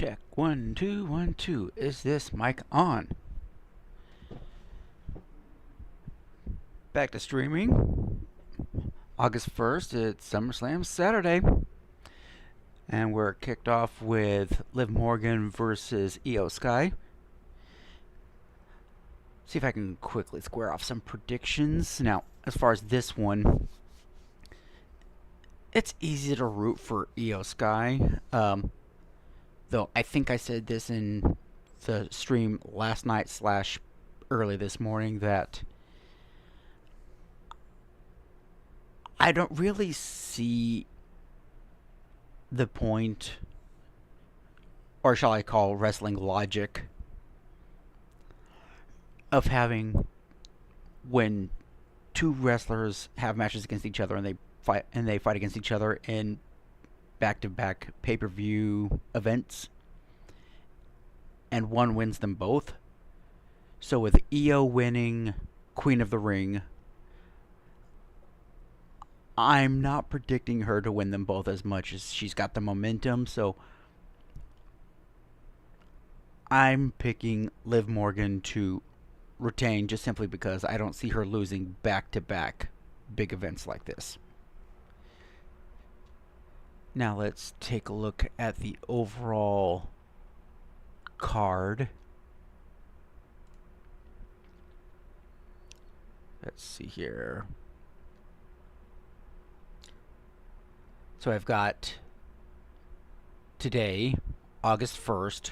Check. 1, 2, 1, 2. Is this mic on? Back to streaming. August 1st, it's SummerSlam Saturday. And we're kicked off with Liv Morgan versus Iyo Sky. See if I can quickly square off some predictions. Now, as far as this one, it's easy to root for Iyo Sky. Though I think I said this in the stream last night / early this morning that I don't really see the point, or shall I call wrestling logic, of having when two wrestlers have matches against each other and they fight against each other in back-to-back pay-per-view events, and one wins them both. So with Iyo winning Queen of the Ring, I'm not predicting her to win them both as much as she's got the momentum, so I'm picking Liv Morgan to retain just simply because I don't see her losing back-to-back big events like this. Now let's take a look at the overall card. Let's see here. So I've got today, August 1st.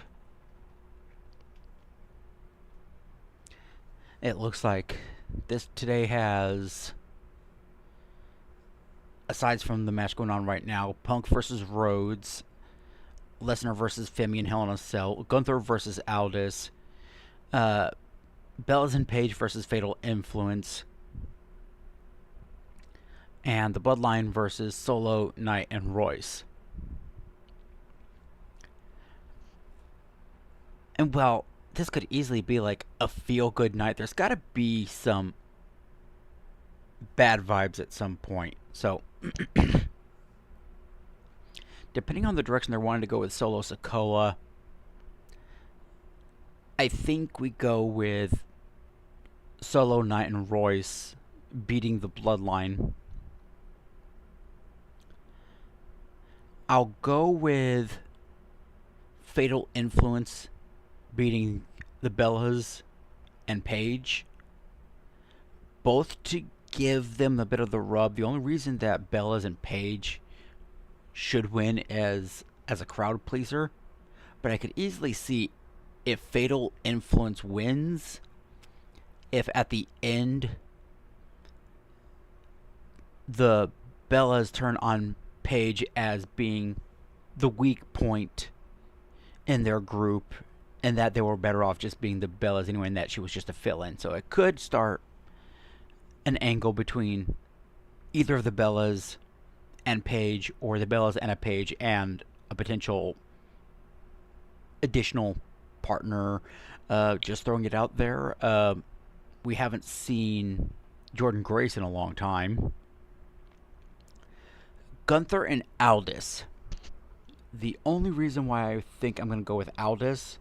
It looks like this today has, aside from the match going on right now, Punk versus Rhodes, Lesnar versus Femi and Hell in a Cell, Gunther versus Aldis, Bellas Paige versus Fatal Influence, and the Bloodline versus Solo, Knight, and Royce. And well, this could easily be like a feel-good night. There's got to be some bad vibes at some point. So, depending on the direction they're wanting to go with Solo Sikoa, I think we go with Solo, Knight, and Royce beating the Bloodline. I'll go with Fatal Influence beating the Bellas and Paige, both to give them a bit of the rub. The only reason that Bellas and Paige should win as a crowd pleaser, but I could easily see if Fatal Influence wins, if at the end the Bellas turn on Paige as being the weak point in their group, and that they were better off just being the Bellas anyway, and that she was just a fill-in. So it could start an angle between either of the Bellas and Paige, or the Bellas and a Paige and a potential additional partner. Just throwing it out there. We haven't seen Jordan Grace in a long time. Gunther and Aldis. The only reason why I think I'm going to go with Aldis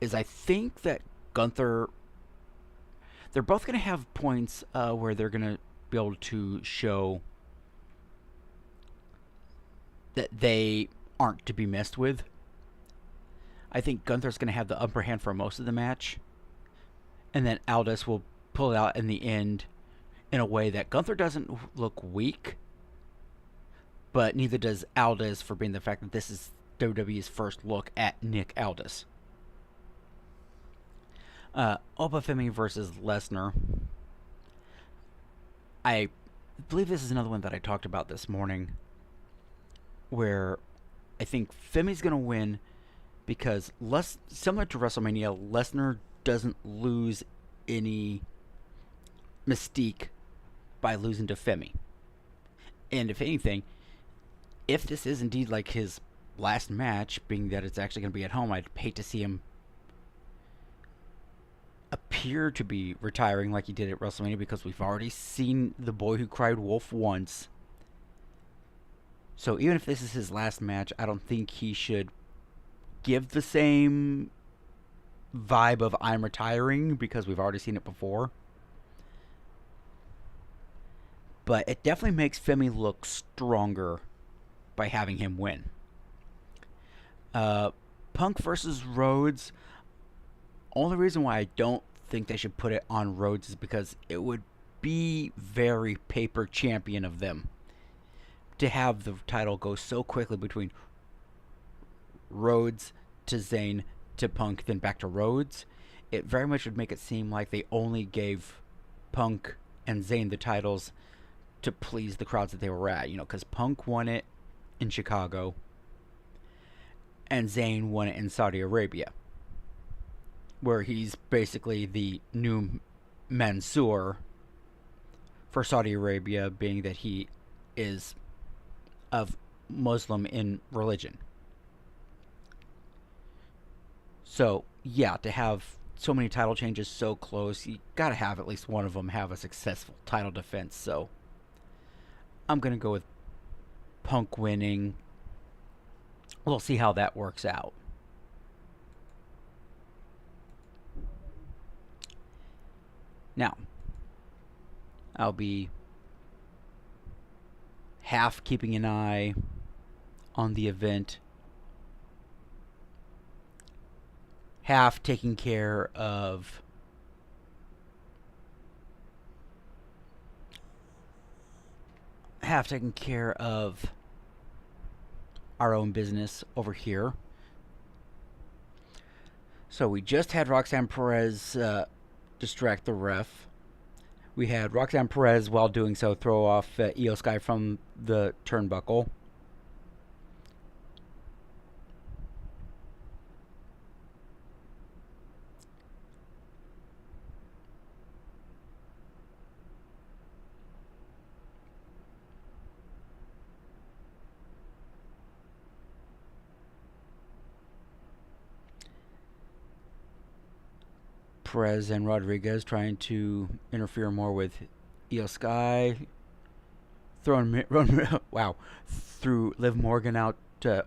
is I think that Gunther, they're both going to have points where they're going to be able to show that they aren't to be messed with. I think Gunther's going to have the upper hand for most of the match, and then Aldis will pull it out in the end in a way that Gunther doesn't look weak, but neither does Aldis, for being the fact that this is WWE's first look at Nick Aldis. Femi versus Lesnar. I believe this is another one that I talked about this morning, where I think Femi's going to win because, similar to WrestleMania, Lesnar doesn't lose any mystique by losing to Femi. And if anything, if this is indeed like his last match, being that it's actually going to be at home, I'd hate to see him appear to be retiring like he did at WrestleMania, because we've already seen the boy who cried wolf once. So even if this is his last match, I don't think he should give the same vibe of I'm retiring because we've already seen it before. But it definitely makes Femi look stronger by having him win. Punk versus Rhodes. Only reason why I don't think they should put it on Rhodes is because it would be very paper champion of them to have the title go so quickly between Rhodes to Zayn to Punk, then back to Rhodes. It very much would make it seem like they only gave Punk and Zayn the titles to please the crowds that they were at. You know, because Punk won it in Chicago and Zayn won it in Saudi Arabia, where he's basically the new Mansoor for Saudi Arabia, being that he is of Muslim in religion. So, yeah, to have so many title changes so close, you gotta have at least one of them have a successful title defense. So, I'm gonna go with Punk winning. We'll see how that works out. Now, I'll be half keeping an eye on the event, half taking care of our own business over here. So we just had Roxanne Perez distract the ref. We had Roxanne Perez, while doing so, throw off Iyo Sky from the turnbuckle. Perez and Rodriguez trying to interfere more with Iyo Sky, threw Liv Morgan out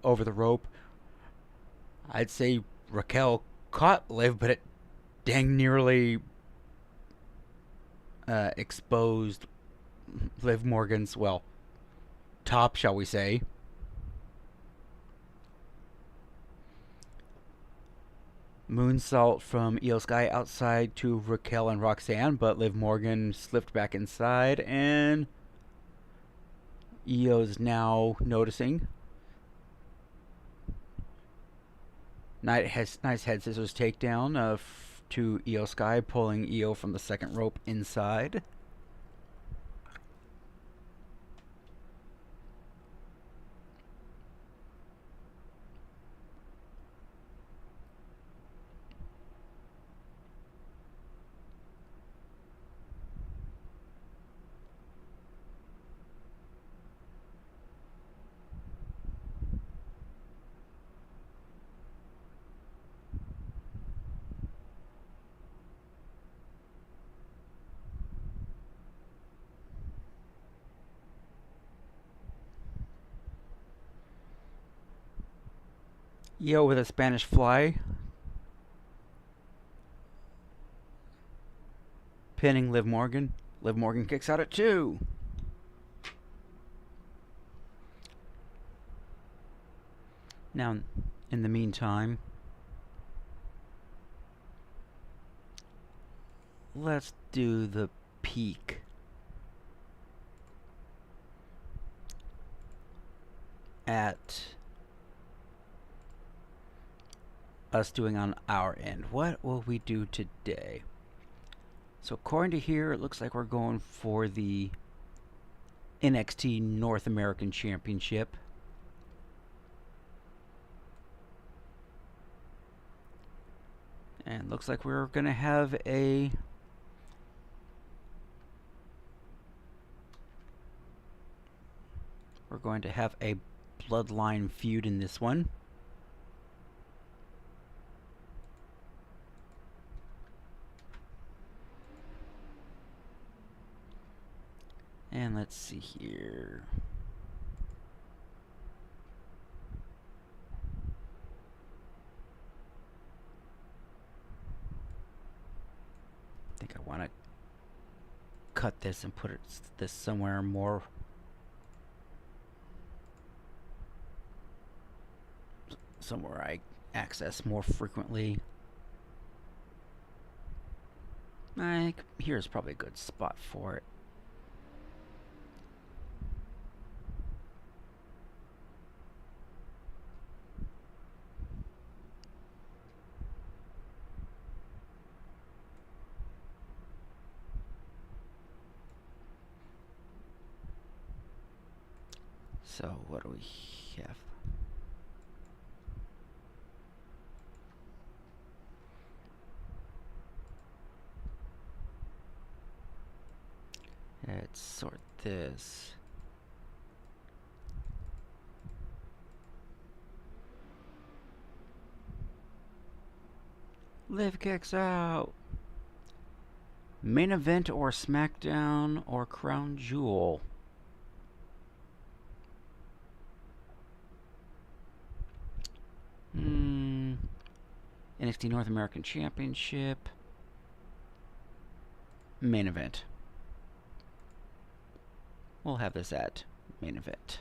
over the rope. I'd say Raquel caught Liv, but it dang nearly exposed Liv Morgan's, top, shall we say. Moonsault from Iyo Sky outside to Raquel and Roxanne, but Liv Morgan slipped back inside, and Io's now noticing. Nice head scissors takedown to Iyo Sky, pulling Iyo from the second rope inside. Iyo with a Spanish fly, pinning Liv Morgan. Liv Morgan kicks out at 2. Now, in the meantime, let's do the peek at us doing on our end. What will we do today? So according to here, it looks like we're going for the NXT North American Championship. And looks like we're going to have a Bloodline feud in this one. And let's see here. want to cut this and put this somewhere more somewhere I access more frequently. I think here's probably a good spot for it. So what do we have? Let's sort this. Liv kicks out. Main event or SmackDown or Crown Jewel. NXT North American Championship. Main event. We'll have this at main event.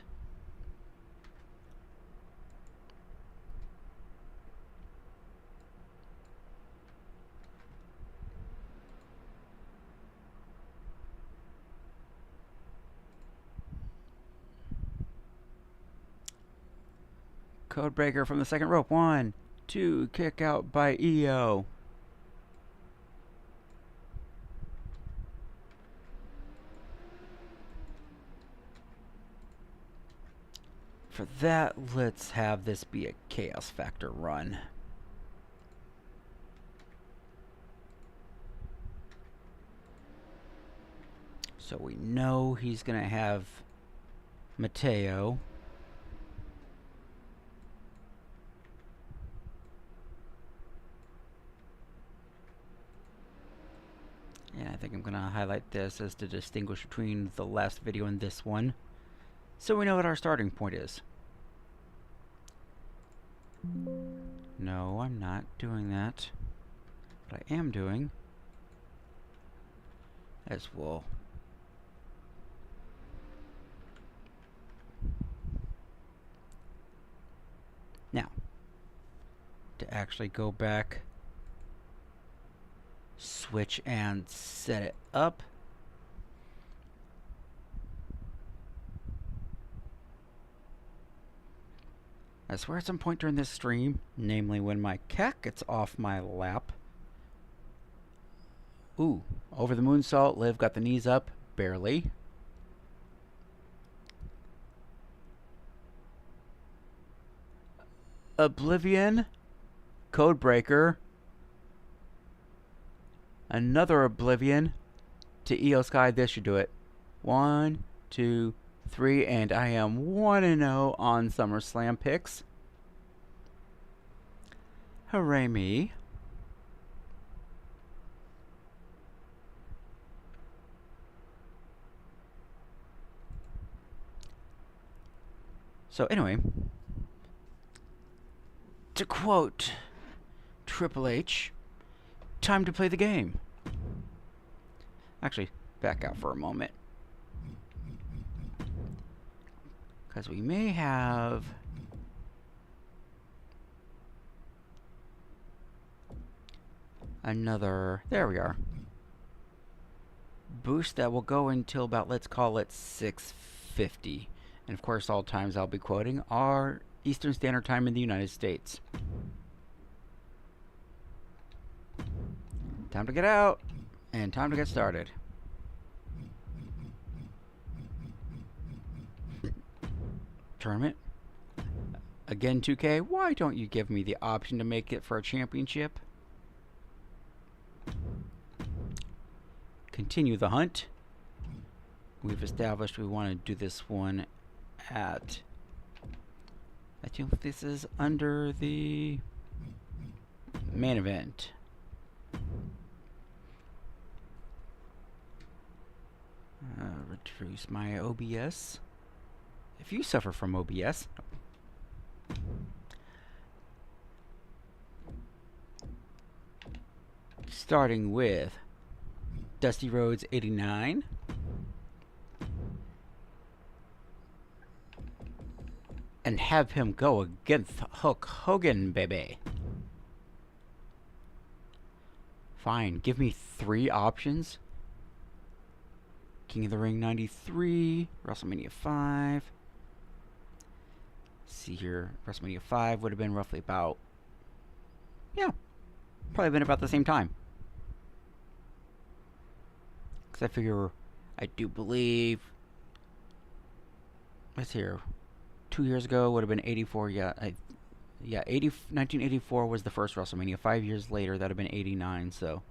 Codebreaker from the second rope. 1, 2, kick out by Iyo. For that, let's have this be a Chaos Factor run. So we know he's going to have Mateo. And I think I'm going to highlight this as to distinguish between the last video and this one, so we know what our starting point is. No, I'm not doing that. What I am doing, as we'll now, to actually go back, switch and set it up. I swear at some point during this stream, namely when my cat gets off my lap. Ooh, over the moonsault, Liv got the knees up, barely. Oblivion, Codebreaker. Another Oblivion to Iyo Sky. This should do it. 1, 2, 3, and I am 1-0 on SummerSlam picks. Hooray me. So anyway, to quote Triple H, time to play the game. Actually, back out for a moment, because we may have another, there we are, boost that will go until about, let's call it 6:50. And of course, all times I'll be quoting are Eastern Standard Time in the United States. Time to get out, and time to get started. Tournament. Again, 2K, why don't you give me the option to make it for a championship? Continue the hunt. We've established we want to do this one at, I think this is under the main event. Reduce my OBS. If you suffer from OBS, starting with Dusty Rhodes 89. And have him go against Hulk Hogan, baby. Fine, give me 3 options. King of the Ring 93, WrestleMania 5. See here, WrestleMania 5 would have been roughly about, yeah, probably been about the same time. Because I figure, I do believe, let's see here, 2 years ago would have been 84, yeah, 1984 was the first WrestleMania. 5 years later, that would have been 89, so.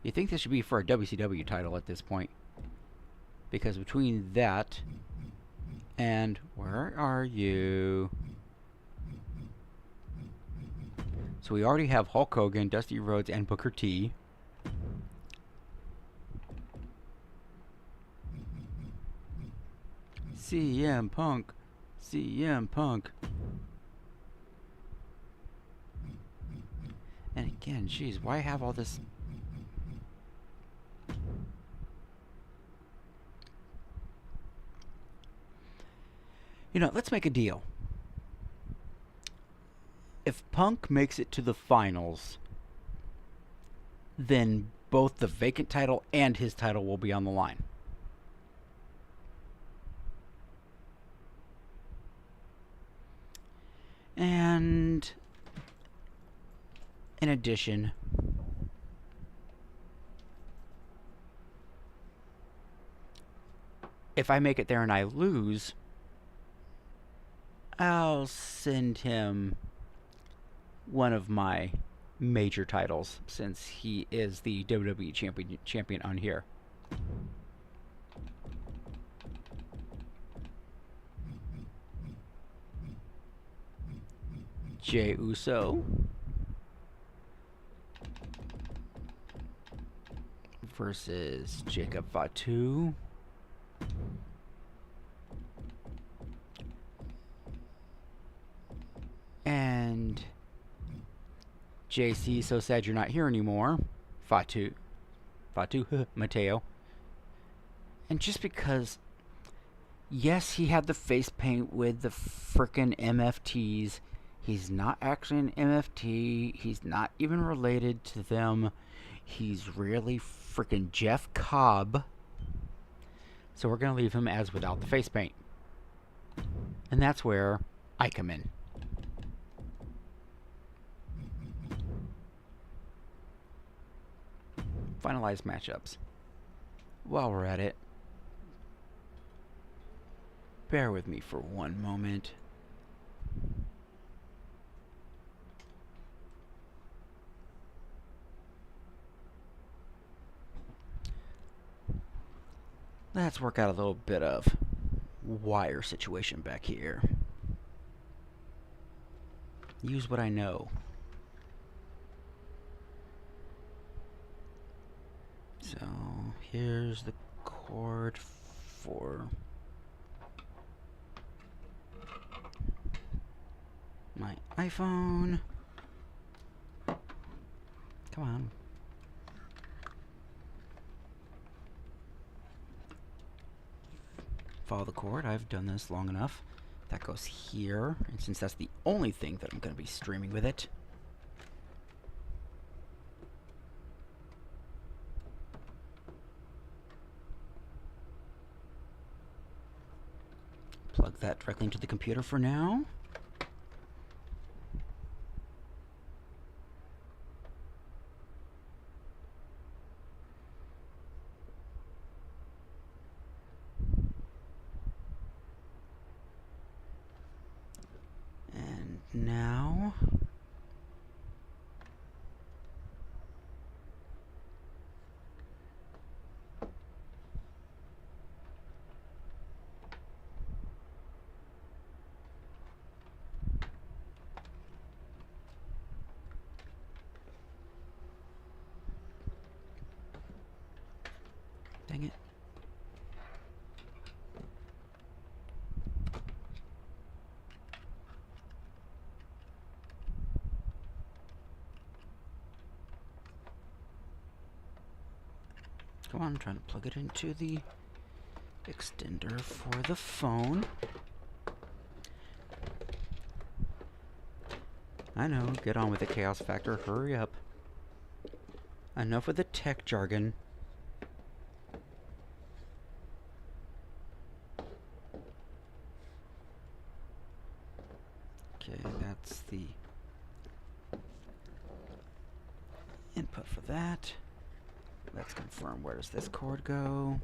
You think this should be for a WCW title at this point. Because between that and, where are you? So we already have Hulk Hogan, Dusty Rhodes, and Booker T. CM Punk. CM Punk. And again, geez, why have all this? You know, let's make a deal. If Punk makes it to the finals, then both the vacant title and his title will be on the line. And in addition, if I make it there and I lose, I'll send him one of my major titles, since he is the WWE champion on here. Jey Uso versus Jacob Fatu. And JC, so sad you're not here anymore. Fatu, Mateo. And just because, yes, he had the face paint with the frickin' MFTs. He's not actually an MFT. He's not even related to them. He's really frickin' Jeff Cobb. So we're going to leave him as without the face paint. And that's where I come in. Finalize matchups. While we're at it, bear with me for one moment. Let's work out a little bit of wire situation back here. Use what I know. So here's the cord for my iPhone. Come on. Follow the cord. I've done this long enough. That goes here, and since that's the only thing that I'm going to be streaming with it, plug that directly into the computer for now. And now dang it. on, I'm trying to plug it into the extender for the phone. I know, get on with the chaos factor, hurry up. Enough with the tech jargon. Okay, that's the input for that. Let's confirm, where does this cord go?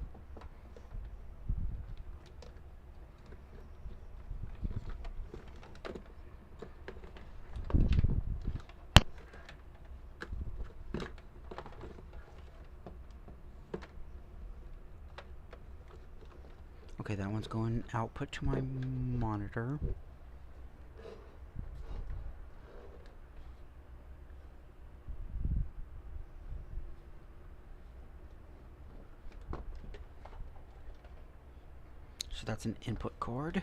Okay, that one's going output to my monitor. So that's an input cord.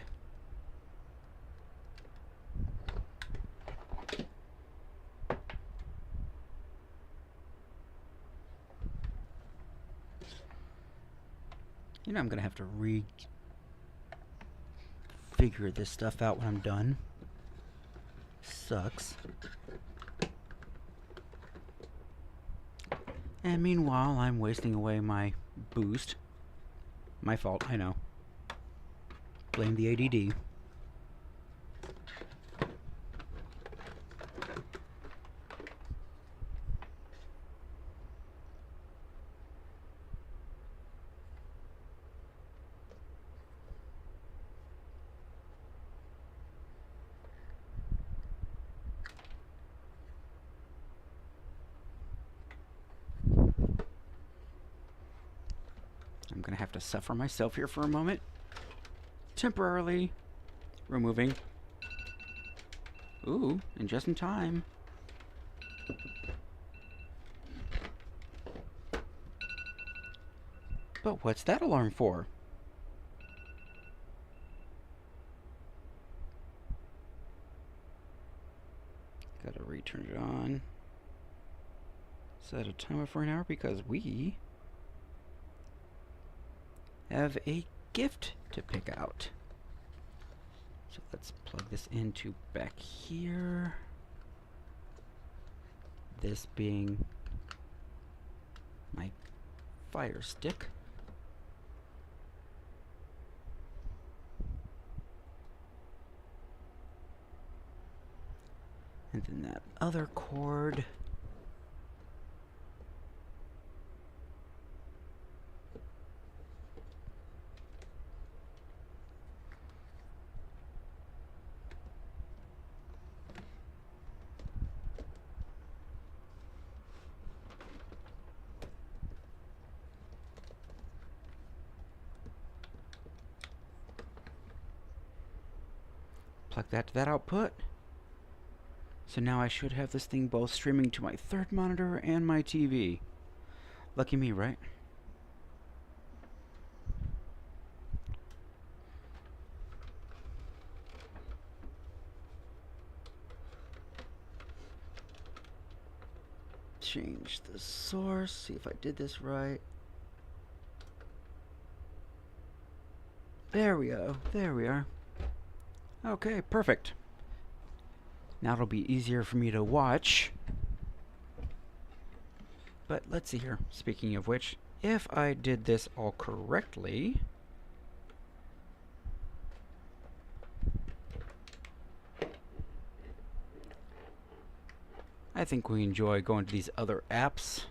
You know, I'm gonna have to figure this stuff out when I'm done. Sucks. And meanwhile, I'm wasting away my boost. My fault, I know. Blame the ADD. I'm gonna have to suffer myself here for a moment. Temporarily removing. Ooh, and just in time. But what's that alarm for? Gotta return it on. Set a timer for an hour because we have a gift to pick out. So let's plug this into back here. This being my Fire Stick. And then that other cord. Plug that to that output. So now I should have this thing both streaming to my third monitor and my TV. Lucky me, right? Change the source, see if I did this right. There we go, there we are. Okay, perfect. Now it'll be easier for me to watch. But let's see here. Speaking of which, if I did this all correctly, I think we enjoy going to these other apps.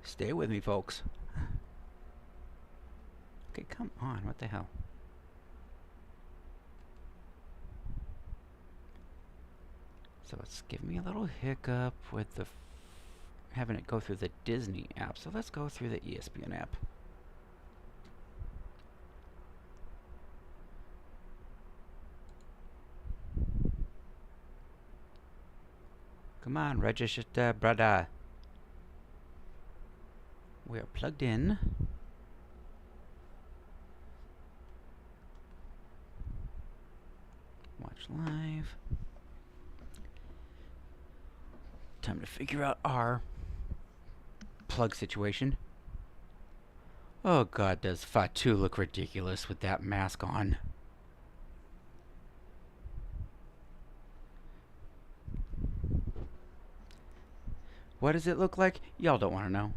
Stay with me, folks. Okay, come on. What the hell? So it's giving me a little hiccup with the having it go through the Disney app. So let's go through the ESPN app. Come on, register, brother. We are plugged in. Watch Live. Time to figure out our plug situation. Oh god, does Fatu look ridiculous with that mask on. What does it look like? Y'all don't want to know.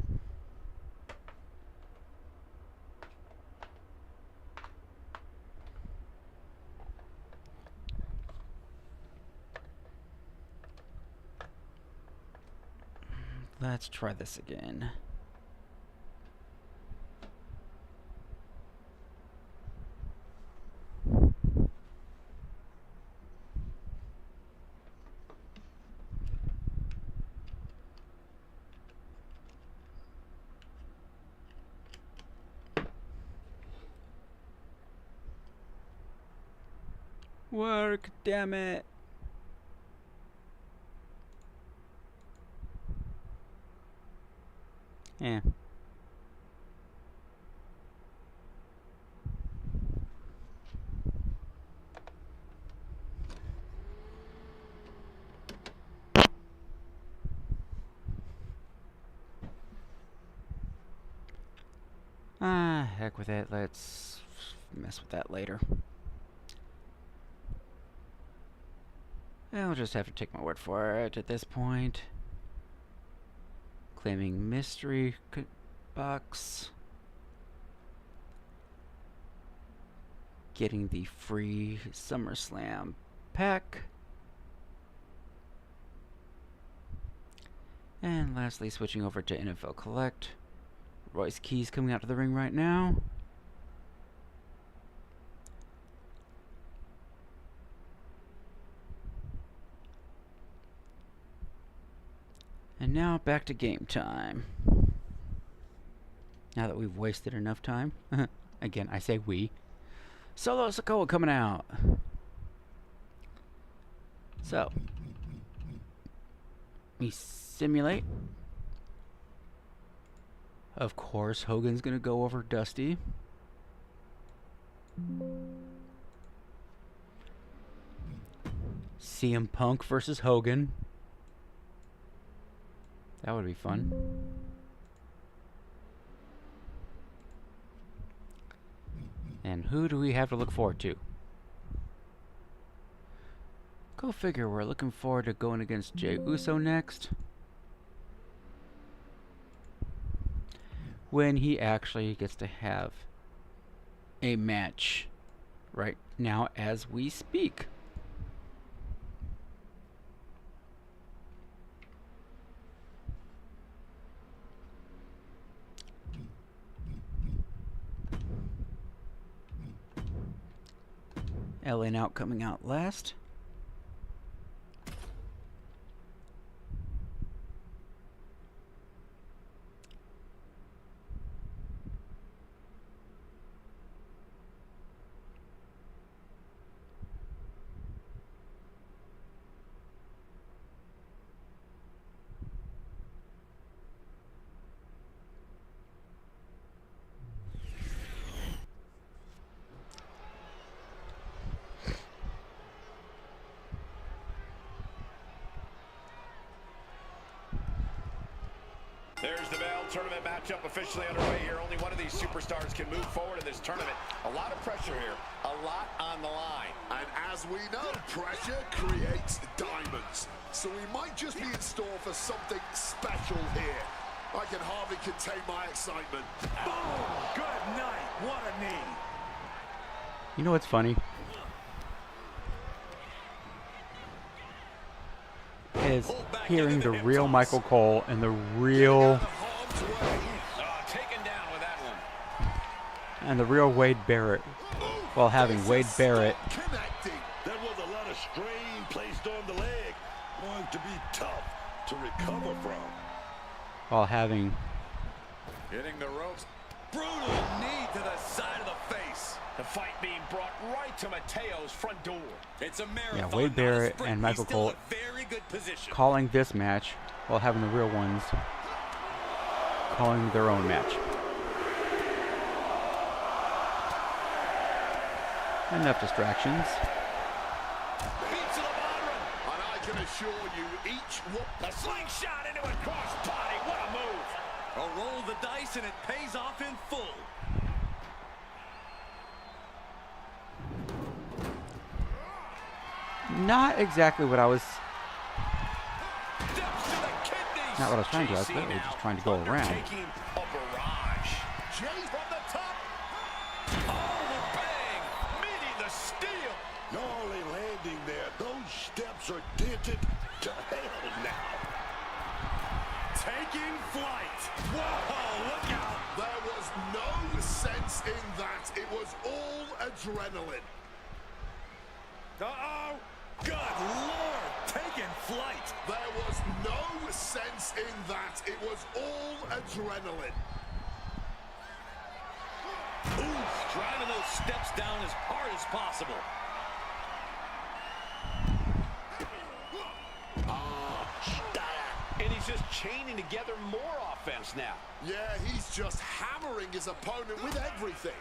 Let's try this again. Work, damn it. Yeah. Heck with it. Let's mess with that later. I'll just have to take my word for it at this point. Claiming mystery box. Getting the free SummerSlam pack. And lastly, switching over to NFL Collect. Royce Keys coming out to the ring right now. And now back to game time. Now that we've wasted enough time. Again, I say we. Solo Sikoa coming out. So. We simulate. Of course, Hogan's going to go over Dusty. CM Punk versus Hogan. That would be fun. And who do we have to look forward to? Go figure, we're looking forward to going against Jey Uso next. When he actually gets to have a match right now as we speak. LA Out coming out last. There's the bell. Tournament matchup officially underway here. Only one of these superstars can move forward in this tournament. A lot of pressure here. A lot on the line. And as we know, pressure creates diamonds. So we might just be in store for something special here. I can hardly contain my excitement. Boom! Good night. What a knee. You know what's funny? Is hearing the real Michael Cole and the real Wade Barrett while having Wade Barrett There was a lot of strain placed on the leg. Going to be tough to recover from. while having Hitting the ropes. Brutal knee to the side of the face. The fight being brought right to Mateo's front door. It's a marathon. yeah, Wade Barrett and Michael Cole very good position. calling this match while having the real ones calling their own match. Enough distractions. assure you, each one... A slingshot into a crossbody. What a move. A roll of the dice, and it pays off in full. Not exactly what I was... Steps to the kidneys. Not what I was trying to do. I was literally just trying to go around. Taking a barrage. Jey from the top. Oh, the bang. Meeting the steel. Not only landing there, those steps are dented to hell now. Taking flight. Whoa, look out. There was no sense in that. It was all adrenaline. Uh-oh. Good Lord. Taking flight. There was no sense in that. It was all adrenaline. Ooh, driving those steps down as hard as possible. And he's just chaining together more offense now. Yeah, he's just hammering his opponent with everything.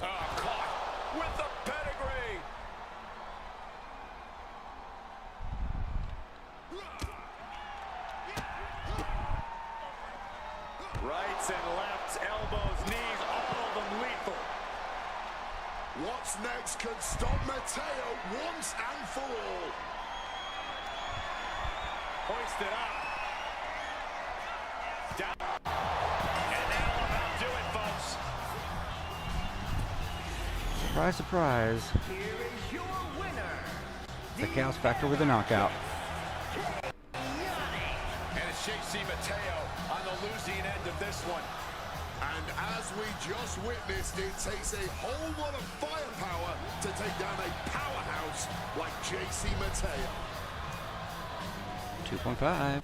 Oh, caught with the pedigree. Rights and lefts, elbows, knees, all of them lethal. What's next can stop Mateo once and for all. Hoisted up. Down. And that'll about do it, folks. Surprise, surprise. Here is your winner. The Chaos Factor with a knockout. And it's JC Mateo on the losing end of this one. And as we just witnessed, it takes a whole lot of firepower to take down a powerhouse like JC Mateo. 2.5.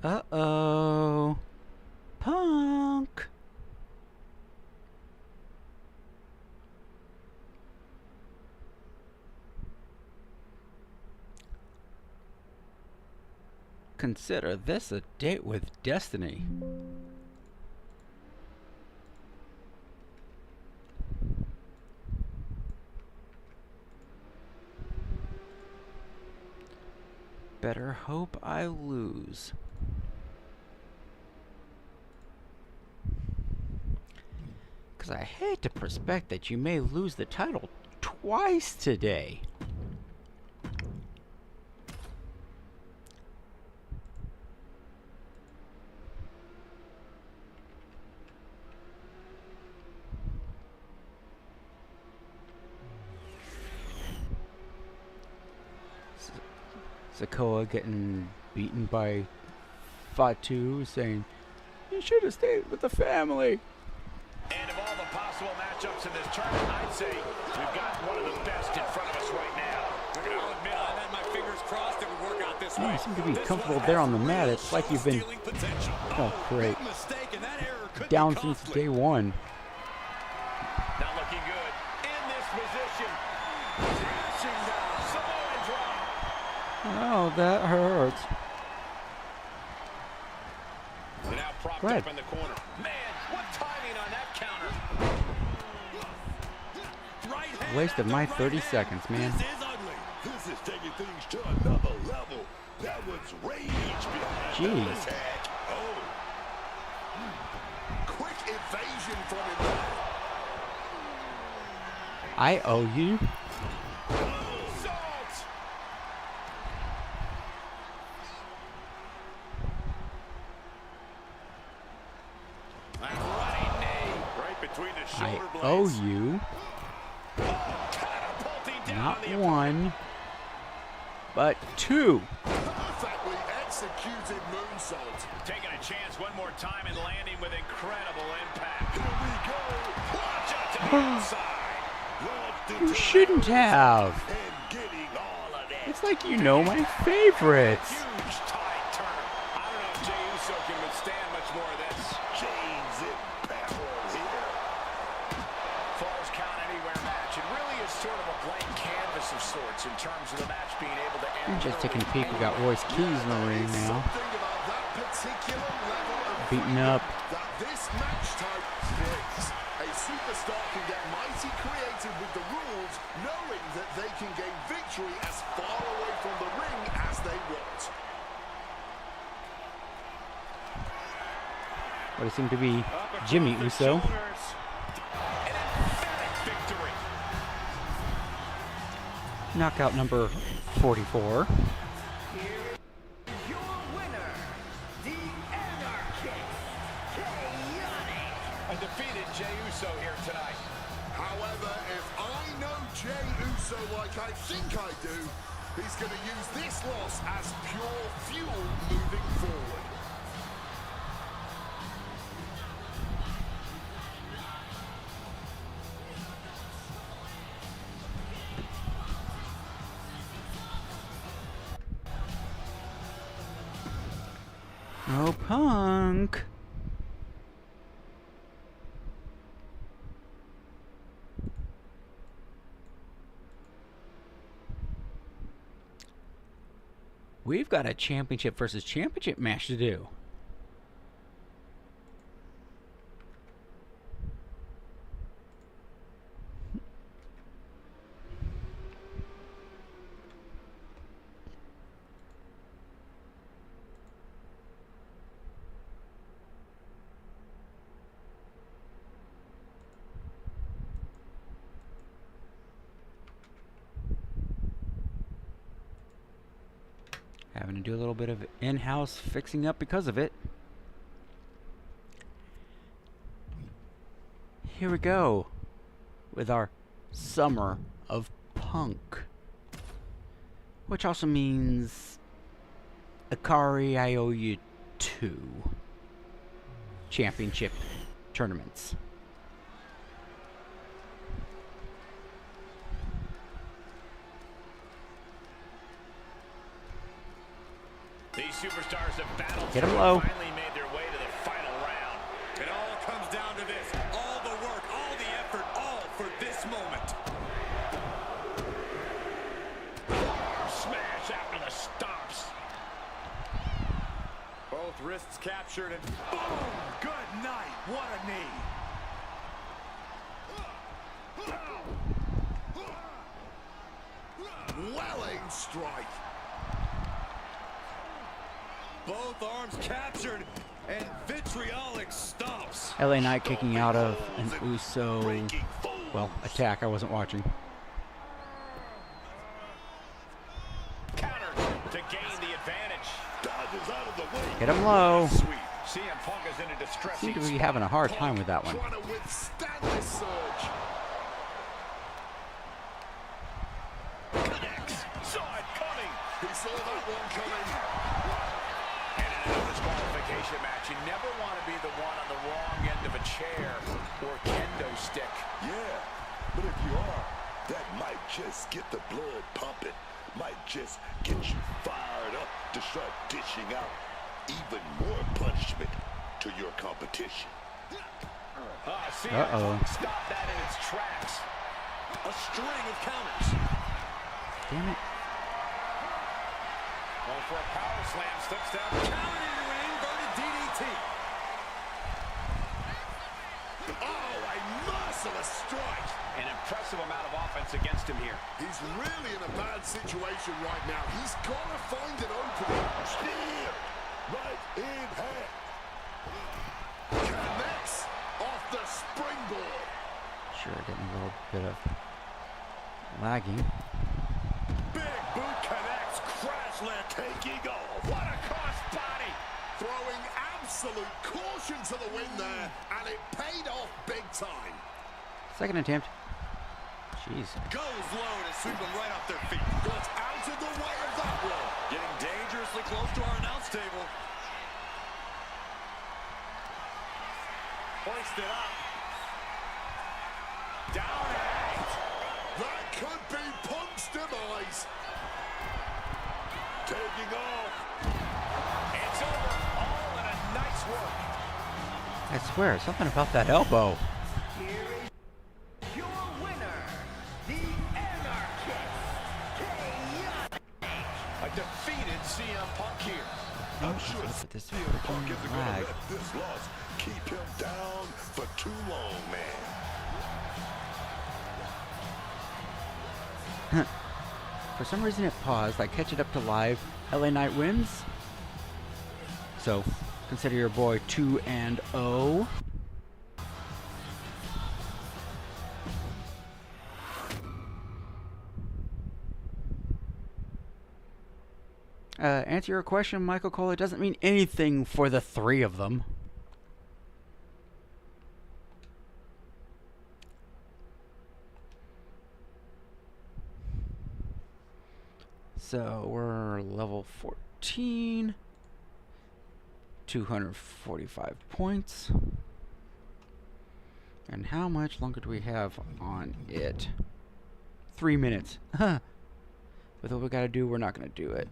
Uh-oh. Punk. Consider this a date with destiny. Better hope I lose. Because I hate to prospect that you may lose the title twice today. Sikoa getting beaten by Fatu, saying, "You should have stayed with the family." And of all the possible matchups in this tournament, I'd say we've got one of the best in front of us right now. I'll admit, I've had my fingers crossed it would work out this way. You seem to be comfortable there on the mat. It's like you've been, oh great, down since day one. Not looking good in this position. Crashing down, Samoan drop. Oh, that hurts. And now propped up in the corner. Man, what timing on that counter. Right hand Wasted my 30 seconds, man. This is ugly. This is taking things to another level. That was rage behind Jeez. the attack. Oh. Quick evasion from him there. I owe you. Salt. And running knee right between the I shoulder blades. owe you. Catapulting down Not the one, but two. Perfectly executed moonsault. Taking a chance one more time and landing with incredible impact. Here we go. Watch out to the outside. You shouldn't have. And getting all of that. It's like you know my favorites. Huge tide turner. I don't know if Jey Uso can withstand much more of this. Chains in battle here. Falls count anywhere match. It really is sort of a blank canvas of sorts. much in terms of the match being able to end. And just taking a peek, we got Royce Keys in the ring now. Beating up. That this match type brings. A superstar can get mighty creative with the rules, knowing that they can gain victory as far away from the ring as they want. What it seemed to be Jimmy Uso. An emphatic victory. Knockout number 44. Undefeated Jey Uso here tonight. However, if I know Jey Uso like I think I do, he's going to use this loss as pure fuel moving forward. Oh, Punk. We've got a championship versus championship match to do. Having to do a little bit of in-house fixing up because of it. Here we go with our Summer of Punk, which also means Akari, I owe you 2 championship tournaments. These superstars have battled Hit 'em through low. and finally made their way to the final round. It all comes down to this. All the work, all the effort, all for this moment. Smash after the stops. Both wrists captured and boom! Good night. What a knee. Welling strike. Both arms captured and vitriolic stops. LA Knight kicking out of an Uso, well, attack. I wasn't watching. Counter to gain the advantage. Dodges out of the way. Hit him low. Sweet. CM Punk is in a distressing Seem to be having a hard time with that one. Trying to withstand this surge. Connects. Saw it coming. He saw that one coming. And in a disqualification match, you never want to be the one on the wrong end of a chair or kendo stick. Yeah, but if you are, that might just get the blood pumping, might just get you fired up to start dishing out even more punishment to your competition. Uh-oh. Stop that in its tracks. A string of counters. Damn it. Going for a power slam, slips down. Counter into an inverted DDT. Oh, a merciless strike. An impressive amount of offense against him here. He's really in a bad situation right now. He's got to find an opening. Spear right in hand. Connects off the springboard. Sure, getting a little bit of lagging. Big boot connects. Crash land taking off. What a crossbody. Throwing absolute caution to the wind there, and it paid off big time. Second attempt. Jeez. Goes low to sweep them right off their feet. Got out of the way of that one. Getting dangerously close to our announce table. Hoisted up. Down and That could be Punk's demise. Taking off. it's over. All in a nice work. I swear, something about that elbow. Here is your winner, the Anarchist, defeated CM Punk here. I'm sure this CM Punk isn't going lag. to let this loss keep him down for too long, man. For some reason it paused. I catch it up to live. LA Knight wins. So consider your boy 2-0. Answer your question, Michael Cole. It doesn't mean anything for the three of them. So we're level 14. 245 points. And how much longer do we have on it? 3 minutes. With what we gotta do, we're not gonna do it.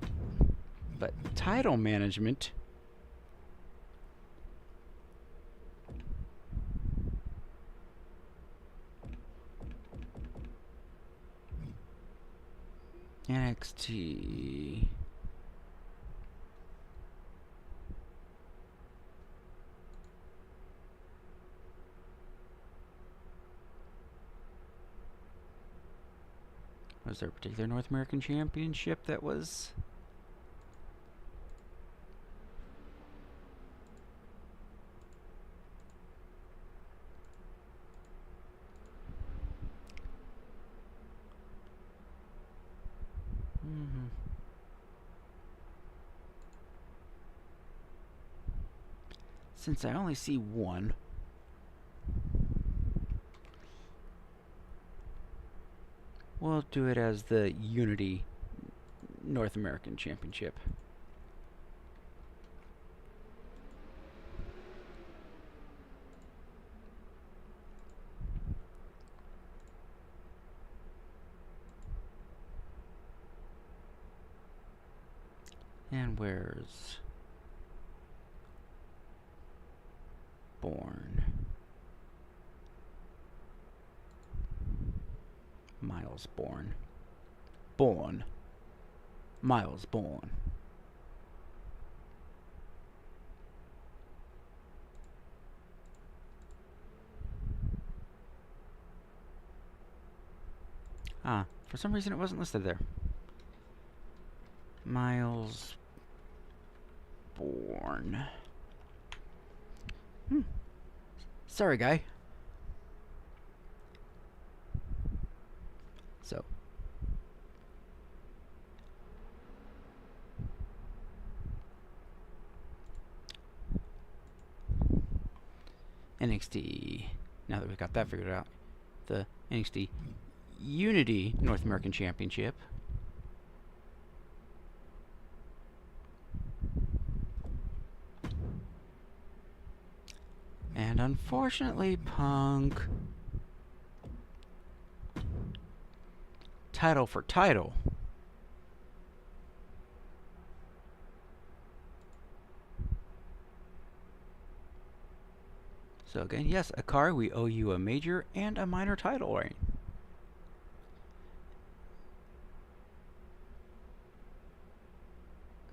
But title management. NXT. Was there a particular North American Championship that was... Since I only see one, we'll do it as the Unity North American Championship. And where's Born? Miles Born. Born. Miles Born. Ah, for some reason it wasn't listed there. Miles Born. Sorry, guy. So. NXT. Now that we've got that figured out. The NXT Unity North American Championship. And unfortunately, Punk, title for title. So again, yes, Akari, we owe you a major and a minor title reign.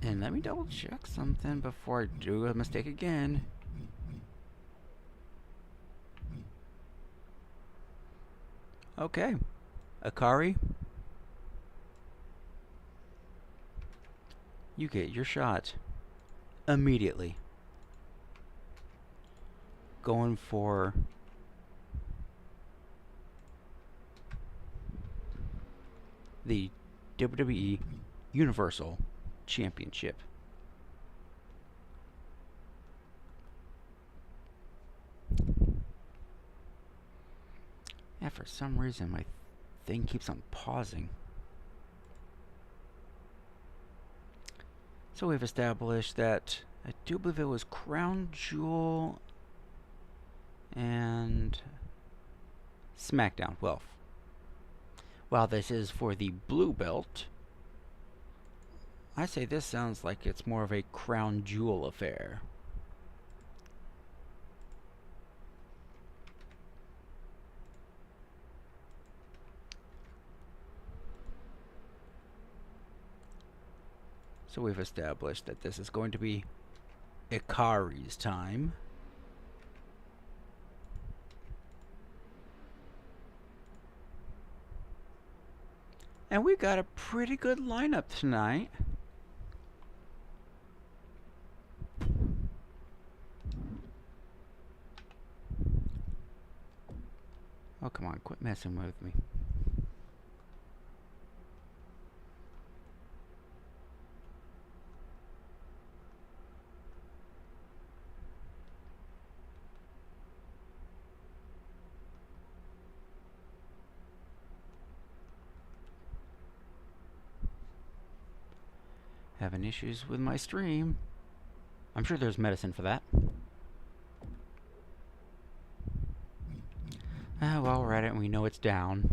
And let me double check something before I do a mistake again. Okay, Akari, you get your shot immediately. Going for the WWE Universal Championship. Yeah, for some reason my thing keeps on pausing. So we've established that I do believe it was Crown Jewel and SmackDown. Well, while this is for the blue belt, I say this sounds like it's more of a Crown Jewel affair. So we've established that this is going to be Ikari's time. And we got a pretty good lineup tonight. Oh, come on, quit messing with me. Having issues with my stream. I'm sure there's medicine for that. Well, we're at it and we know it's down.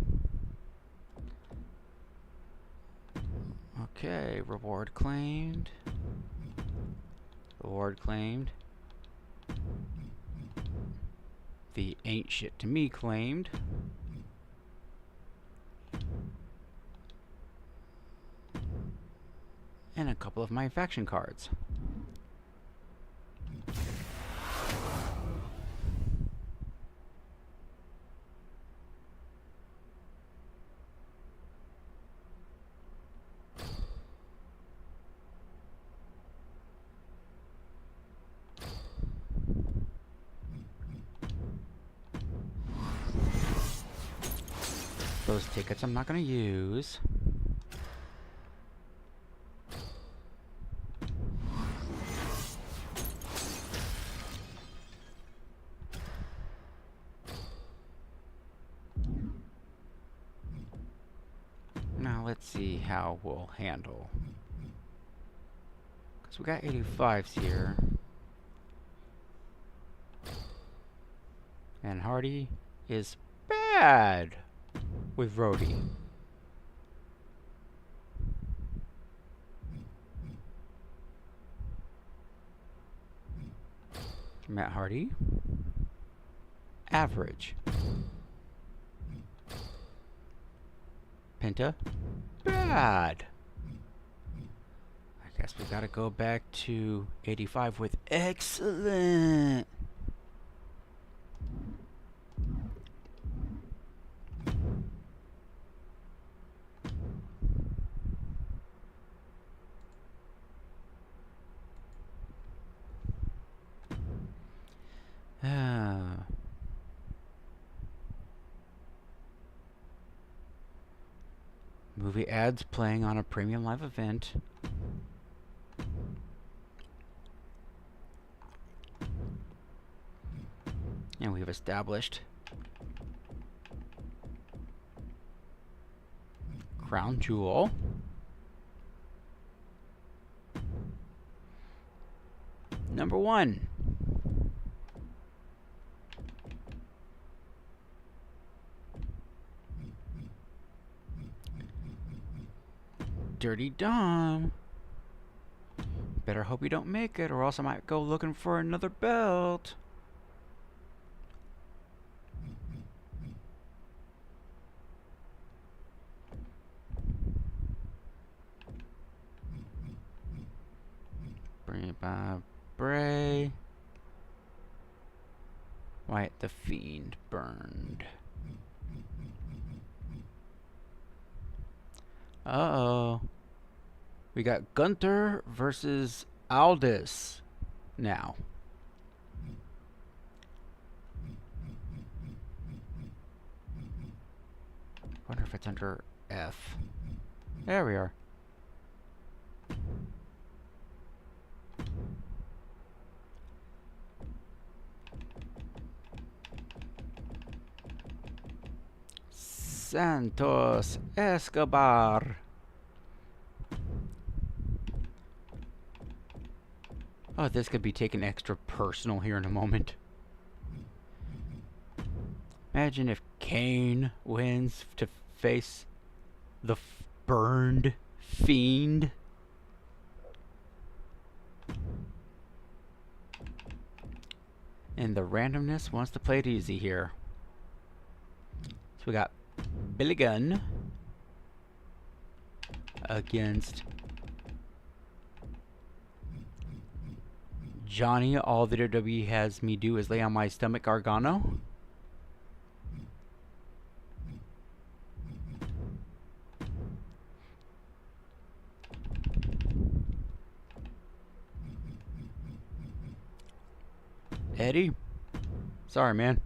Okay, reward claimed. Reward claimed. The ain't shit to me claimed. And a couple of my faction cards. Those tickets I'm not going to use. Now let's see how we'll handle. Because we got 85s here. And Hardy is bad with Rhodey. Matt Hardy. Average. Penta. Bad. I guess we gotta go back to 85 with excellent. Movie ads playing on a premium live event. And we've established Crown Jewel. Number 1. Dirty Dom. Better hope you don't make it, or else I might go looking for another belt. Bring it by Bray. Wyatt the Fiend burned. Uh-oh. We got Gunther versus Aldis now. Wonder if it's under F. There we are. Santos Escobar. Oh, this could be taken extra personal here in a moment. Imagine if Kane wins to face the burned Fiend. And the randomness wants to play it easy here. So we got Billy Gunn against Johnny, all the WWE has me do is lay on my stomach, Gargano. Eddie, sorry, man.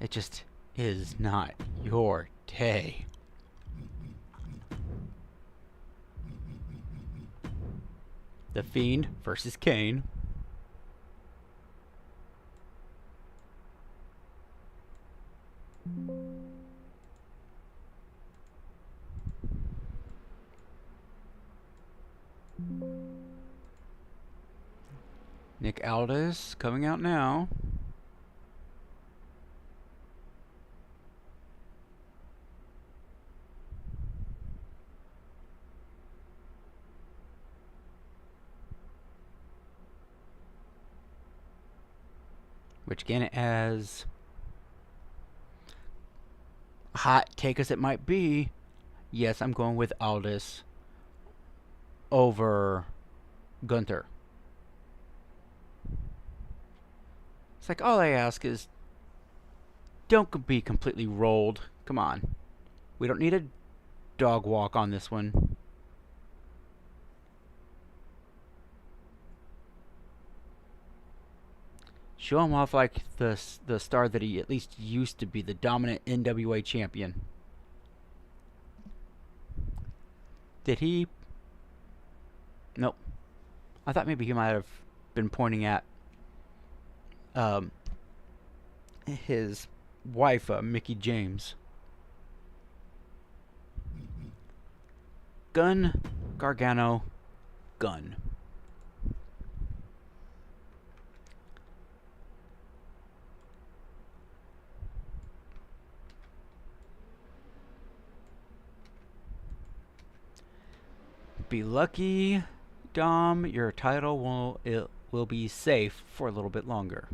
It just is not your day. The Fiend versus Kane. Nick Aldis coming out now. Which again, as hot take as it might be, yes, I'm going with Aldis over Gunther. It's like, all I ask is don't be completely rolled. Come on. We don't need a dog walk on this one. Show him off like the star that he at least used to be, the dominant NWA champion. Did he? Nope. I thought maybe he might have been pointing at his wife, Mickie James. Gunn, Gargano, Gunn. Be lucky, Dom. Your title will be safe for a little bit longer.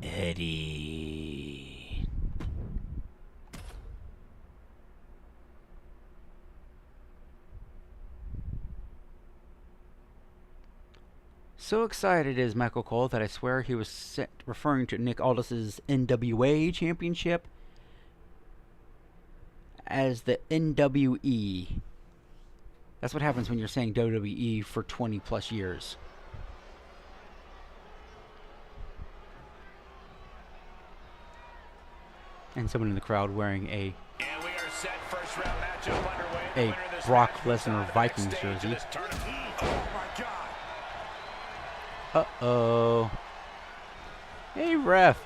Eddie. So excited is Michael Cole that I swear he was referring to Nick Aldis' NWA championship as the NWE. That's what happens when you're saying WWE for 20 plus years. And someone in the crowd wearing a Brock Lesnar Vikings jersey. Uh-oh. Hey, ref.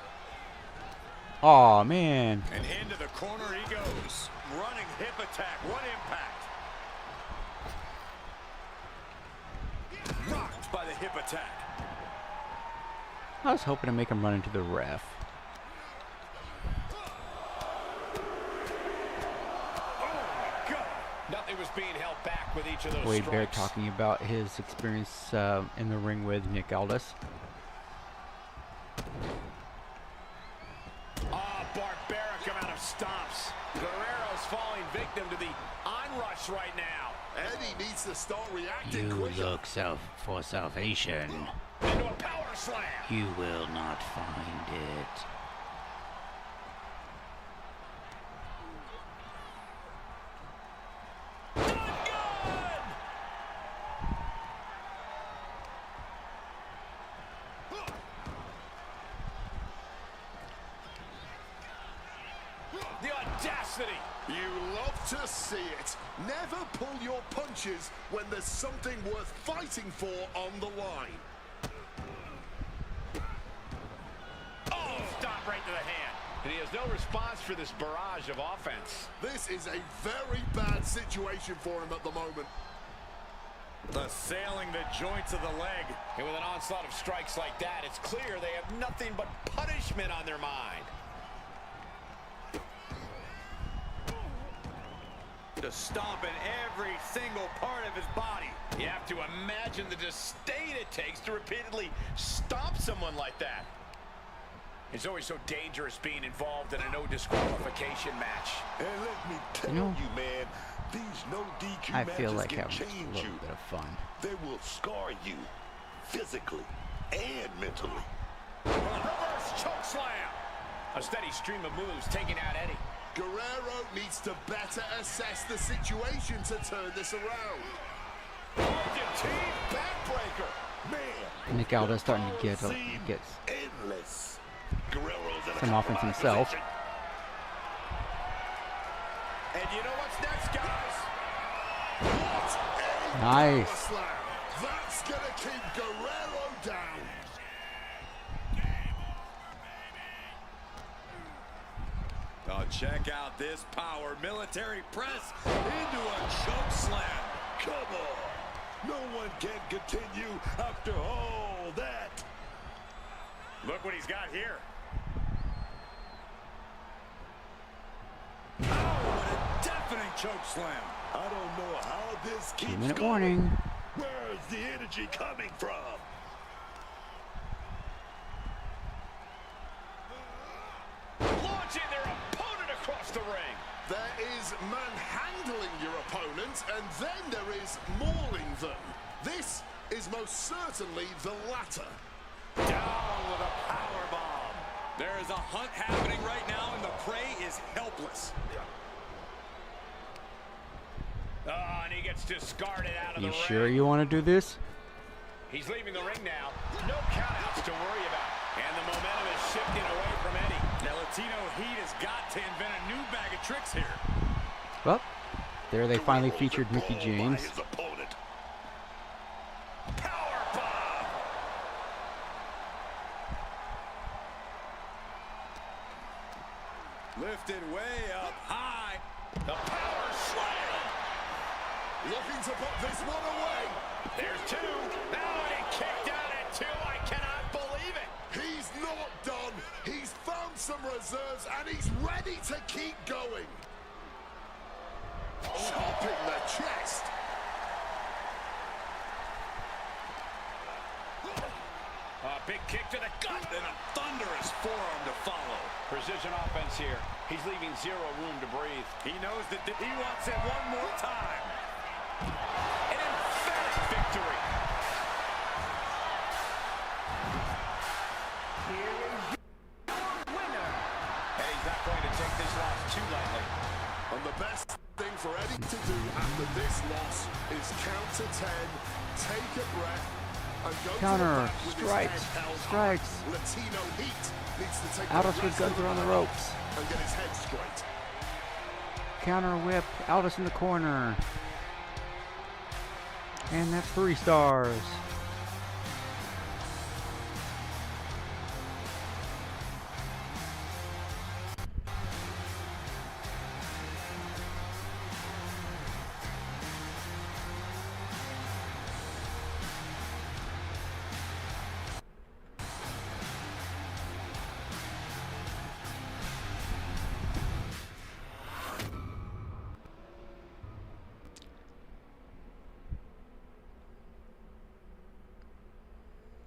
Aw, man. And into the corner he goes. Running hip attack. What impact. Rocked by the hip attack. I was hoping to make him run into the ref. Nothing was being held back with each of those Wade strikes. Barrett talking about his experience in the ring with Nick Aldis. Oh, barbaric amount of stomps. Guerrero's falling victim to the onrush right now. Eddie needs to start reacting You quicker. look for salvation. Into a power slam. You will not find it. The audacity. You love to see it. Never pull your punches when there's something worth fighting for on the line. Oh, stop right to the hand. And he has no response for this barrage of offense. This is a very bad situation for him at the moment. Assailing the joints of the leg. And with an onslaught of strikes like that, it's clear they have nothing but punishment on their mind. To stomp in every single part of his body. You have to imagine the disdain it takes to repeatedly stomp someone like that. It's always so dangerous being involved in a no disqualification match. And let me tell you, man, these no DQ I matches feel like can having just a change little you. bit of fun. They will scar you physically and mentally. Reverse choke slam. A steady stream of moves taking out Eddie. Guerrero needs to better assess the situation to turn this around. Argentine backbreaker. Man, Nick Aldis starting to get endless. Guerrero's in a some offense himself. position. And you know what's next, guys? What a Nice. power slam. That's gonna keep Guerrero down. Oh, check out this power. Military press into a choke slam. Come on. No one can continue after all that. Look what he's got here. Oh, what a deafening choke slam. I don't know how this keeps 2-minute going. warning. Where's the energy coming from? Launching their opponent across the ring. There is manhandling your opponent, and then there is mauling them. This is most certainly the latter. Down with a power bomb. There is a hunt happening right now, and the prey is helpless. Oh, and he gets discarded out of the You ring. sure you want to do this? He's leaving the ring now. No countouts to worry about. And the momentum is shifting away from Eddie. Now, Latino Heat has got to invent a new bag of tricks here. Well, there they finally Guerrero's featured been Mickey balled by James. his opponent. Power bomb. Lifted way up high. The power slam. Looking to put this one away. There's two. Now and he kicked out at two. I cannot believe it. He's not done. He's found some reserves, and he's ready to keep going. Chopping the chest. A big kick to the gut. And a thunderous forearm to follow. Precision offense here. He's leaving zero room to breathe. He knows that he wants it one more time. An emphatic victory. Here is your winner. And he's not going to take this loss too lightly. And the best thing for Eddie to do after this loss is count to 10, take a breath, and go Counter, to the back with strikes, his head held strikes. high. Latino Heat needs to take Aldis the with rest of Gunther on the night ropes. and get his head straight. Counter whip. Aldis in the corner. And that's 3 stars.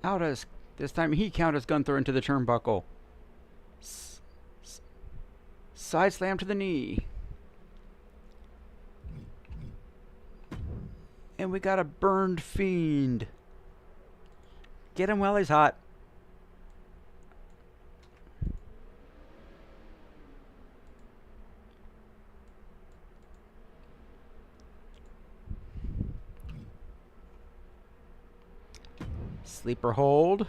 Aldis, this time he counters Gunther into the turnbuckle. Side slam to the knee. And we got a burned Fiend. Get him while he's hot. Sleeper hold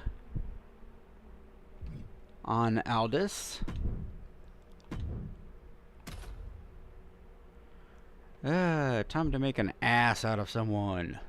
on Aldis. Time to make an ass out of someone.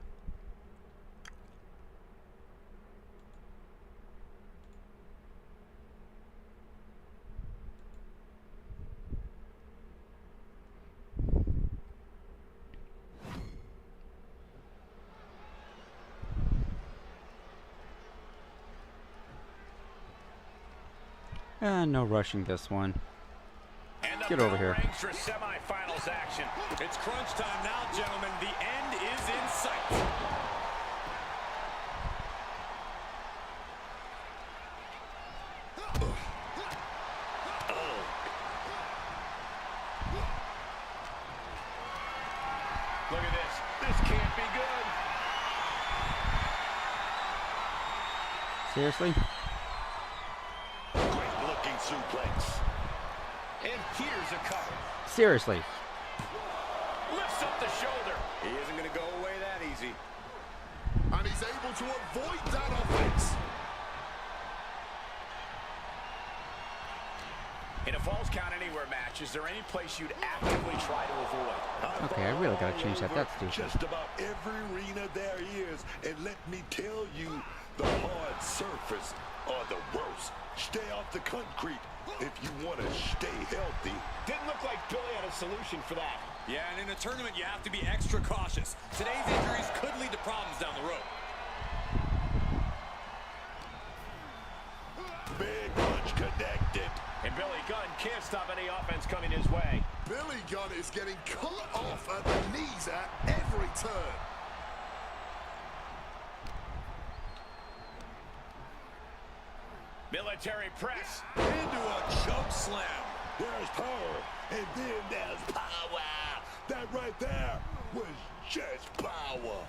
No rushing this one. And the Get over bell here. rings for semifinals action. It's crunch time now, gentlemen. The end is in sight. Seriously? Great looking suplex. And here's a cover. Seriously. Lifts up the shoulder. He isn't going to go away that easy. And he's able to avoid that offense. In a Falls Count Anywhere match, is there any place you'd actively try to avoid? Okay, I really gotta change that. That's stupid. Just about every arena there is, and let me tell you, the hard surface are the worst. Stay off the concrete if you want to stay healthy. Didn't look like Billy had a solution for that. Yeah, and in a tournament, you have to be extra cautious. Today's injuries could lead to problems down the road. Big punch connected. And Billy Gunn can't stop any offense coming his way. Billy Gunn is getting cut off at the knees at every turn. Military press. Into a choke slam. There's power, and then there's power. That right there was just power.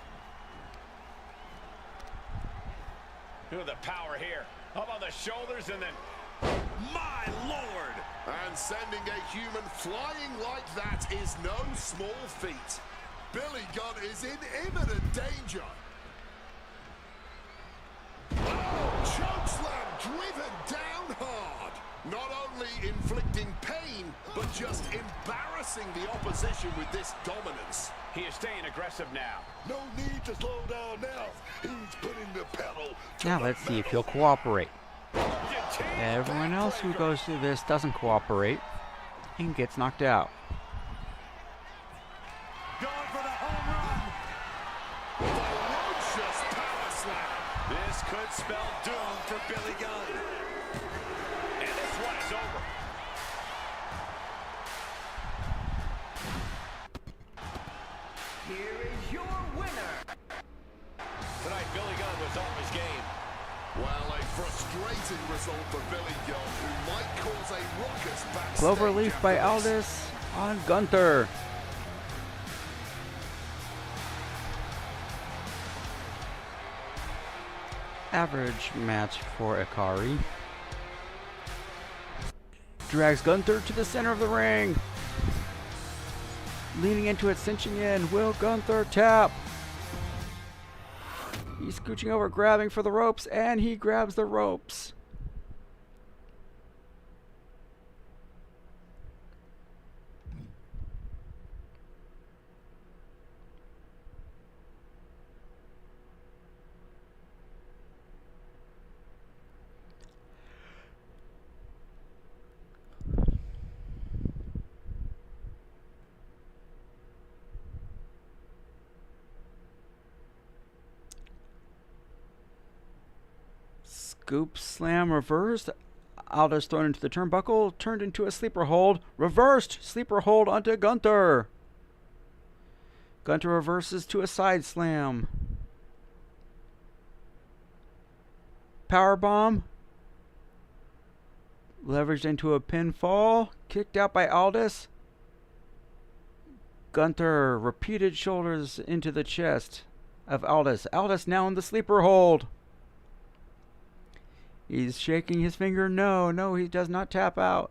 Look at the power here. Up on the shoulders and then... My Lord! And sending a human flying like that is no small feat. Billy Gunn is in imminent danger. Oh, chokeslam driven down hard. Not only inflicting pain, but just embarrassing the opposition with this dominance. He is staying aggressive now. No need to slow down now. He's putting the pedal to Now the let's see if metal. he'll cooperate. Argentina Everyone else who goes through this doesn't cooperate and gets knocked out. Going for the home run. Ferocious power slam. This could spell doom for Billy Gunn. And this one is over. Here is your winner. Tonight, Billy Gunn was off his game. Well, a frustrating result for Billy Gunn, who might cause a ruckus backstage. Cloverleaf by after this. Aldis on Gunther. Average match for Kairi. Drags Gunther to the center of the ring. Leaning into it, cinching in. Will Gunther tap? He's scooching over, grabbing for the ropes, and he grabs the ropes. Scoop slam reversed. Aldis thrown into the turnbuckle, turned into a sleeper hold. Reversed sleeper hold onto Gunther. Gunther reverses to a side slam. Powerbomb. Leveraged into a pinfall. Kicked out by Aldis. Gunther repeated shoulders into the chest of Aldis. Aldis now in the sleeper hold. He's shaking his finger. No, he does not tap out.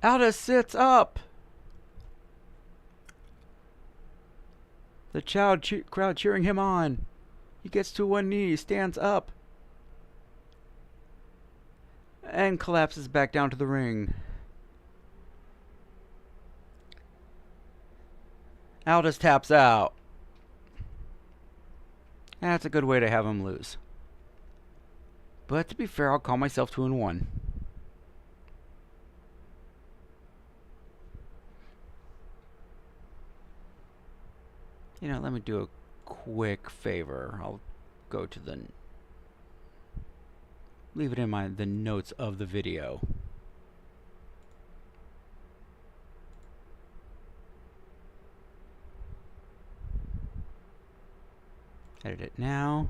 Aldis sits up. The crowd cheering him on. He gets to one knee, stands up, and collapses back down to the ring. Aldis taps out. That's a good way to have him lose. But to be fair, I'll call myself 2-1. You know, let me do a quick favor. I'll go to the... leave it in the notes of the video. Edit it now.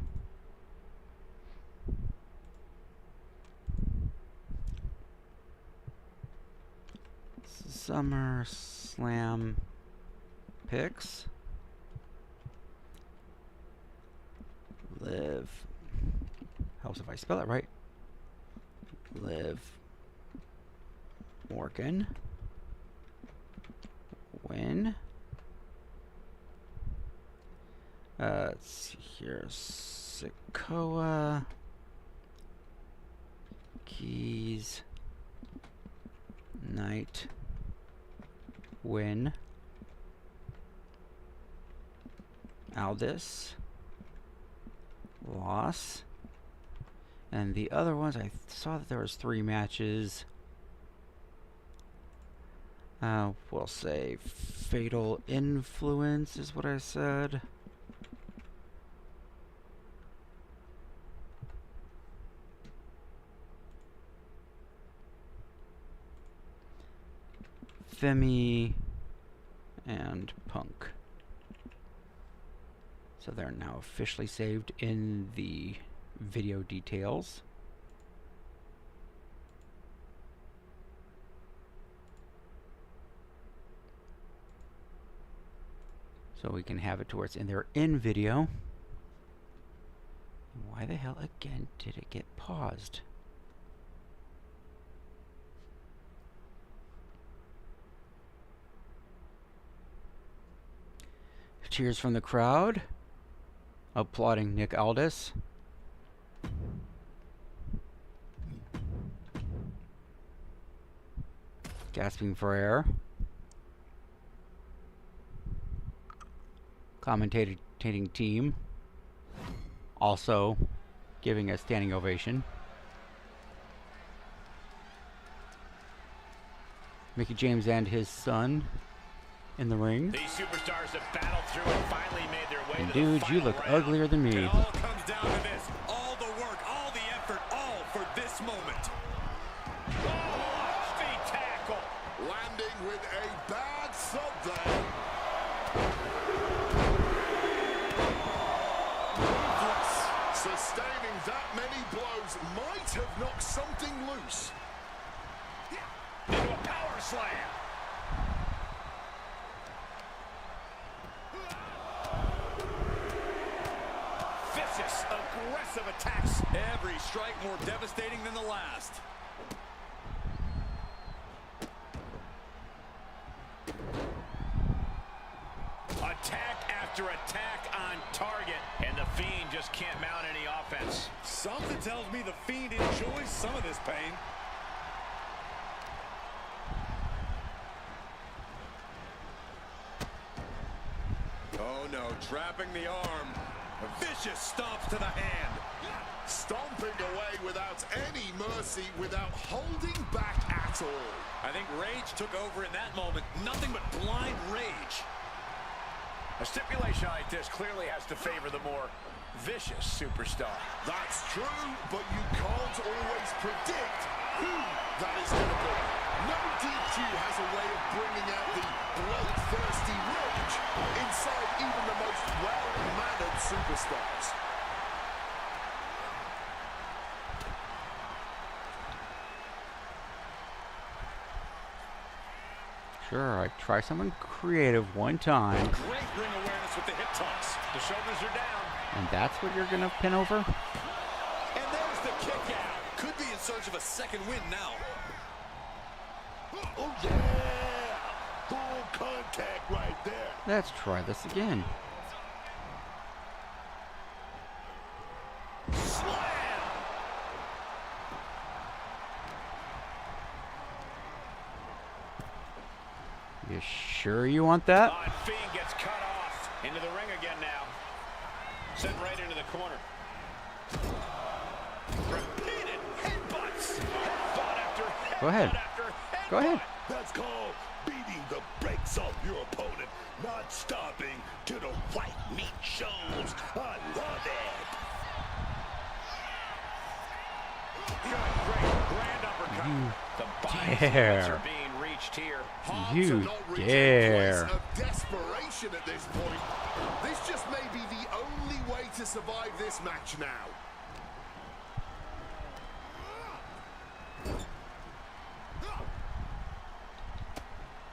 SummerSlam picks. Liv. Helps if I spell it right. Liv Morgan. Win. Let's see here. Sikoa. Keys. Knight. Win. Aldis. Loss. And the other ones, I saw that there was 3 matches. We'll say Fatal Influence is what I said. Femi and Punk. So they're now officially saved in the video details. So we can have it to where it's in there in video. Why the hell again did it get paused? Cheers from the crowd, applauding Nick Aldis. Gasping for air. Commentating team also giving a standing ovation. Mickey James and his son in the ring. These superstars have battled through and finally made their way And to the dude, you final look round. uglier than me. It all comes down to this. All the work, all the effort, all for this moment. Oh, speed tackle. Landing with a bad thud there. Ruthless. Sustaining that many blows might have knocked something loose. Into a power slam. Vicious, aggressive attacks. Every strike more devastating than the last. Attack after attack on target, and the Fiend just can't mount any offense. Something tells me the Fiend enjoys some of this pain. Oh no, trapping the arm. A vicious stomps to the hand. Stomping away without any mercy, without holding back at all. I think rage took over in that moment. Nothing but blind rage. A stipulation like this clearly has to favor the more vicious superstar. That's true, but you can't always predict who that is going to be. No DQ has a way of bringing out the bloodthirsty rage inside even the most well-mannered superstars. Sure, I try something creative one time, Great ring awareness with the hip toss. The shoulders are down. and that's what you're gonna pin over? And there's the kick out. Could be in search of a second win now. Oh yeah! Full contact right there. Let's try this again. Slam! You sure you want that? And Fiend gets cut off. Into the ring again now. Sent right into the corner. Repeated headbutts. Headbutt after headbutt Go ahead. after headbutt. Go ahead. That's called beating the brakes off your opponent, not stopping till the white meat shows. I love it. Good, great, grand uppercut. You The body dare. limits are being reached here. Hard You to not reach a dare. place of desperation at this point. This just may be the only way to survive this match now.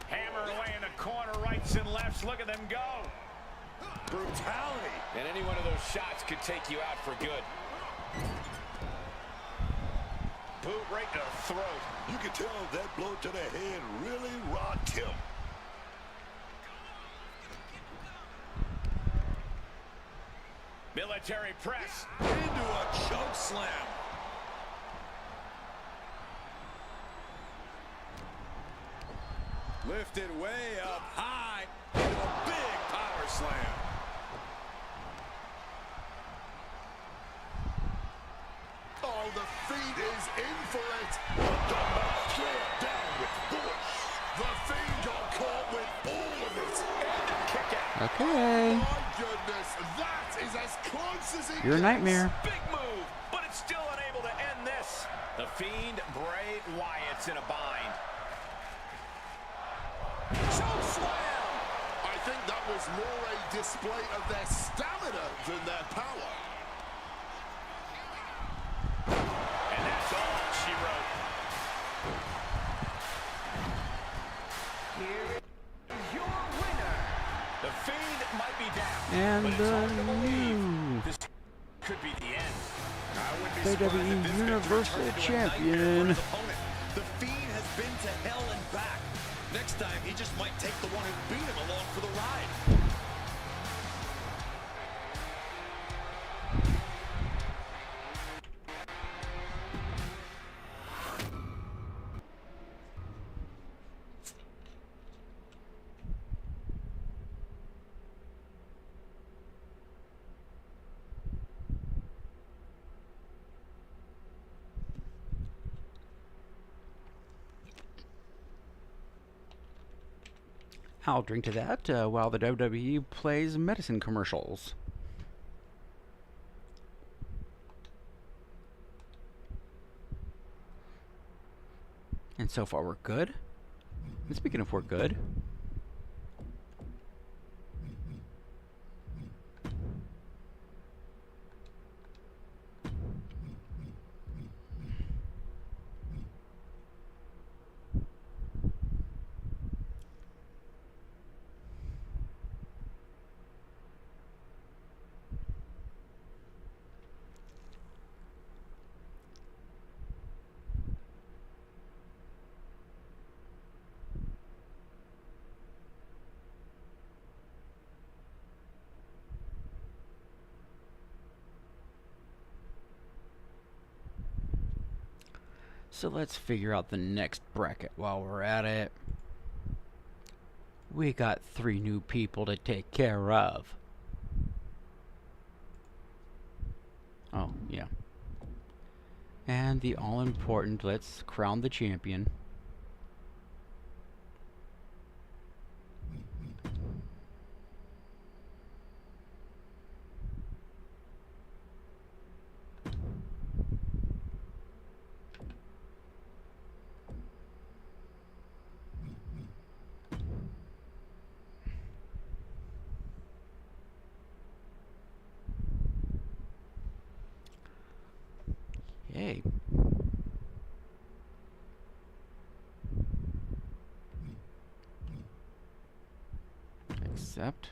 Hammer away in the corner, rights and lefts. Look at them go. Brutality. And any one of those shots could take you out for good. Boot right to the throat. You can tell that blow to the head really rocked him. Military press. Into a choke slam. Lifted way up high into a big power slam. Oh, the Fiend is in for it. Down with force. The Fiend got caught with all of it. Kick out. Okay. My goodness, that is as close as it You're a gets. nightmare. Big move, but it's still unable to end this. The Fiend, Bray, Wyatt's in a bind. Choke slam! I think that was more a display of their stamina than their power. And that's all she wrote. Here is your winner. The Fiend might be down, And but it's the hard to believe new this could be the end. I wouldn't be surprised if WWE this victory Universal turned into a Champion. nightmare for his opponent. The Fiend has been to hell and back. Next time, he just might take the one who beat him along for the ride. I'll drink to that while the WWE plays medicine commercials. And so far we're good. And speaking of we're good, so let's figure out the next bracket while we're at it. We got 3 new people to take care of. Oh, yeah. And the all-important, let's crown the champion. Yay. Accept.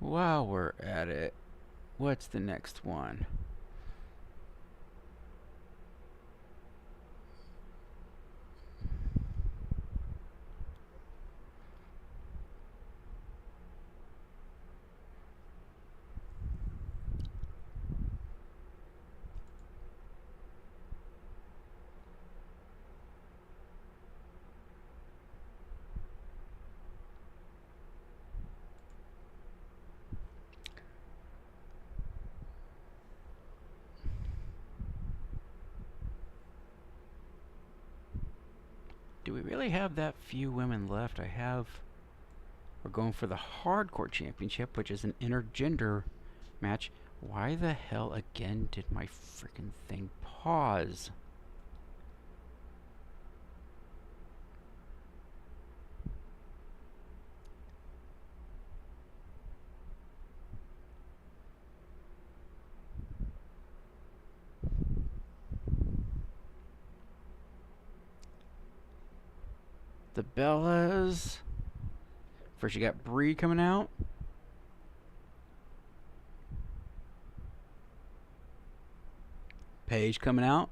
While we're at it, what's the next one? Do we really have that few women left? We're going for the Hardcore Championship, which is an intergender match. Why the hell again did my freaking thing pause? The Bellas First, you got Brie coming out. Paige coming out.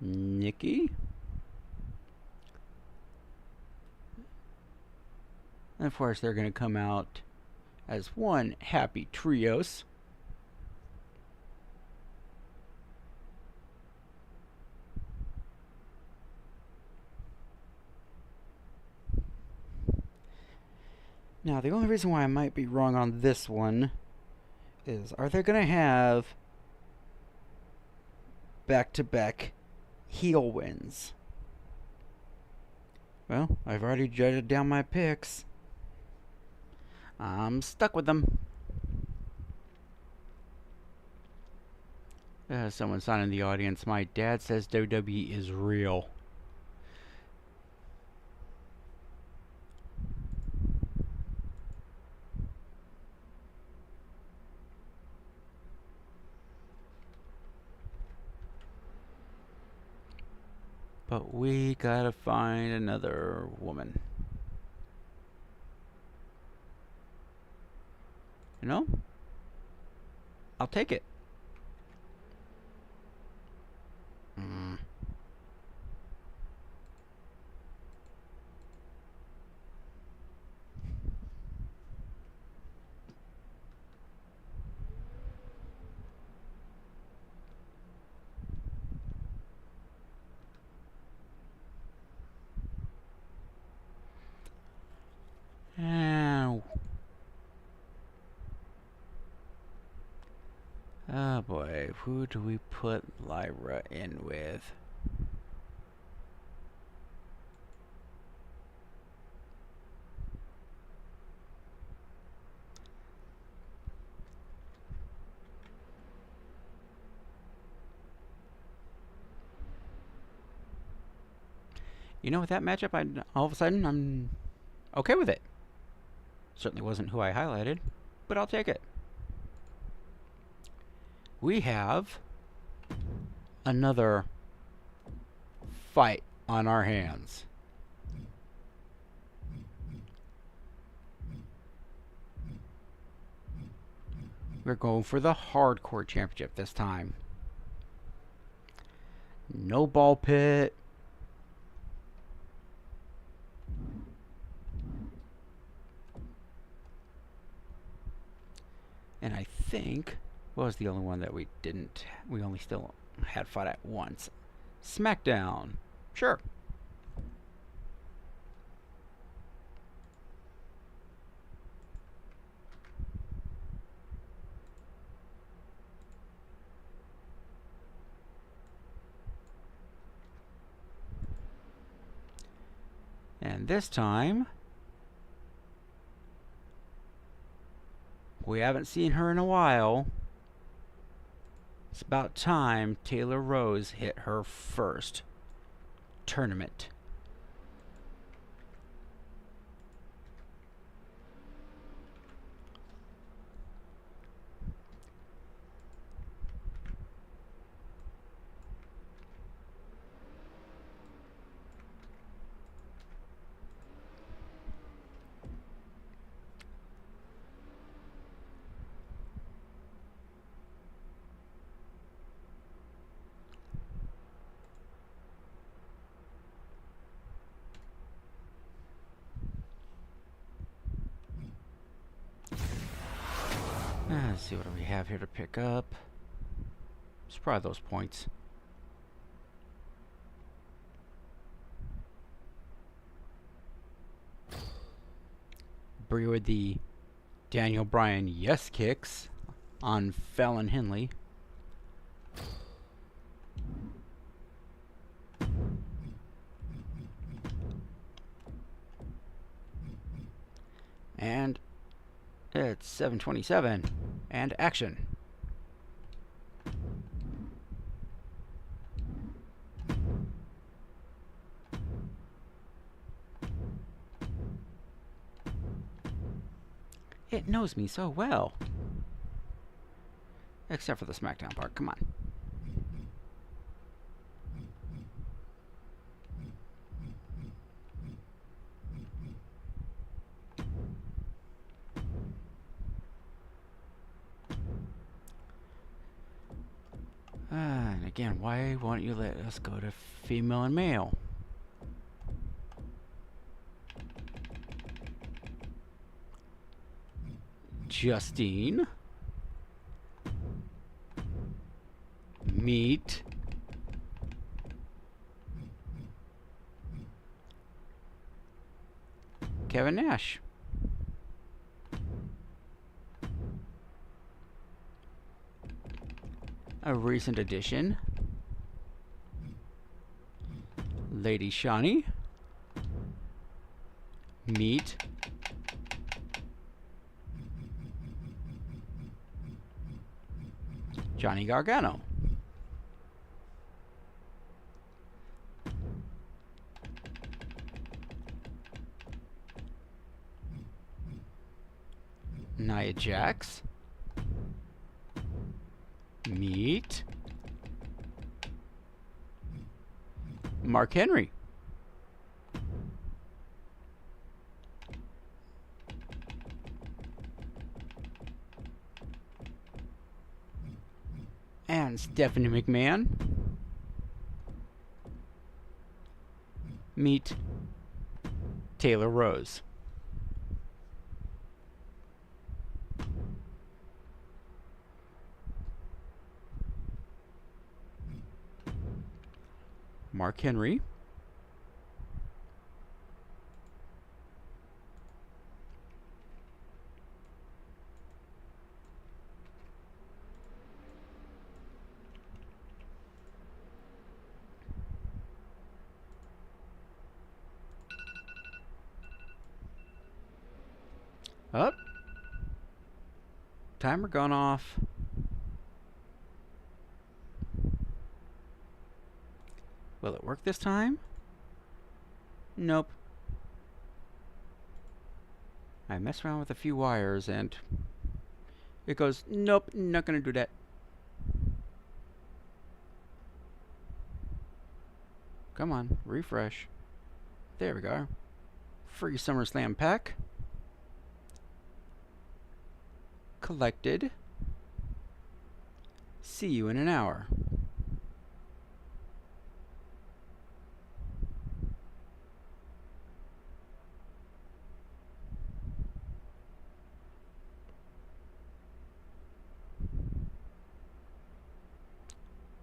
Nikki. And of course, they're going to come out as one happy trios. Now, the only reason why I might be wrong on this one is, are they going to have back-to-back heel wins? Well, I've already jotted down my picks. I'm stuck with them. Someone sign in the audience. My dad says WWE is real. But we gotta find another woman. You know? I'll take it. Oh boy, who do we put Lyra in with? You know, with that matchup, all of a sudden, I'm okay with it. Certainly wasn't who I highlighted, but I'll take it. We have another fight on our hands. We're going for the Hardcore Championship this time. No ball pit. And I think, what was the only one that we only still had fought at once? SmackDown. Sure. And this time, we haven't seen her in a while. It's about time Taylor Rose hit her first tournament. Let's see what do we have here to pick up. It's probably those points. Brie with the Daniel Bryan yes kicks on Fallon Henley. And it's 7:27 and action. It knows me so well. Except for the SmackDown part. Come on. And again, why won't you let us go to female and male? Justine. Meet. Kevin Nash. A recent addition. Lady Shani. Meet. Johnny Gargano. Nia Jax. Meet Mark Henry. And Stephanie McMahon. Meet Taylor Rose. Mark Henry. Up. Timer gone off. Will it work this time? Nope. I messed around with a few wires and it goes, nope, not gonna do that. Come on, refresh. There we go. Free SummerSlam pack. Collected. See you in an hour.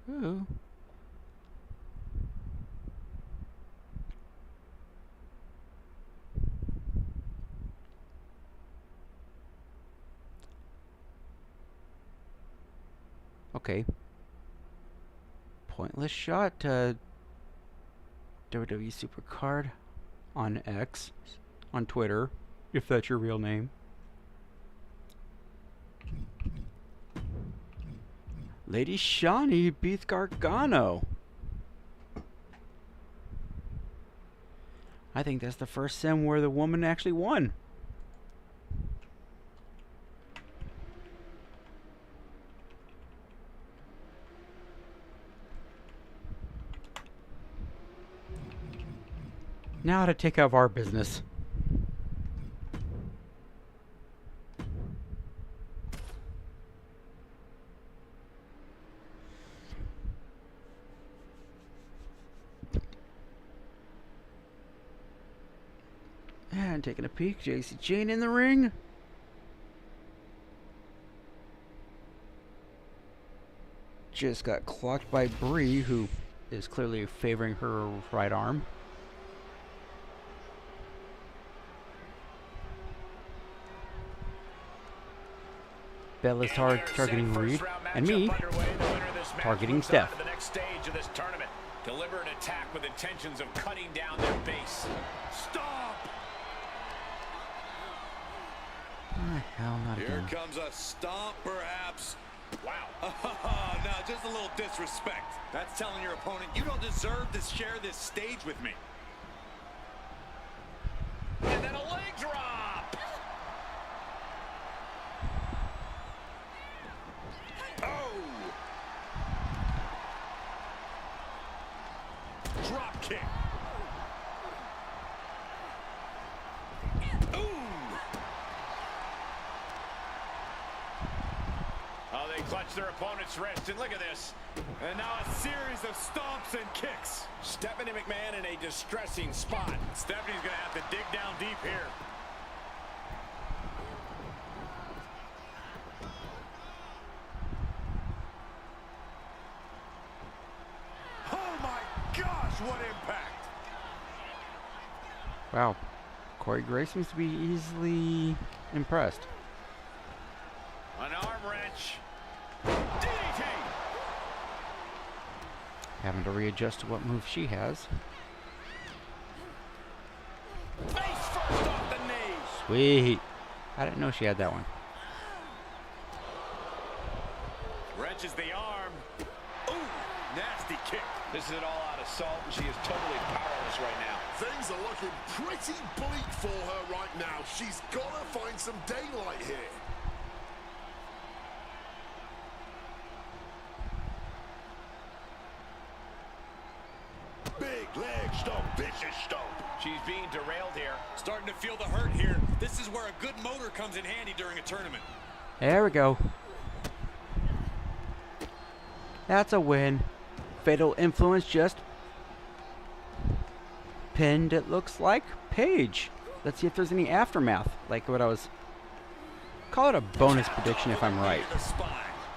Ooh. Okay. Pointless shot to WWE SuperCard on X, on Twitter, if that's your real name. Lady Shani beats Gargano. I think that's the first sim where the woman actually won. Now to take care of our business. And taking a peek, JC Jane in the ring. Just got clocked by Bray, who is clearly favoring her right arm. Bella's targeting Reed, and me targeting Steph. The next stage of this tournament. Deliver an attack with intentions of cutting down their base. Stop! Oh, hell, not again. Here comes a stomp, perhaps. Wow. Now, just a little disrespect. That's telling your opponent you don't deserve to share this stage with me. And then a leg drop. clutch their opponent's wrist, and look at this. And now a series of stomps and kicks. Stephanie McMahon in a distressing spot. Stephanie's gonna have to dig down deep here. Oh my gosh, what impact! Wow. Corey Grace seems to be easily impressed. An arm wrench. DDT. Having to readjust to what move she has. Face first off the knee. Sweet. I didn't know she had that one. Wrenches the arm. Ooh, nasty kick. This is an all-out assault, and she is totally powerless right now. Things are looking pretty bleak for her right now. She's got to find some daylight here. Big leg stomp, vicious stomp. She's being derailed here. Starting to feel the hurt here. This is where a good motor comes in handy during a tournament. There we go. That's a win. Fatal Influence just pinned, it looks like, Paige. Let's see if there's any aftermath. Like what I was... Call it a bonus prediction if I'm right. The spine.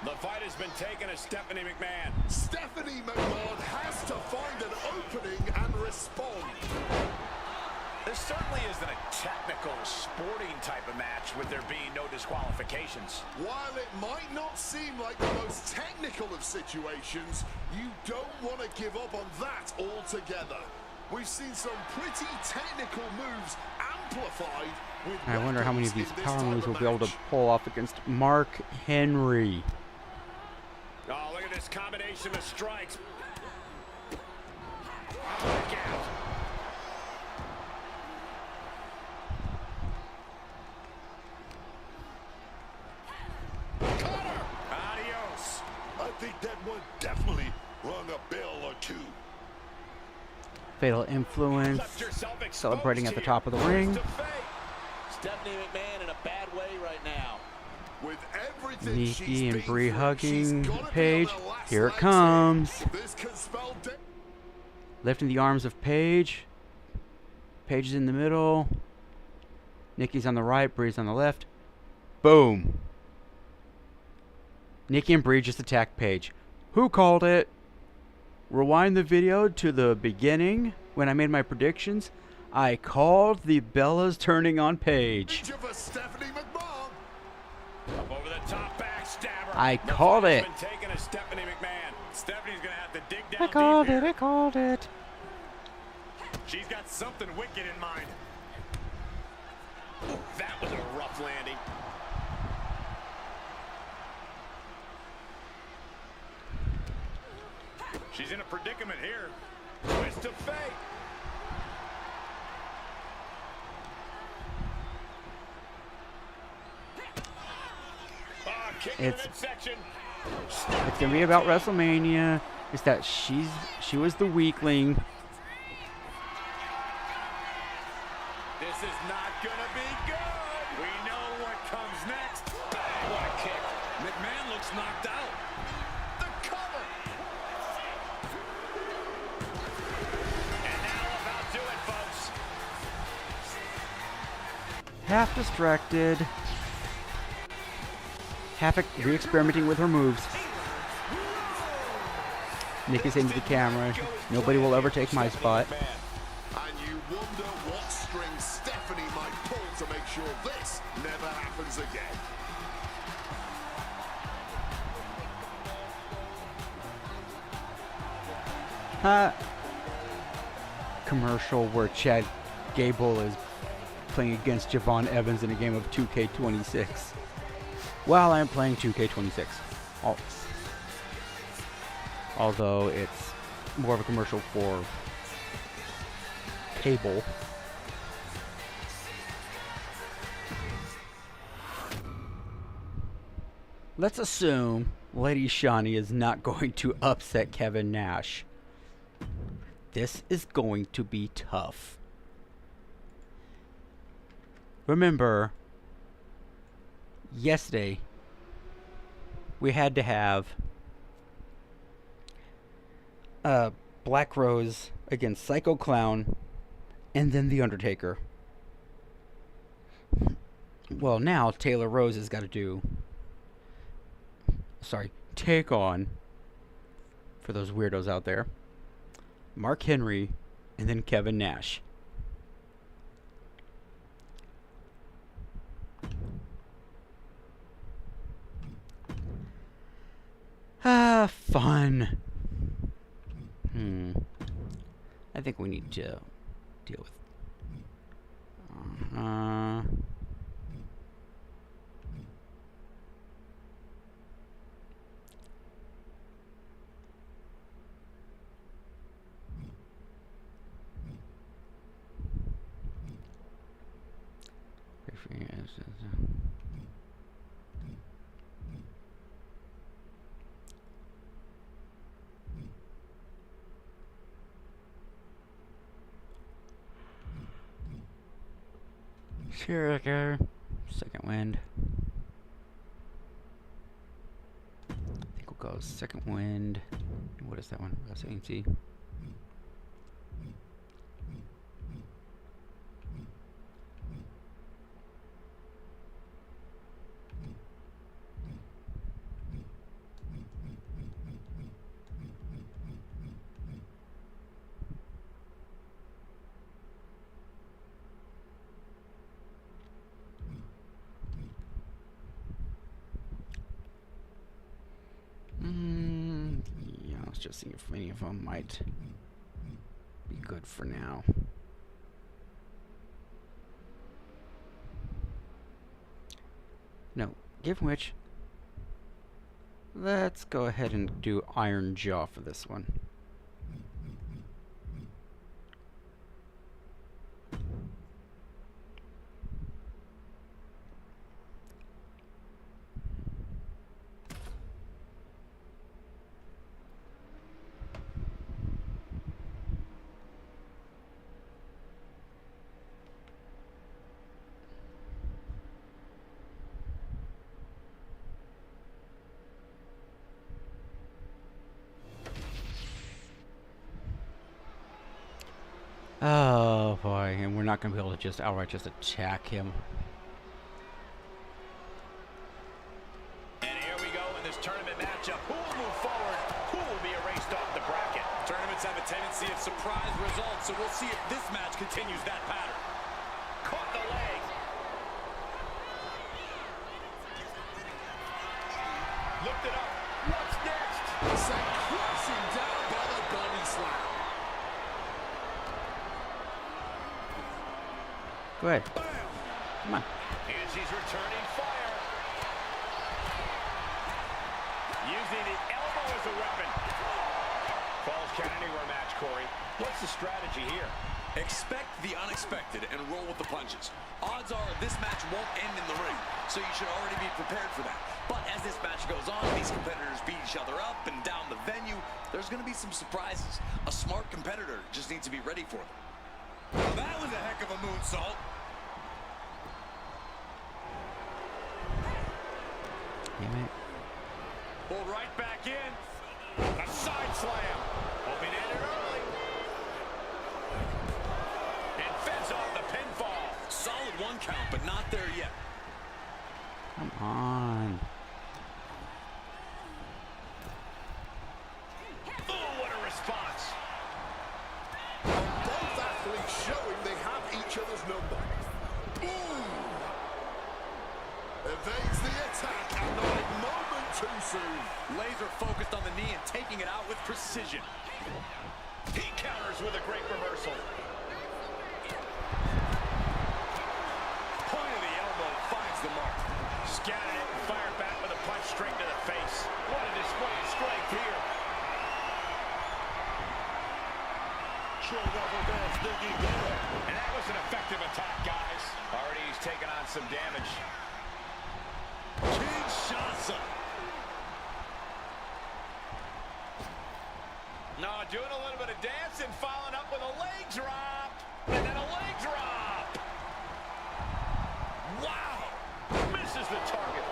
The fight has been taken to Stephanie McMahon. Stephanie McMahon has to find an opening and respond. This certainly isn't a technical, sporting type of match with there being no disqualifications. While it might not seem like the most technical of situations, you don't want to give up on that altogether. We've seen some pretty technical moves amplified with I wonder how many of these weapons in power this type moves of we'll be able to match. pull off against Mark Henry. Oh, look at this combination of strikes. Look out. Adios. I think that one definitely rung a bell or two. Fatal Influence. Left yourself exposed Celebrating at the here. top of the ring. To fate. Stephanie McMahon in a bad way right now. With everything Nikki she's and been Brie through, hugging she's gotta be Paige. on her last Here it legs comes. This could spell Lifting the arms of Paige. Paige is in the middle. Nikki's on the right. Brie's on the left. Boom. Nikki and Brie just attacked Paige. Who called it? Rewind the video to the beginning when I made my predictions. I called the Bellas turning on Paige. for Stephanie McMahon. Up over the top, backstabber. I The called fight it. has been taken to Stephanie McMahon. Stephanie's gonna have to dig down I deep called here. it. I called it. She's got something wicked in mind. That was a rough landing. She's in a predicament here. Twist of fate. Kick in the It's- midsection. It's gonna be about WrestleMania. It's that she was the weakling. This is not gonna be good. We know what comes next. Bang, what a kick. McMahon looks knocked out. The cover. And now about do it, folks. Half distracted. Half re-experimenting with her moves. Nick is into the camera. Nobody will ever take my spot. And you wonder what strings Stephanie might pull to make sure this never happens again. Commercial where Chad Gable is playing against Javon Evans in a game of 2K26. While I'm playing 2K26. Although it's more of a commercial for cable. Let's assume Lady Shani is not going to upset Kevin Nash. This is going to be tough. Remember, yesterday, we had to have Black Rose against Psycho Clown and then The Undertaker. Well, now Taylor Rose has got to take on, for those weirdos out there, Mark Henry and then Kevin Nash. Fun. I think we need to deal with. Sure, second wind. I think we'll go second wind. What is that one? SAMC. Just seeing if any of them might be good for now. No, given which, let's go ahead and do Iron Jaw for this one. Oh boy, and we're not going to be able to just outright just attack him. And here we go in this tournament matchup. Who will move forward? Who will be erased off the bracket? Tournaments have a tendency of surprise results, so we'll see if this match continues that pattern. Caught the leg. Looked it up. What's next? Sent crashing down by the body slam. Go ahead. Bam. Come on. As he's returning fire. Using the elbow as a weapon. Falls count anywhere match, Corey. What's the strategy here? Expect the unexpected and roll with the punches. Odds are this match won't end in the ring, so you should already be prepared for that. But as this match goes on, these competitors beat each other up and down the venue. There's going to be some surprises. A smart competitor just needs to be ready for them. Well, that was a heck of a moonsault. Damn it. Pulled right back in. A side slam. Hoping to end it early. And fends off the pinfall. Solid one count, but not there yet. Come on. Oh, what a response. Both athletes showing they have each other's number. Ooh. Evades the attack and not a moment too soon. Laser focused on the knee and taking it out with precision. He counters with a great reversal. Point of the elbow finds the mark. Scattered it and fired back with a punch straight to the face. What a display of strength here. And that was an effective attack, guys. Already he's taken on some damage. Kinshasa. No, doing a little bit of dancing, following up with a leg drop. And then a leg drop. Wow. Misses the target.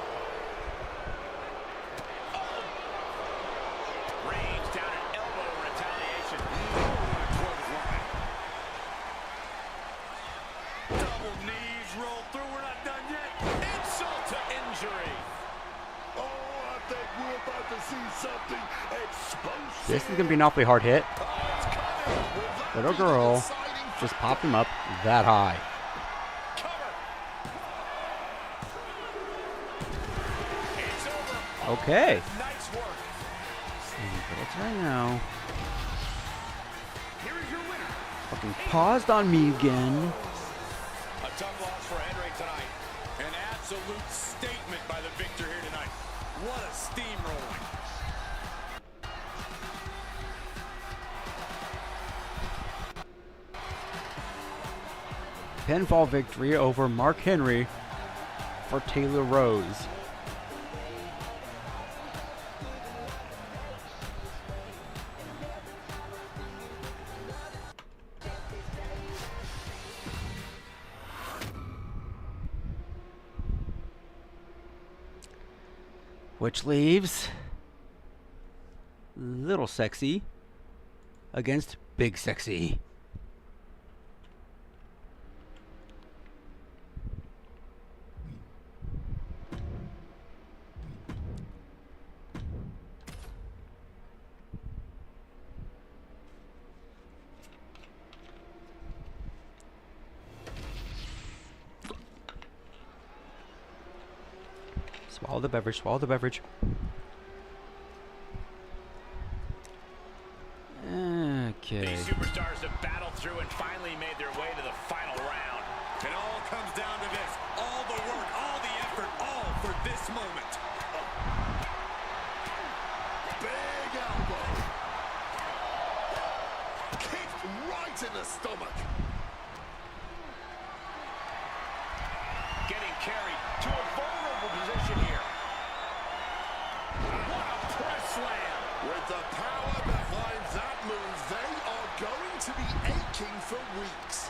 Will knees roll through? We're not done yet. Insult to injury. Oh, I think we're about to see something explosive. This is going to be an awfully hard hit. Oh, it's coming. Little girl just popped him up that high. Cover. It's over. Okay. Nice work. But it's right now. Here is your winner. Fucking paused on me again. A tough loss for Henry tonight. An absolute statement by the victor here tonight. What a steamrolling. Pinfall victory over Mark Henry for Taylor Rose. Which leaves Little Sexy against Big Sexy. Swallow the beverage, swallow the beverage. Okay. These superstars have battled through and finally made their way to the final round. It all comes down to this. All the work, all the effort, all for this moment. Big elbow. Kicked right in the stomach. Getting carried to a vulnerable position here. What a press slam. With the power behind that move, they are going to be aching for weeks.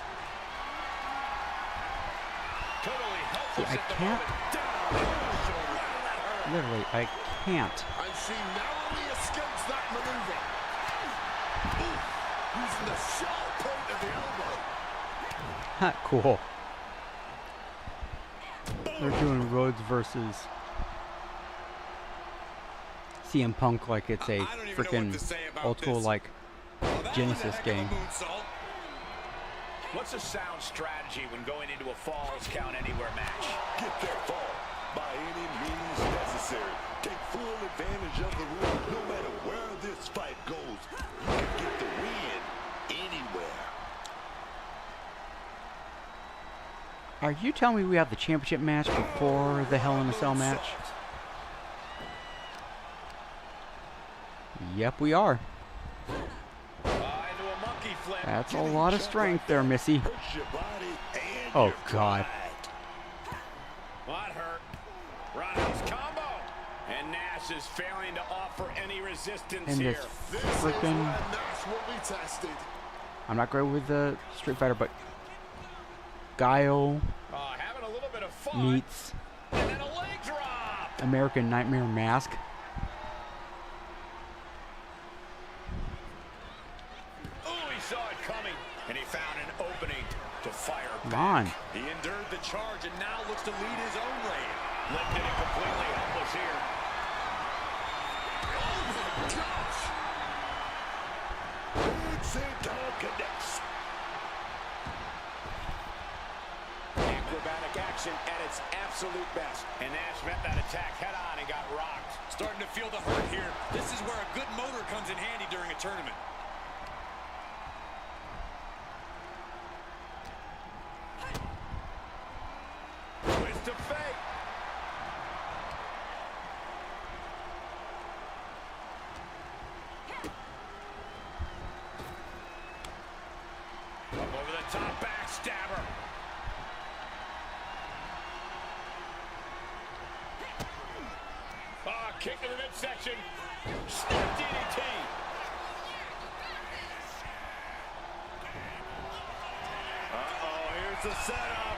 Totally helpless See, I at the can't. moment. Down on the shoulder. That hurt. Literally, I can't. And she narrowly escapes that maneuver. Ooh, using the sharp point of the elbow. Ha, cool. They're doing Rhodes versus CM Punk like it's a freaking old school like Genesis game. What's a sound strategy when going into a Falls Count Anywhere match? Get that fall by any means necessary. Take full advantage of the rule. No matter where this fight goes, you can get the win anywhere. Are you telling me we have the championship match before the Hell in a Cell match? Yep, we are. Into a monkey flip. That's a lot of strength there, Missy. Hurts your body and Oh, your God. pride. What hurt? Roundhouse combo. And Nash is failing to offer any resistance And here. this This is where freaking... Nash will be tested. I'm not great with the Street Fighter, but Guile Having a little bit of fun. meets And then a leg drop. American Nightmare Mask. Ooh, he saw it coming. And he found an opening to fire Come back. on. He endured the charge and now looks to lead his own reign. Lifted and completely helpless here. Oh my gosh! Big Senton connects. Acrobatic action at its absolute best. And Nash met that attack head on and got rocked. Starting to feel the hurt here. This is where a good motor comes in handy during a tournament. Twist of fate. Up over the top, backstabber. Kick to the midsection. Snap DDT. Uh-oh, here's the setup.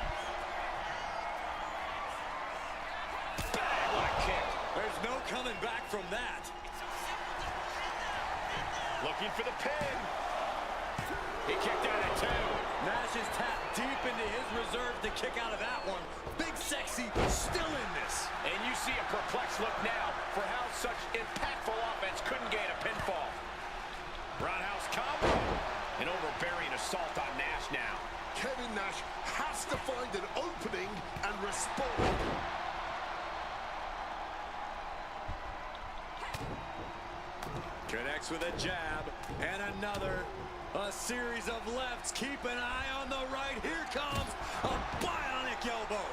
Bang, what a kick. There's no coming back from that. Looking for the pin. He kicked out at two. Nash is tapped deep into his reserved to kick out of that one. Big Sexy still in this. And you see a perplexed look now for how such impactful offense couldn't gain a pinfall. Roundhouse combo. An overbearing assault on Nash now. Kevin Nash has to find an opening and respond. Connects with a jab and another. A series of lefts. Keep an eye on the right. Here comes a bionic elbow.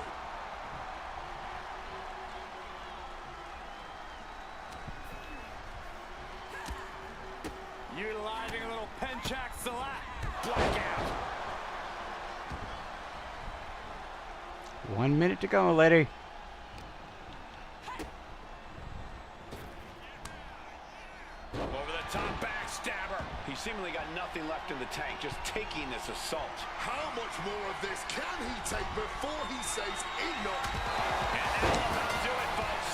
Utilizing a little penchak select. Blackout. 1 minute to go, lady. Up over the top, backstabber. He seemingly got nothing left in the tank, just taking this assault. How much more of this can he take before he says enough? And that'll about do it, folks.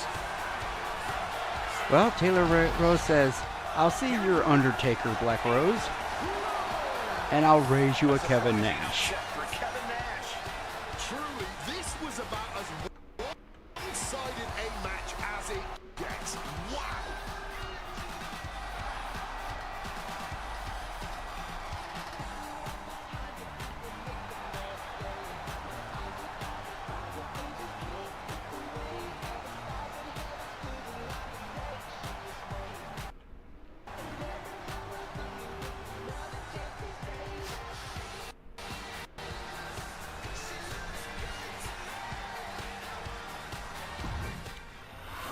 Well, Taylor Rose says, I'll see your Undertaker, Black Rose, and I'll raise you a Kevin Nash. Set for Kevin Nash. Truly, this was about as one-sided a match as it gets. Wow!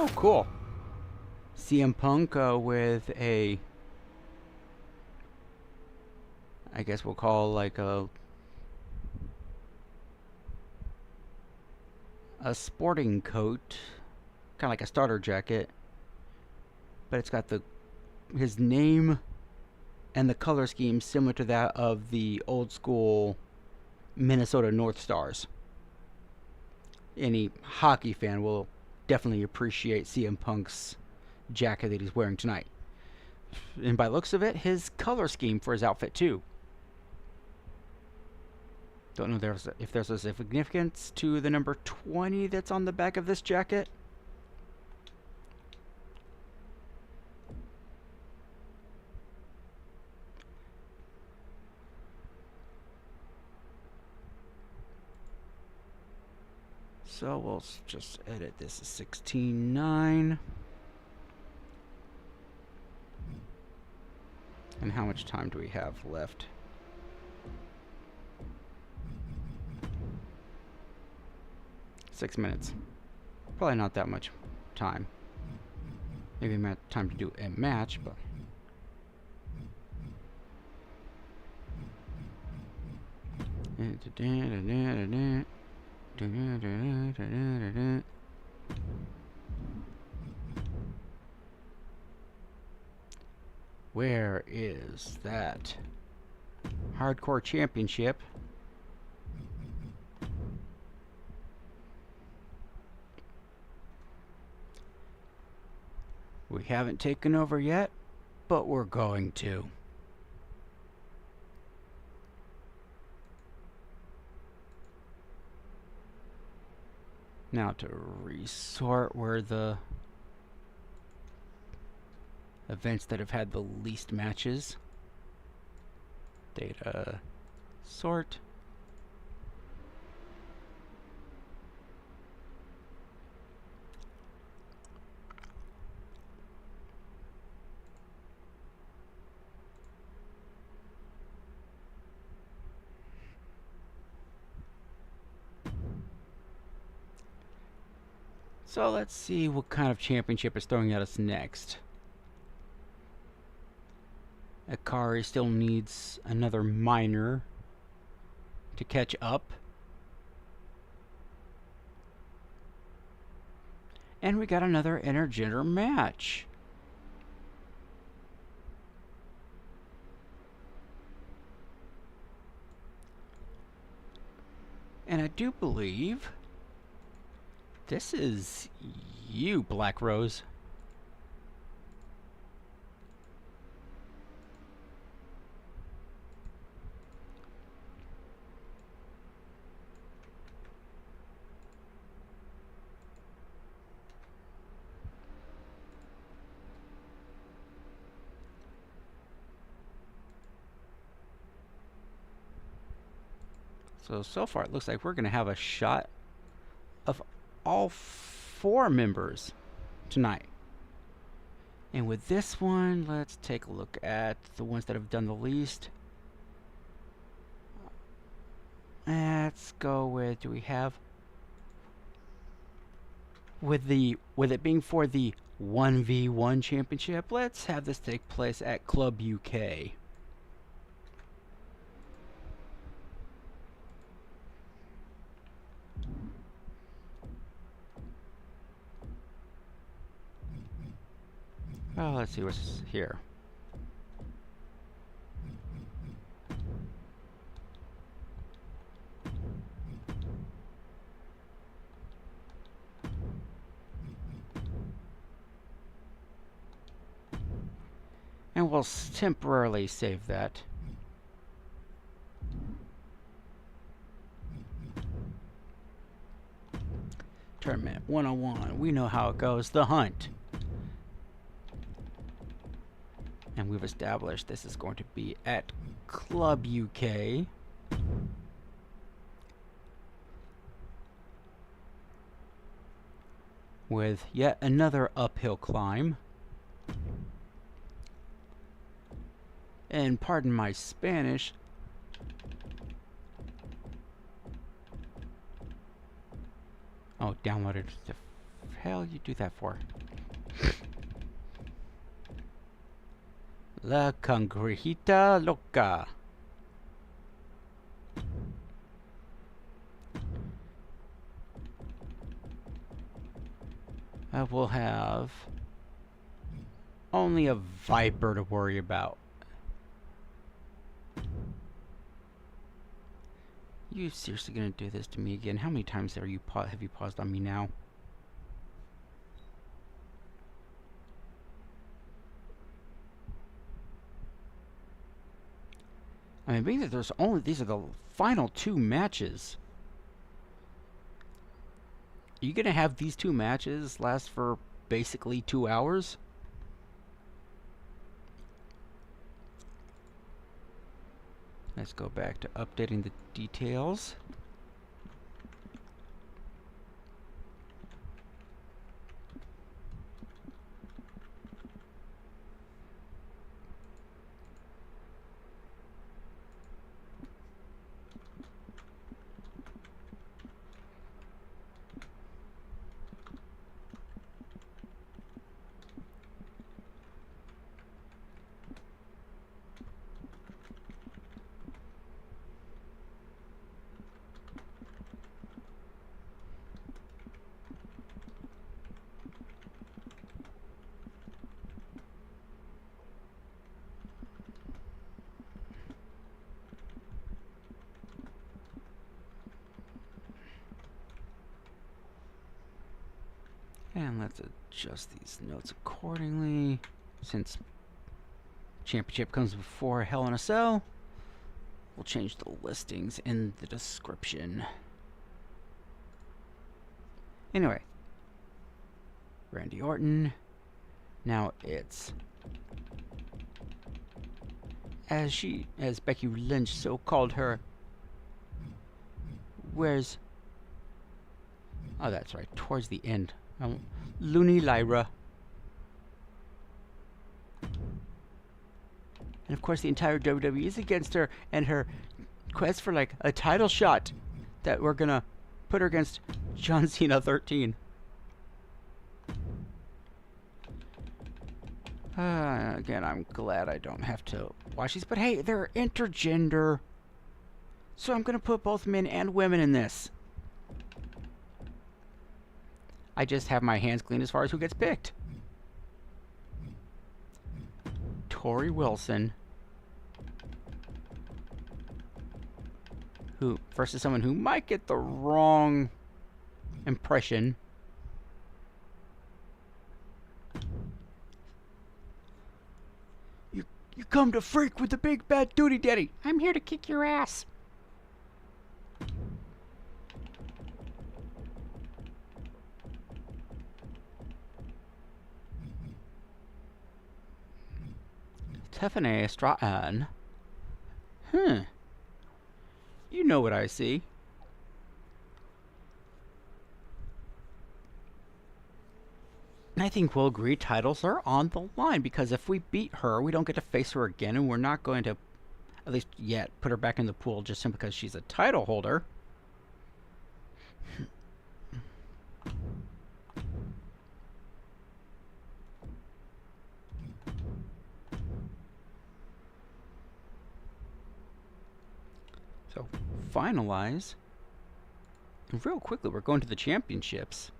Oh, cool. CM Punk with a, I guess we'll call like a sporting coat, kind of like a starter jacket, but it's got his name and the color scheme similar to that of the old school Minnesota North Stars. Any hockey fan will definitely appreciate CM Punk's jacket that he's wearing tonight. And by looks of it, his color scheme for his outfit too. Don't know if there's a significance to the number 20 that's on the back of this jacket. So we'll just edit this as 16:9. And how much time do we have left? Six minutes. Probably not that much time. Maybe time to do a match, but where is that hardcore championship? We haven't taken over yet, but we're going to. Now to resort where the events that have had the least matches. Data sort. So let's see what kind of championship is throwing at us next. Kairi still needs another minor to catch up. And we got another intergender match. And I do believe this is you, Black Rose. So far it looks like we're going to have a shot of all 4 members tonight. And with this one, let's take a look at the ones that have done the least. Let's go with, do we have, with it being for the 1v1 championship, let's have this take place at Club UK. Oh, let's see what's here. And we'll temporarily save that. Tournament 101. We know how it goes. The Hunt. And we've established this is going to be at Club UK. With yet another uphill climb. And pardon my Spanish. Oh, downloaded. The hell you do that for? La Congrejita Loca. We'll have only a Viper to worry about. You seriously gonna do this to me again? How many times have you paused on me now? I mean, being that there's only, these are the final 2 matches. Are you gonna have these 2 matches last for basically 2 hours? Let's go back to updating the details. And let's adjust these notes accordingly. Since championship comes before Hell in a Cell, we'll change the listings in the description. Anyway, Randy Orton. Now it's as Becky Lynch so called her. Where's? Oh, that's right. Towards the end. Looney Lyra. And of course the entire WWE is against her and her quest for like a title shot that we're gonna put her against John Cena 13. Again, I'm glad I don't have to watch these, but hey, they're intergender. So I'm gonna put both men and women in this. I just have my hands clean as far as who gets picked. Tori Wilson, who versus someone who might get the wrong impression. You come to freak with the big bad duty daddy. I'm here to kick your ass. Tiffany Stratton. You know what I see. I think we'll agree titles are on the line, because if we beat her, we don't get to face her again, and we're not going to, at least yet, put her back in the pool just simply because she's a title holder. So, finalize. And real quickly, we're going to the championships.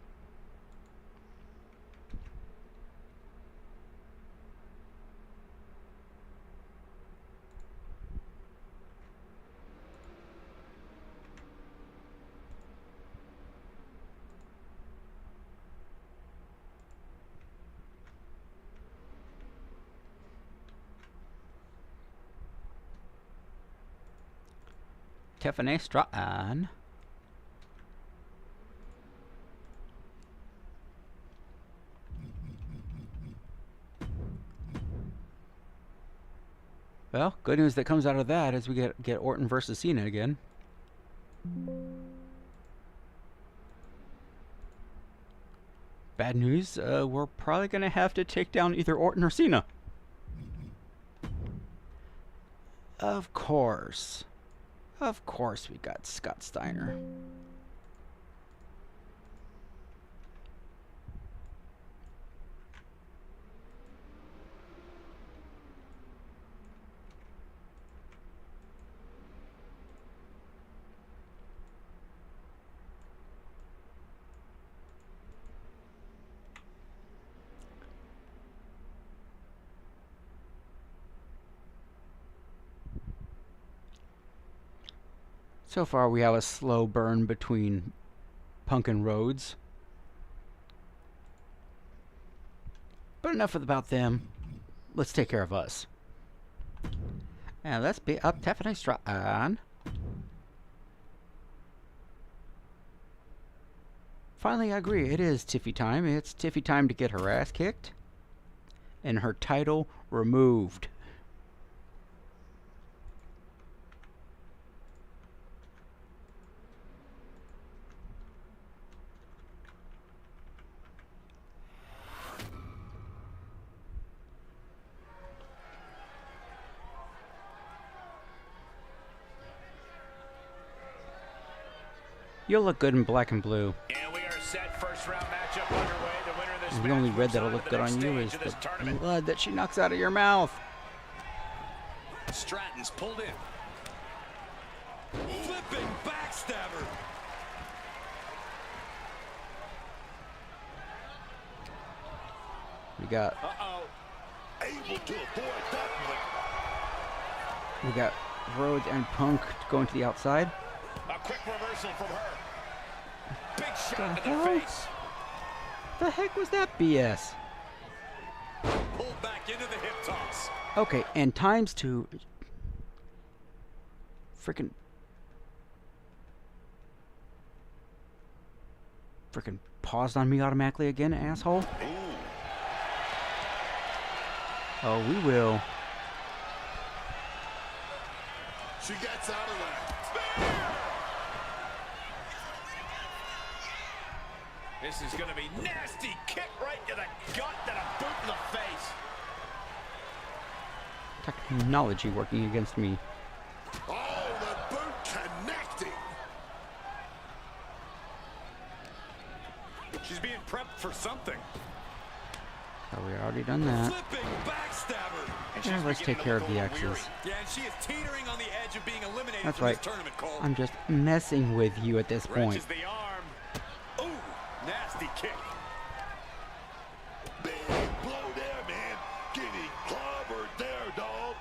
Tiffany Stratton. Well, good news that comes out of that is we get Orton versus Cena again. Bad news, we're probably going to have to take down either Orton or Cena. Of course. Of course we got Scott Steiner. So far, we have a slow burn between Punk and Rhodes. But enough about them. Let's take care of us. And let's beat up Tiffany Stratton. Finally, I agree. It is Tiffy time. It's Tiffy time to get her ass kicked and her title removed. You'll look good in black and blue. And we are set. First round matchup underway. The winner of this The only match red moves that'll on look to good the on next you is stage of this the tournament. blood that she knocks out of your mouth. Stratton's pulled in. Flipping backstabber. We got Able to avoid that one. we got Rhodes and Punk going to the outside. A quick reversal from her. Big shot The to the hell? face. The heck was that BS? Pulled back into the hip toss. Okay, and times two. Freaking paused on me automatically again, asshole. Oh, we will. She gets out of there. This is going to be nasty. Kick right to the gut and a boot in the face. Technology working against me. Oh, the boot connecting. She's being prepped for something. Oh, we already done that. Flipping backstabber. And Yeah, she's let's take beginning to care of look the a little weary. X's. Yeah, and she is teetering on the edge of being eliminated That's from right. this tournament, Cole. I'm just messing with you at this point. Wrenches the arm. Ooh, nasty kick. Big blow there, man. Getting clobbered there, dog.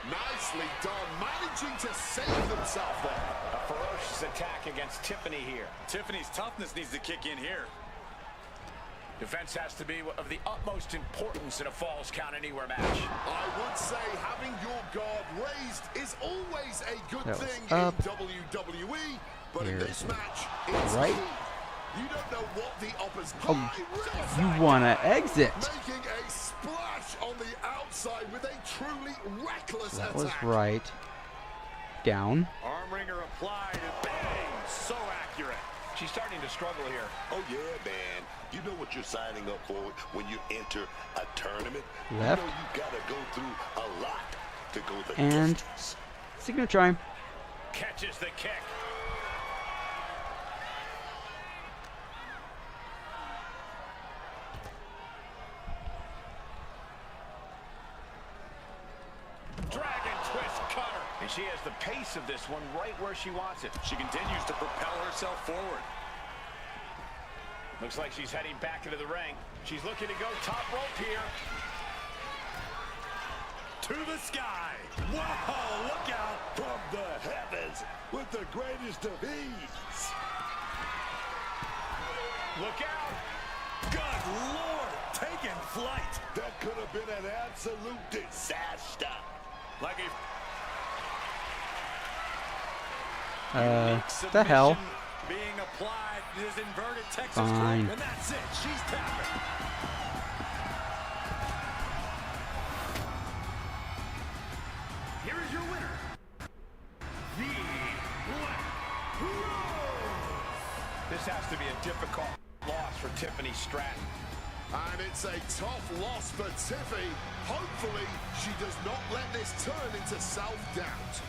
Nicely done, managing to save themselves there. A ferocious attack against Tiffany here. Tiffany's toughness needs to kick in here. Defense has to be of the utmost importance in a Falls Count Anywhere match. I would say having your guard raised is always a good That was thing up. in WWE, but in Here's this match, it's right. key. You don't know what the opposite. Oh, you want to exit. Making a splash on the outside with a truly reckless That attack. was right. Down. Arm wringer applied and bang! So accurate. She's starting to struggle here. Oh, yeah, man. You know what you're signing up for when you enter a tournament? Left. You know you got to go through a lot to go the And distance. signature time. Catches the kick. Dragon twist cutter. And she has the pace of this one right where she wants it. She continues to propel herself forward. Looks like she's heading back into the ring. She's looking to go top rope here. To the sky. Whoa, look out. From the heavens with the greatest of ease. Look out. Good Lord, taking flight. That could have been an absolute disaster. Like a The hell? Being applied is inverted Texas Fine. drop, and that's it. She's tapping. Here is your winner, the Black Rose. this has to be a difficult loss for Tiffany Stratton. And it's a tough loss for Tiffy. Hopefully, she does not let this turn into self-doubt.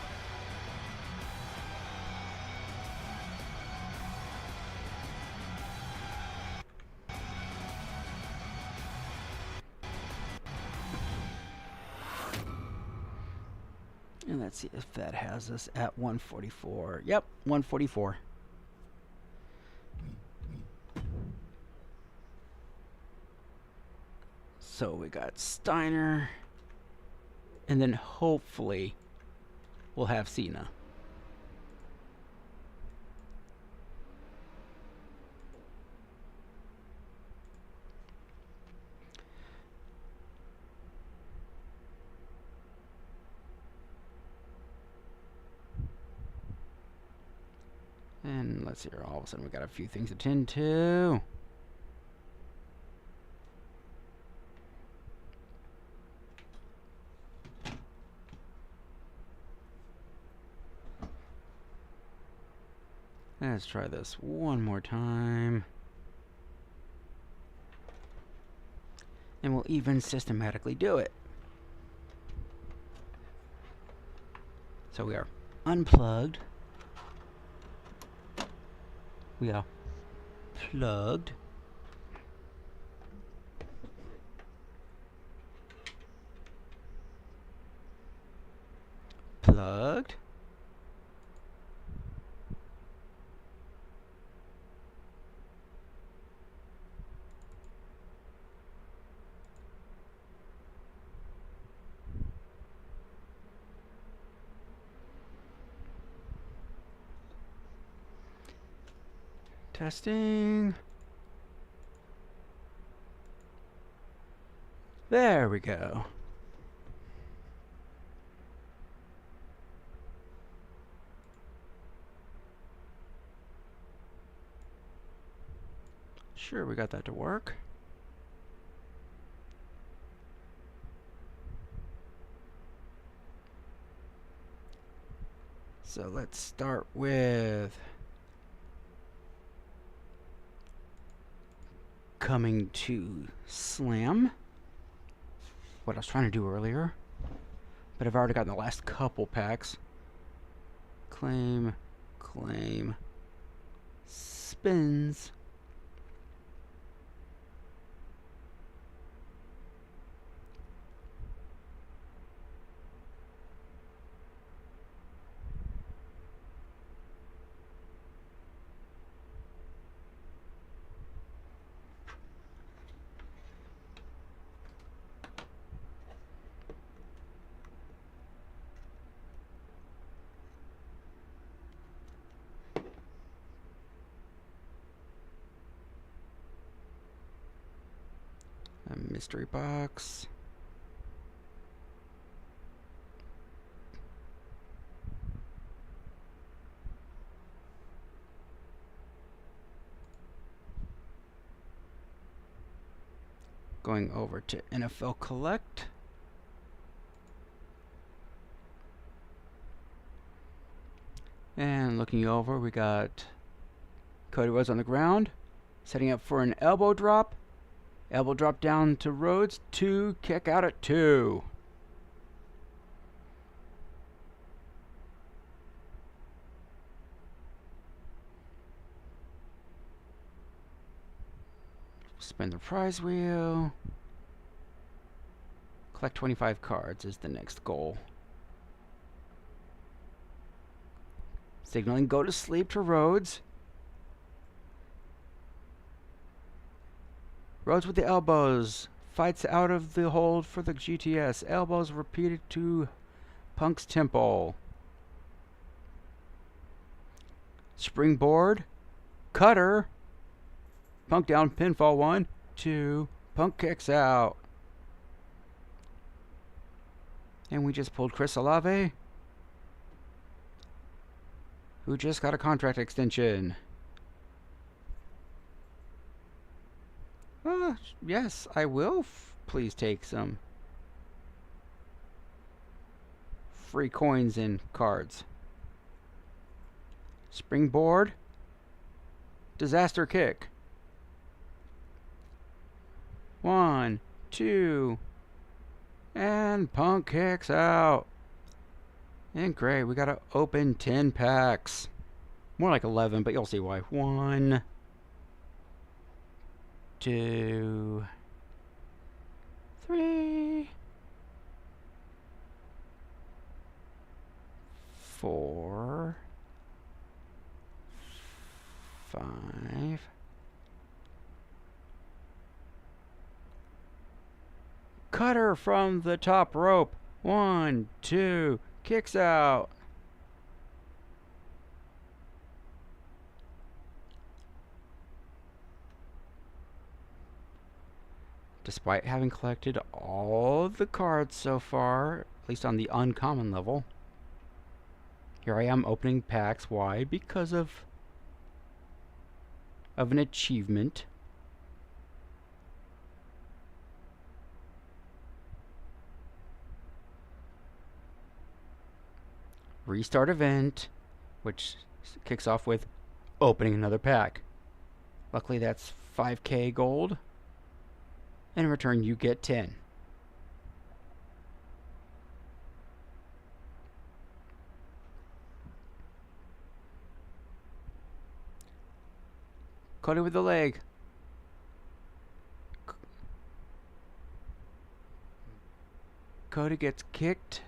And let's see if that has us at 144. Yep, 144. So we got Steiner. And then hopefully we'll have Cena. And let's see here, all of a sudden we got a few things to tend to. Let's try this one more time. And we'll even systematically do it. So we are unplugged. We are plugged. Plugged. Testing. There we go. Sure, we got that to work. So let's start with coming to Slam. What I was trying to do earlier. But I've already gotten the last couple packs. Claim, claim, spins. A mystery box. Going over to NFL Collect. And looking over, we got Cody Rhodes on the ground, setting up for an elbow drop. Elbow drop down to Rhodes. 2, kick out at 2. Spin the prize wheel. Collect 25 cards is the next goal. Signaling go to sleep to Rhodes. Rhodes with the elbows. Fights out of the hold for the GTS. Elbows repeated to Punk's temple. Springboard. Cutter. Punk down, pinfall 1, 2, Punk kicks out. And we just pulled Chris Olave, who just got a contract extension. Yes, I will please take some free coins and cards. Springboard. Disaster kick. 1, 2, and Punk kicks out. And great, we gotta open 10 packs. More like 11, but you'll see why. 1, 2, 3, 4, 5. Cutter from the top rope. 1, 2, kicks out. Despite having collected all of the cards so far, at least on the uncommon level, here I am opening packs. Why? Because of an achievement. Restart event, which kicks off with opening another pack. Luckily that's 5k gold, and in return you get 10. Cody with the leg. Cody gets kicked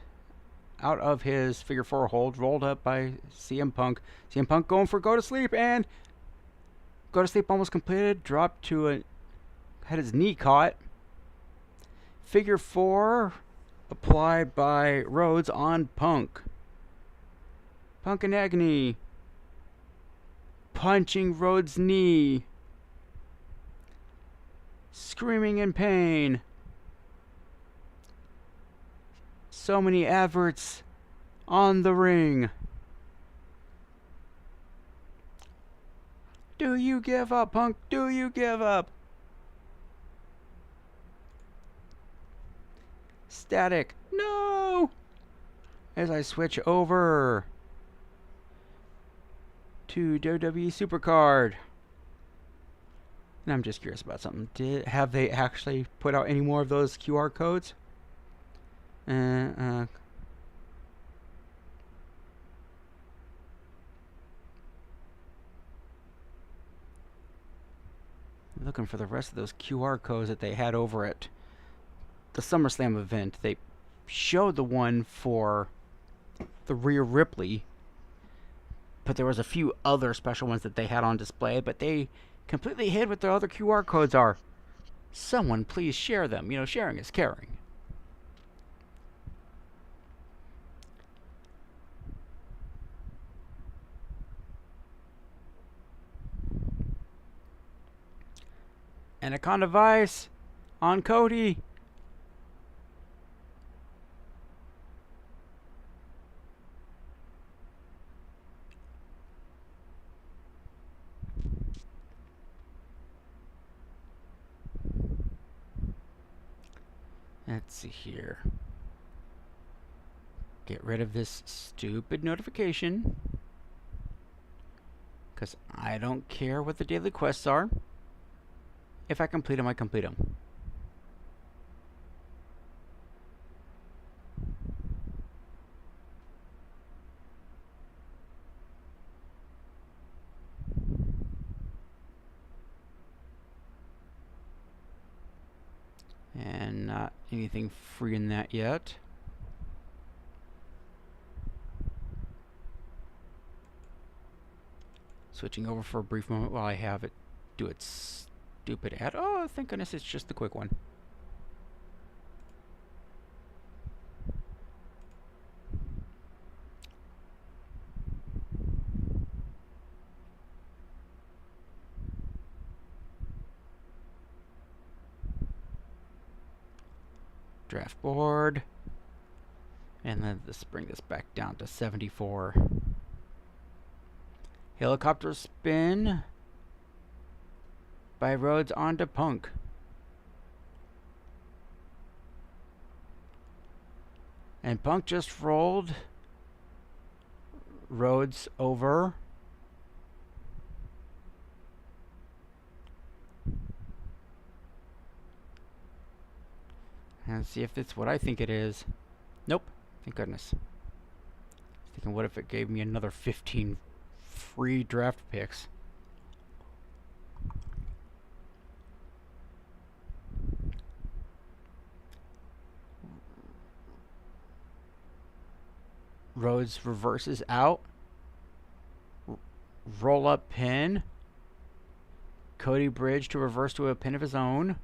out of his figure 4 hold, rolled up by CM Punk. CM Punk going for go to sleep, and go to sleep almost completed. Dropped to had his knee caught. Figure 4 applied by Rhodes on Punk. Punk in agony. Punching Rhodes' knee. Screaming in pain. So many adverts on the ring. Do you give up, Punk? Do you give up? Static. No! As I switch over to WWE SuperCard. And I'm just curious about something. Have they actually put out any more of those QR codes? Looking for the rest of those QR codes that they had over at the SummerSlam event. They showed the one for the Rhea Ripley, but there was a few other special ones that they had on display, but they completely hid what the other QR codes are. Someone please share them. You know, sharing is caring. Anaconda Vice on Cody. Let's see here. Get rid of this stupid notification. Because I don't care what the daily quests are. If I complete them, I complete them. And not anything free in that yet. Switching over for a brief moment while I have it do its stupid ad. Oh, thank goodness it's just the quick one. Draft board. And then let's bring this back down to 74. Helicopter spin by Rhodes onto Punk. And Punk just rolled Rhodes over. And see if it's what I think it is. Nope. Thank goodness. Thinking, what if it gave me another 15 free draft picks? Rhodes reverses out. Roll up pin. Cody Bridge to reverse to a pin of his own.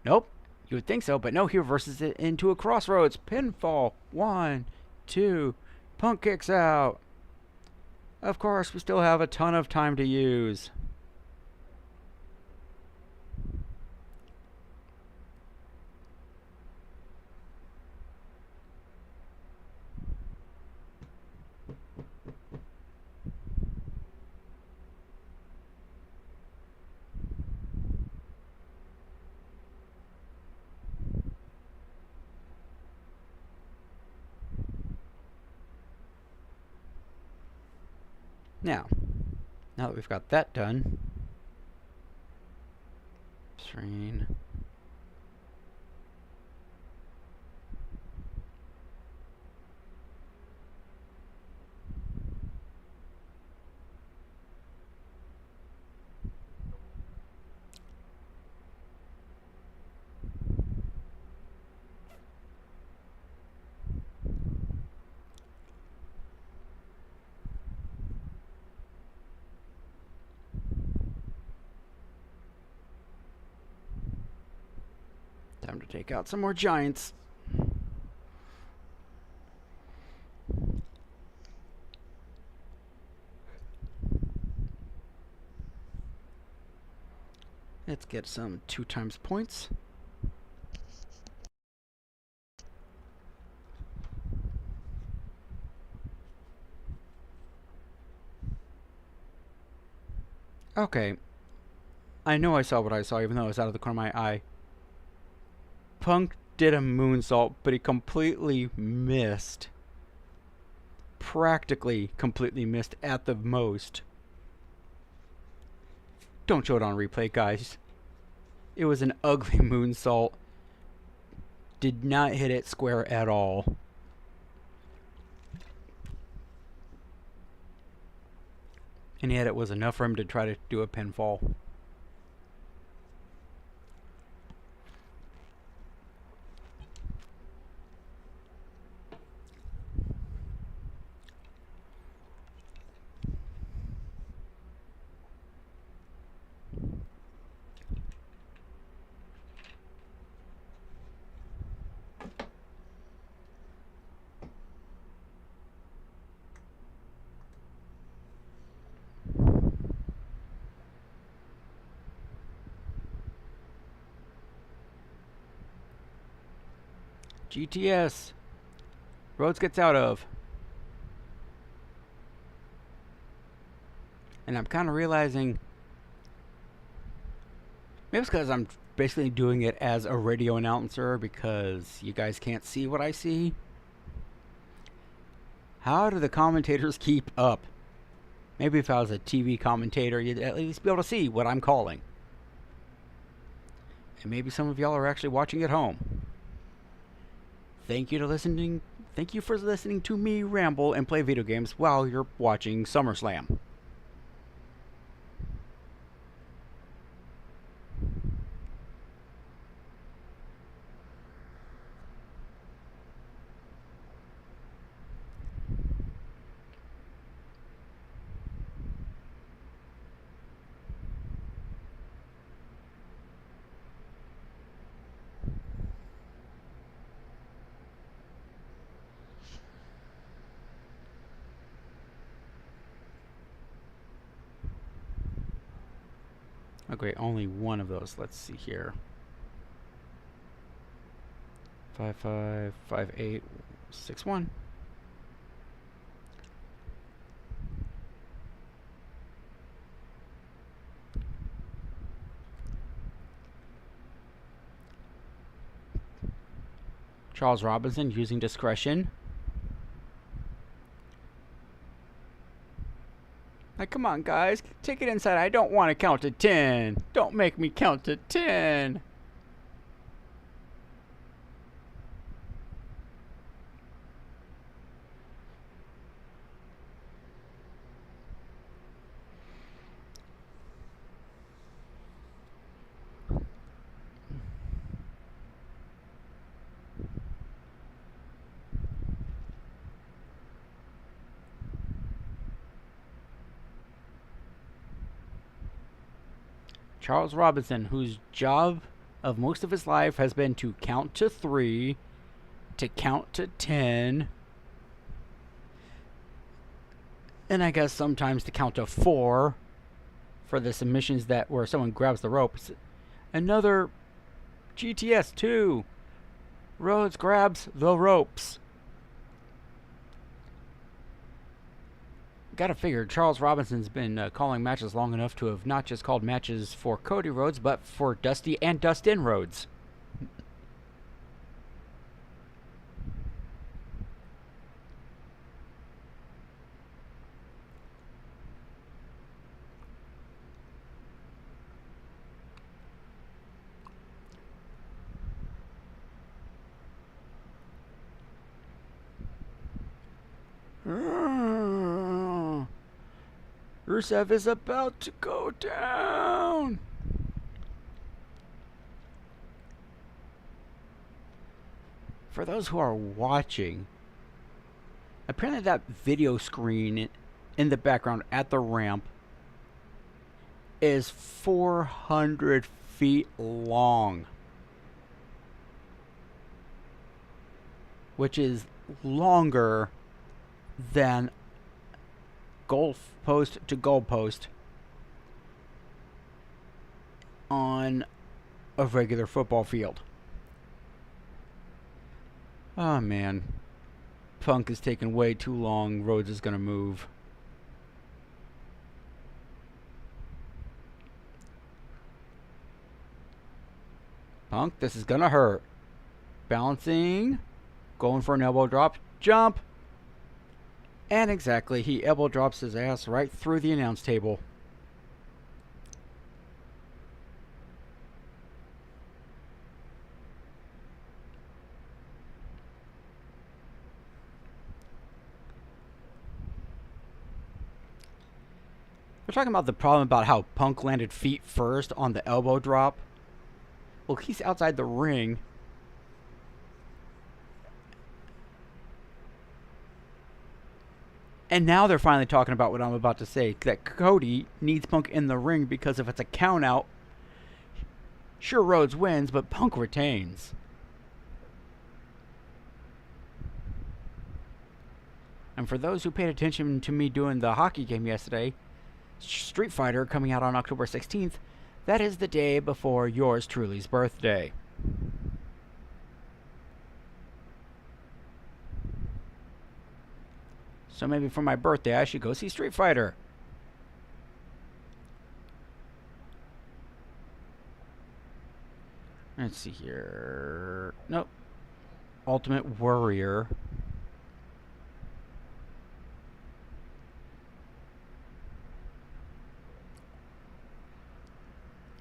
Nope. You would think so, but no, he reverses it into a crossroads. Pinfall. 1, 2. Punk kicks out. Of course, we still have a ton of time to use. Now that we've got that done, screen. Time to take out some more giants. Let's get some 2 times points. Okay. I know I saw what I saw, even though it was out of the corner of my eye. Punk did a moonsault, but he completely missed. Practically completely missed at the most. Don't show it on replay, guys. It was an ugly moonsault. Did not hit it square at all. And yet it was enough for him to try to do a pinfall. GTS. Rhodes gets out of. And I'm kind of realizing, maybe it's because I'm basically doing it as a radio announcer because you guys can't see what I see. How do the commentators keep up? Maybe if I was a TV commentator, you'd at least be able to see what I'm calling. And maybe some of y'all are actually watching at home. Thank you for listening to me ramble and play video games while you're watching SummerSlam. Okay, only one of those. Let's see here. 5-5, 5-8, 6-1. Charles Robinson using discretion. Like, come on, guys. Take it inside. I don't want to count to 10. Don't make me count to 10. Charles Robinson, whose job of most of his life has been to count to 3, to count to 10, and I guess sometimes to count to 4 for the submissions that where someone grabs the ropes. Another GTS 2. Rhodes grabs the ropes. Gotta figure Charles Robinson's been calling matches long enough to have not just called matches for Cody Rhodes, but for Dusty and Dustin Rhodes. Rusev is about to go down. For those who are watching, apparently that video screen in the background at the ramp is 400 feet long, which is longer than goal post to goal post on a regular football field. Oh man, Punk is taking way too long. Rhodes is gonna move. Punk, this is gonna hurt. Balancing, going for an elbow drop, jump. And exactly, he elbow drops his ass right through the announce table. We're talking about the problem about how Punk landed feet first on the elbow drop. Well, he's outside the ring. And now they're finally talking about what I'm about to say, that Cody needs Punk in the ring because if it's a count out, sure, Rhodes wins, but Punk retains. And for those who paid attention to me doing the hockey game yesterday, Street Fighter coming out on October 16th, that is the day before yours truly's birthday. So maybe for my birthday, I should go see Street Fighter. Let's see here. Nope. Ultimate Warrior.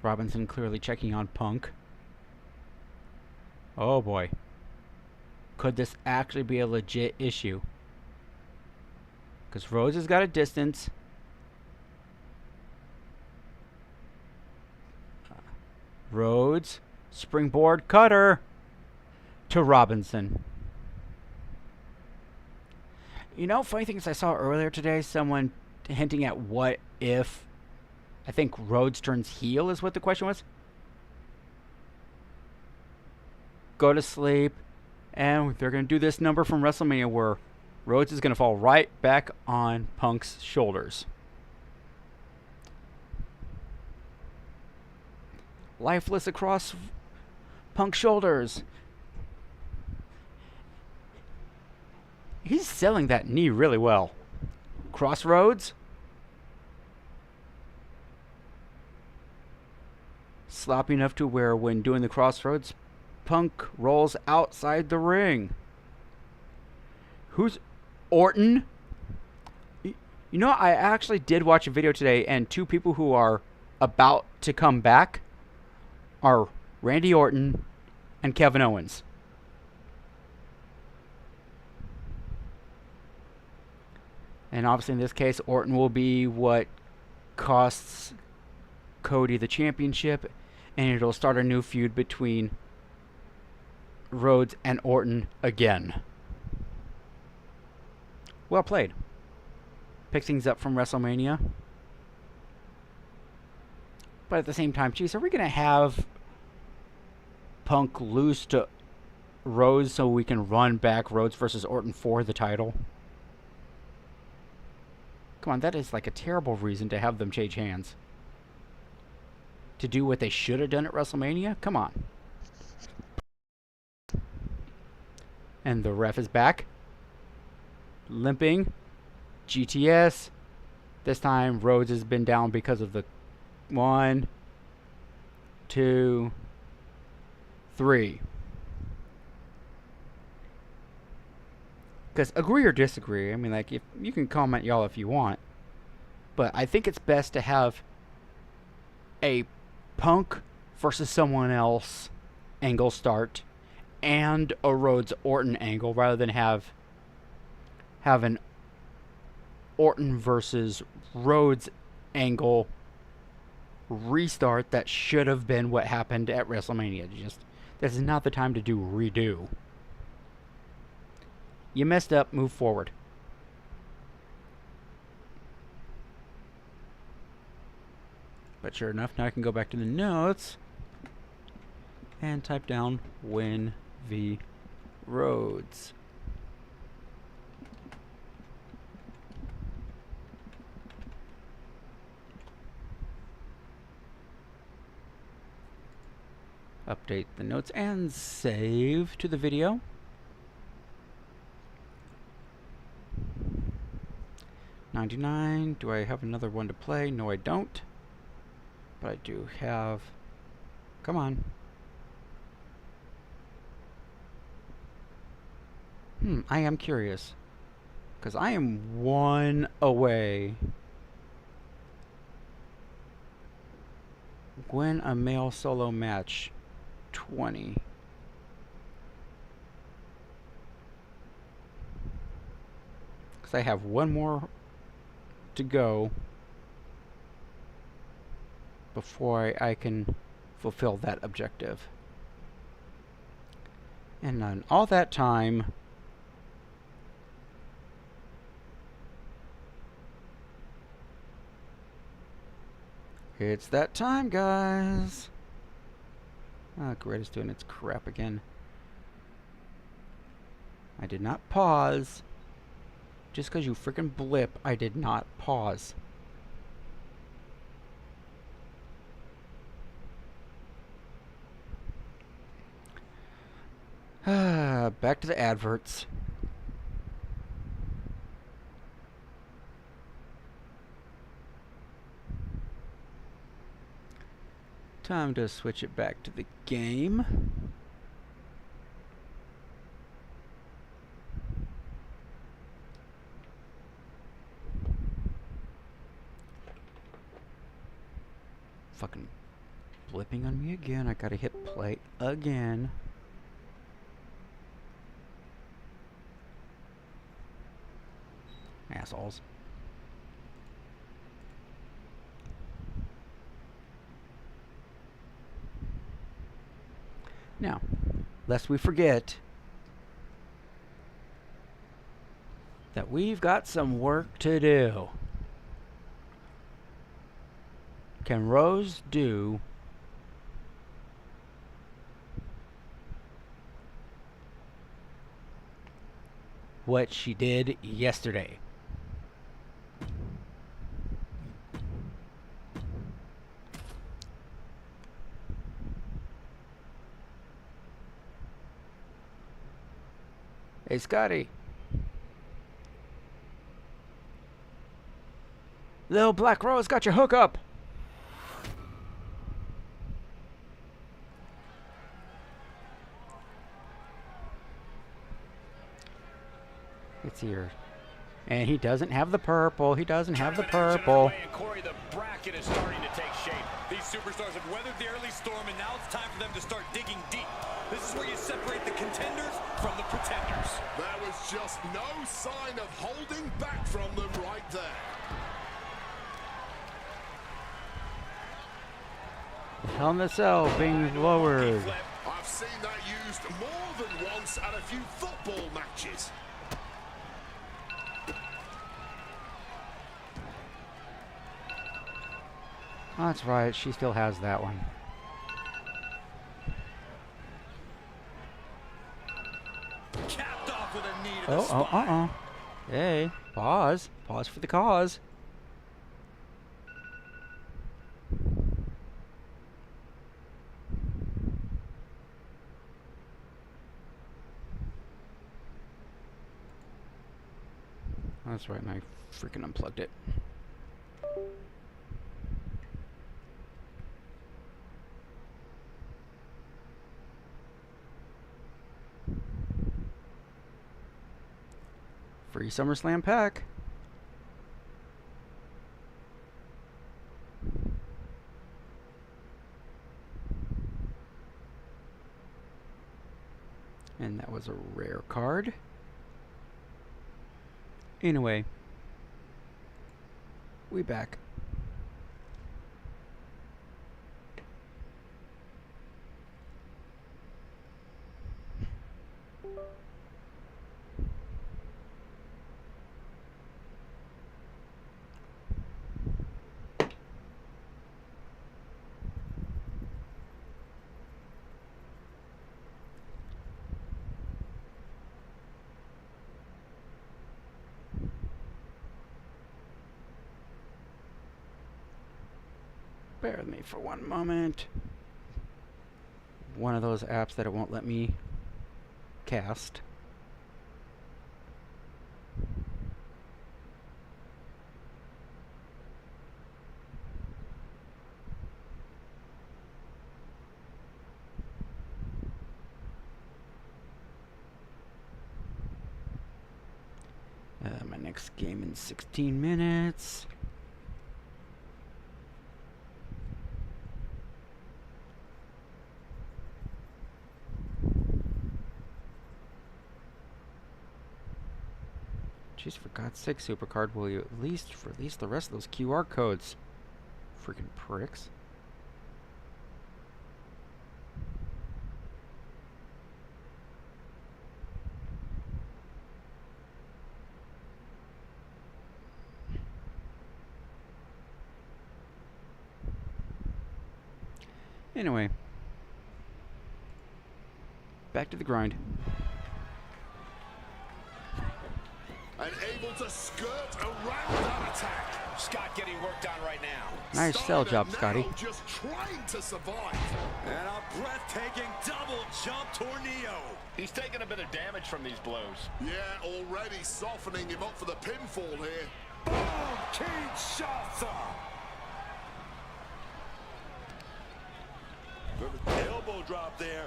Robinson clearly checking on Punk. Oh boy. Could this actually be a legit issue? Because Rhodes has got a distance. Rhodes. Springboard cutter to Robinson. You know, funny thing is I saw earlier today someone hinting at what if, I think Rhodes turns heel is what the question was. Go to sleep, and they're going to do this number from WrestleMania where Rhodes is going to fall right back on Punk's shoulders. Lifeless across Punk's shoulders. He's selling that knee really well. Crossroads. Sloppy enough to where when doing the crossroads, Punk rolls outside the ring. Who's Orton? You know, I actually did watch a video today, and two people who are about to come back are Randy Orton and Kevin Owens. And obviously in this case, Orton will be what costs Cody the championship, and it'll start a new feud between Rhodes and Orton again. Well played. Picks things up from WrestleMania. But at the same time, geez, are we going to have Punk lose to Rhodes so we can run back Rhodes versus Orton for the title? Come on, that is like a terrible reason to have them change hands. To do what they should have done at WrestleMania? Come on. And the ref is back. Limping. GTS. This time Rhodes has been down because of the 1, 2, 3. Because agree or disagree, I mean, like, if you can comment y'all if you want, but I think it's best to have a Punk versus someone else angle start and a Rhodes Orton angle rather than have an Orton versus Rhodes angle restart that should have been what happened at WrestleMania. Just, this is not the time to do redo. You messed up, move forward. But sure enough, now I can go back to the notes and type down Win v. Rhodes. Update the notes and save to the video. $99. Do I have another one to play? No, I don't. But I do have... Come on. I am curious. Because I am 1 away. Win a male solo match. 20. Because I have one more to go before I can fulfill that objective. And in all that time, it's that time, guys. Guerrero's doing its crap again. I did not pause. Just because you freaking blip, I did not pause. Back to the adverts. Time to switch it back to the game. Fucking blipping on me again. I gotta hit play again. Assholes. Now, lest we forget that we've got some work to do. Can Rose do what she did yesterday? Hey, Scotty. Little Black Rose got your hook up. It's here. And he doesn't have the purple. He doesn't have the purple. Corey, the bracket is starting to take shape. These superstars have weathered the early storm, and now it's time for them to start digging deep. This is where you separate the contenders from the pretenders. There was just no sign of holding back from them right there. Hell in the Cell being lowered. I've seen that used more than once at a few football matches. Oh, that's right. She still has that one. Capped off with a knee to the Oh, spine. Hey, pause. Pause for the cause. That's right, and I freaking unplugged it. Free SummerSlam pack. And that was a rare card. Anyway, we back. Bear with me for one moment. One of those apps that it won't let me cast. My next game in 16 minutes. Jeez, for God's sake, SuperCard, will you at least release the rest of those QR codes? Freaking pricks. Anyway, back to the grind. And able to skirt around that attack. Scott getting worked on right now. Nice sell job, Scotty. Just trying to survive. And a breathtaking double jump tornado. He's taking a bit of damage from these blows. Yeah, already softening him up for the pinfall here. Boom! Kinshasa! Elbow drop there.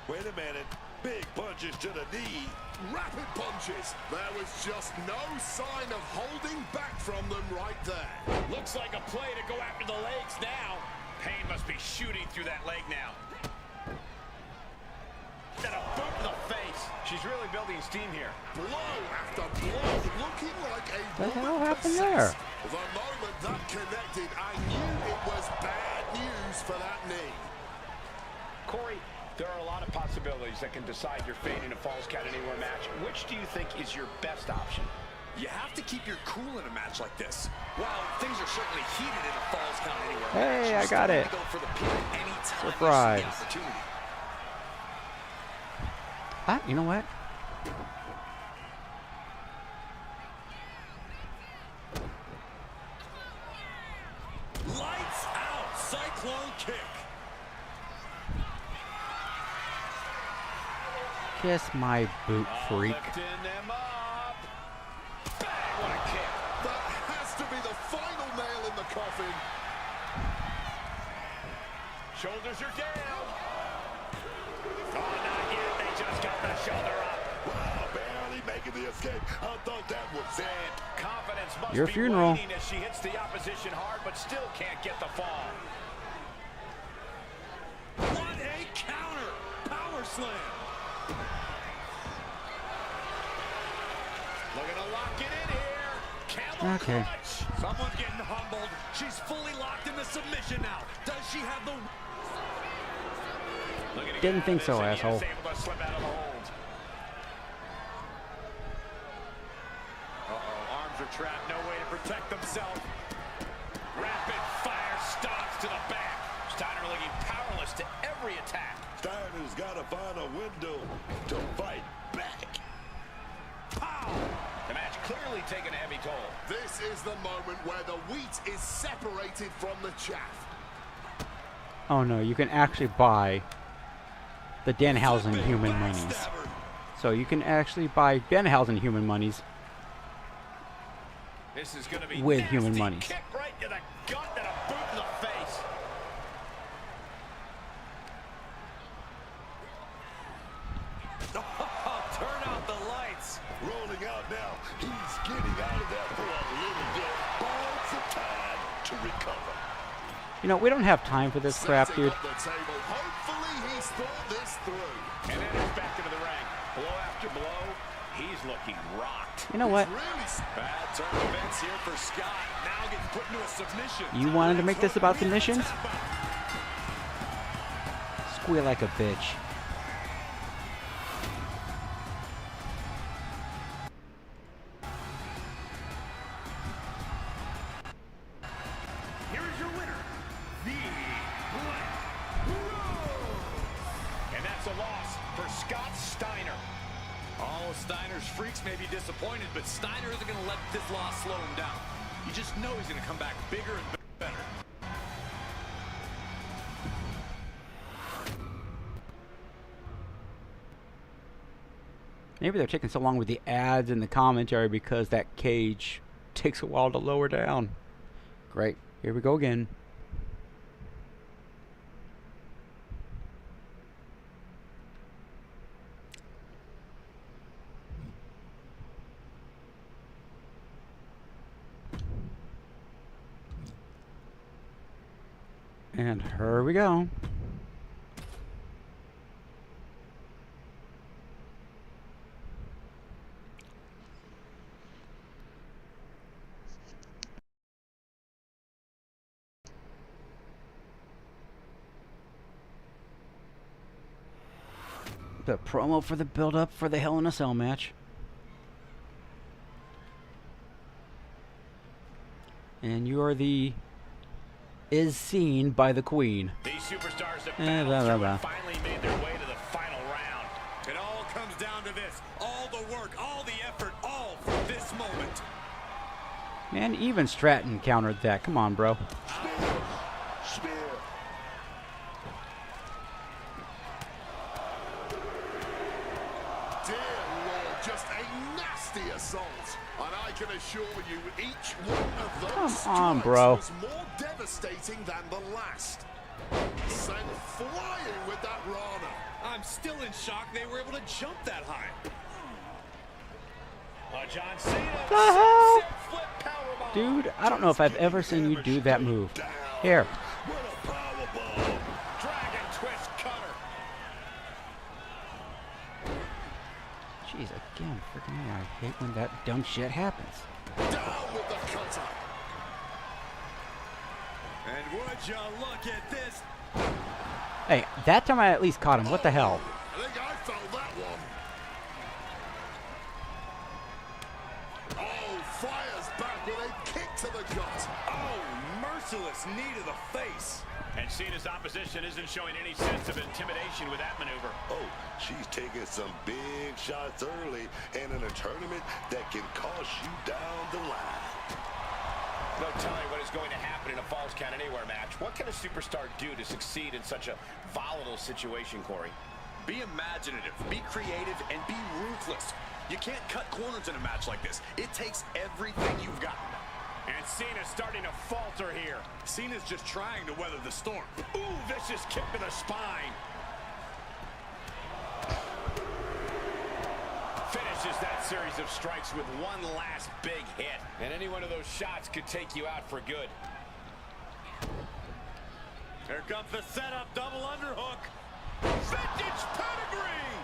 Wait a minute. Big punches to the knee. Rapid punches. There was just no sign of holding back from them right there. Looks like a play to go after the legs now. Pain must be shooting through that leg now. And a boot in the face. She's really building steam here. Blow after blow, looking like a What the hell woman happened possessed. there? The moment that connected, I knew it was bad news for that knee. Corey, there are a lot of possibilities that can decide your fate in a Falls Count Anywhere match. Which do you think is your best option? You have to keep your cool in a match like this. While things are certainly heated in a Falls Count Anywhere match, Hey, I you got still it. need to go for the pin anytime you Surprise. see the opportunity. Ah, you know what? Lights out, cyclone kick. Kiss my boot, freak. Lifting them up. Bang, what a kick. That has to be the final nail in the coffin. Shoulders are down. Oh, not yet. They just got the shoulder up. Wow, barely making the escape. I thought that was it. Confidence must Your be funeral. waning as she hits the opposition hard, but still can't get the fall. What a counter. Power slam. Looking to lock it in here. Camel Okay. clutch. Someone's getting humbled. She's fully locked into submission now. Does she have the... Looking to Didn't get think out so, of this, and asshole. he is able to slip out of the hold. Arms are trapped. No way to protect themselves. Rapid fire stomps to the back. Steiner looking powerless to every attack. Steiner's got to find a window to fight back. Pow! The match clearly taking a heavy toll. This is the moment where the wheat is separated from the chaff. Oh no, you can actually buy the Danhausen human monies. Backstabber. So you can actually buy Danhausen human monies This is going to be with nasty. human monies. Kick right to the gut and a boot in the face. Turn out the lights. Rolling out now. He's getting out of there for a little bit. Bought some time to recover. You know, we don't have time for this crap, Setting dude. up the table. Hopefully he's thought this through. And then he's back into the ring. Blow after blow. He's looking rocked. You know what? Really Bad turn of events here for Scott. Now gets put into a submission. You wanted to make this about submissions? Squeal like a bitch. Here is your winner, the Black Rose. And that's a loss for Scott Steiner. All of Steiner's freaks may be disappointed, but Steiner isn't going to let this loss slow him down. You just know he's going to come back bigger and better. Maybe they're taking so long with the ads and the commentary because that cage takes a while to lower down. Great. Here we go again. And here we go. The promo for the build-up for the Hell in a Cell match. And you are the is seen by the Queen. These superstars have Blah, battled blah, through blah. and finally made their way to the final round. It all comes down to this. All the work, all the effort, all for this moment. Man, even Stratton countered that. Come on, bro. Spear. Dear Lord, just a nasty assault. And I can assure you, each one of those Come on, strikes bro. was more devastating than the last. Sent flying with that Rana. I'm still in shock they were able to jump that high. John Cena. The hell? Flip powerbomb. Dude, I don't know if I've ever seen you do that move. Here. What a powerbomb. Dragon twist cutter. Jeez, again, freaking me. I hate when that dumb shit happens. Down with the cutter. And would you look at this? Hey, that time I at least caught him. What the hell? I think I felt that one. Oh, fires back with a kick to the gut. Oh, merciless knee to the face. And Cena's opposition isn't showing any sense of intimidation with that maneuver. Oh, she's taking some big shots early and in a tournament that can cost you down the line. No telling what is going to happen in a Falls Count Anywhere match. What can a superstar do to succeed in such a volatile situation, Corey? Be imaginative, be creative, and be ruthless. You can't cut corners in a match like this. It takes everything you've got. And Cena's starting to falter here. Cena's just trying to weather the storm. Ooh, vicious kick to the spine. Finishes that series of strikes with one last big hit. And any one of those shots could take you out for good. Here comes the setup, double underhook. Vintage pedigree!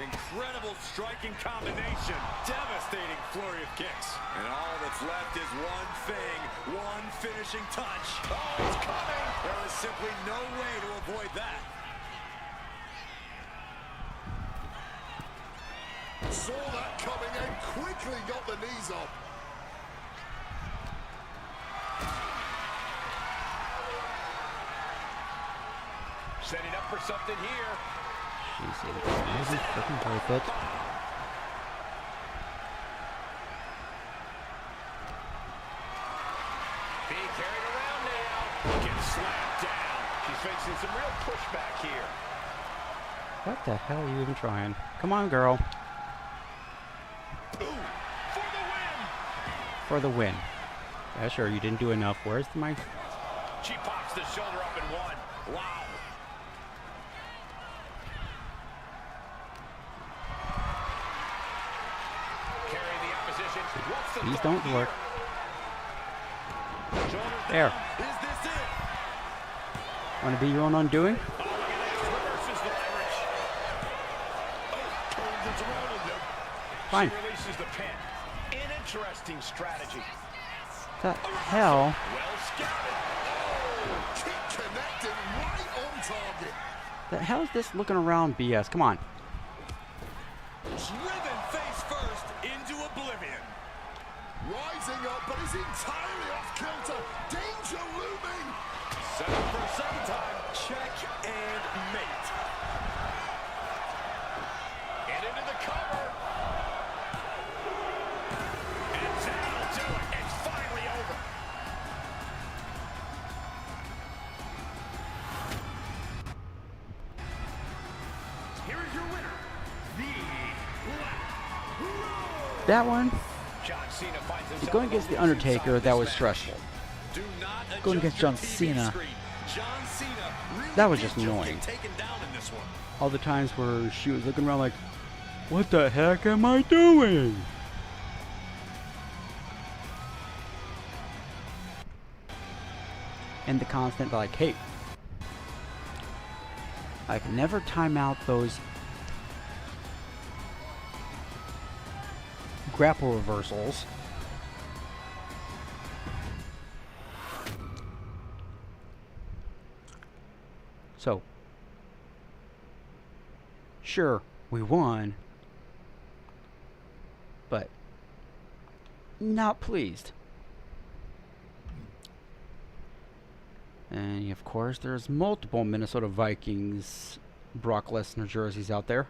Incredible striking combination. Devastating flurry of kicks. And all that's left is one thing, one finishing touch. Oh, it's coming! There is simply no way to avoid that. Saw that coming and quickly got the knees up. Setting up for something here. Jeez, it isn't freaking worth it. Being carried around now. Gets slapped down. She's facing some real pushback here. What the hell are you even trying? Come on, girl. Ooh, for the win. For the win. Yeah, sure, you didn't do enough. Where's my... She pops the shoulder up and one. Wow. Carry the opposition. What's the These thought don't here? work. Shoulders There. down. Is this it? Want to be your own undoing? Oh, look at this. Reverses the leverage. Oh, turns it around on them. Fine. She releases the pin. An interesting strategy. The hell? Well scouted. Oh, kick connected right on target. The hell is this looking around BS? Come on. Driven face first into oblivion. Rising up, but is entirely off kilter. Danger looming. Set up for a second time. Check and mate. And into the cover. And that'll do it. It's finally over. Here is your winner, the Black Rose. That one, John Cena finds himself going against The Undertaker, that was stressful. Do not Going adjust against your John TV Cena. screen. John Cena really That was did just get annoying. taken down in this one. All the times where she was looking around like, what the heck am I doing? And the constant like, hey, I can never time out those grapple reversals. So, sure, we won, but not pleased. And of course, there's multiple Minnesota Vikings Brock Lesnar jerseys out there.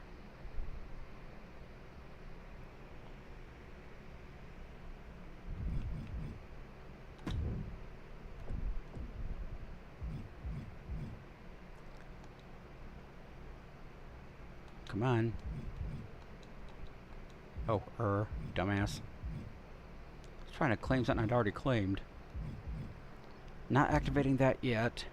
Come on. Oh, dumbass. Let's trying to claim something I'd already claimed. Not activating that yet.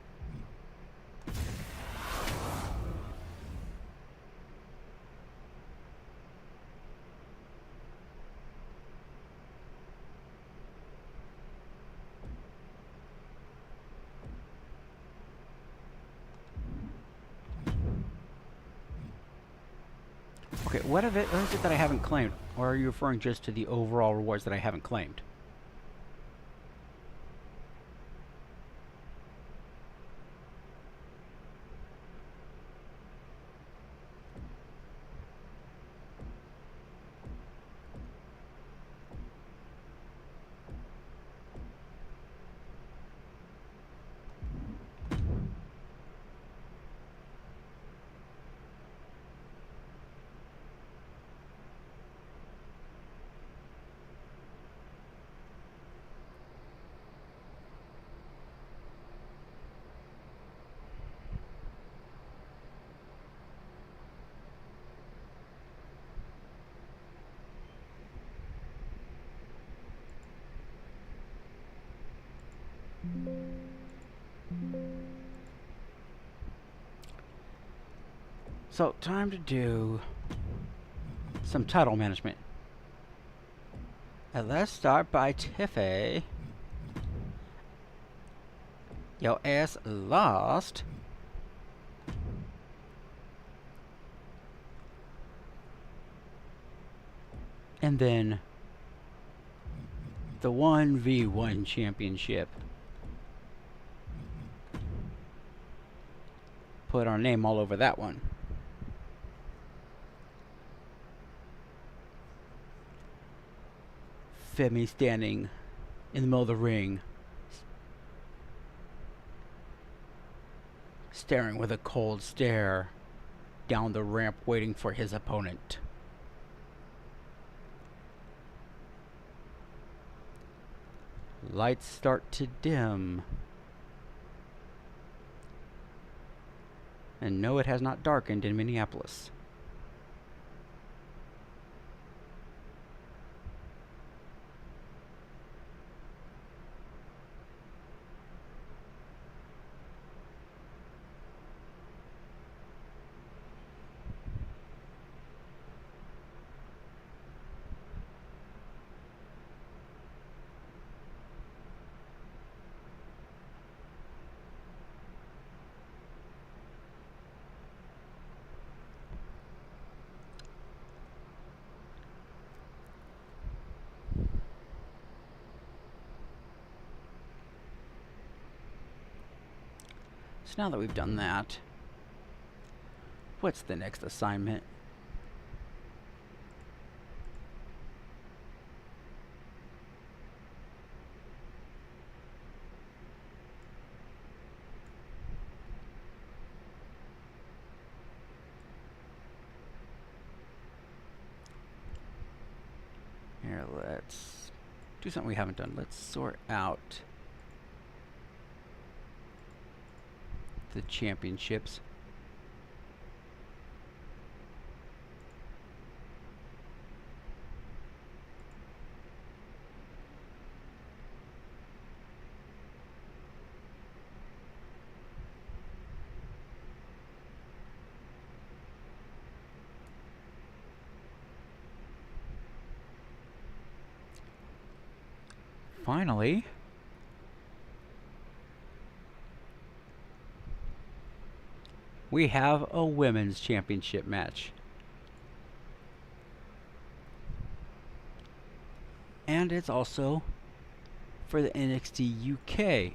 Okay, what is it that I haven't claimed? Or are you referring just to the overall rewards that I haven't claimed? So, time to do some title management. And let's start by Tiffy. Your ass lost. And then the 1v1 championship. Put our name all over that one. Femi standing in the middle of the ring, staring with a cold stare down the ramp, waiting for his opponent. Lights start to dim. And no, it has not darkened in Minneapolis. So now that we've done that, what's the next assignment? Here, let's do something we haven't done. Let's sort out the championships. Finally, we have a women's championship match. And it's also for the NXT UK.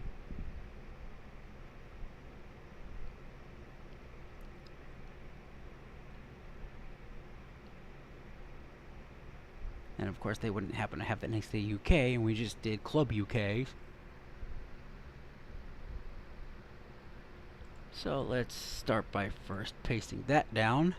And of course they wouldn't happen to have the NXT UK, and we just did Club UK. So let's start by first pasting that down.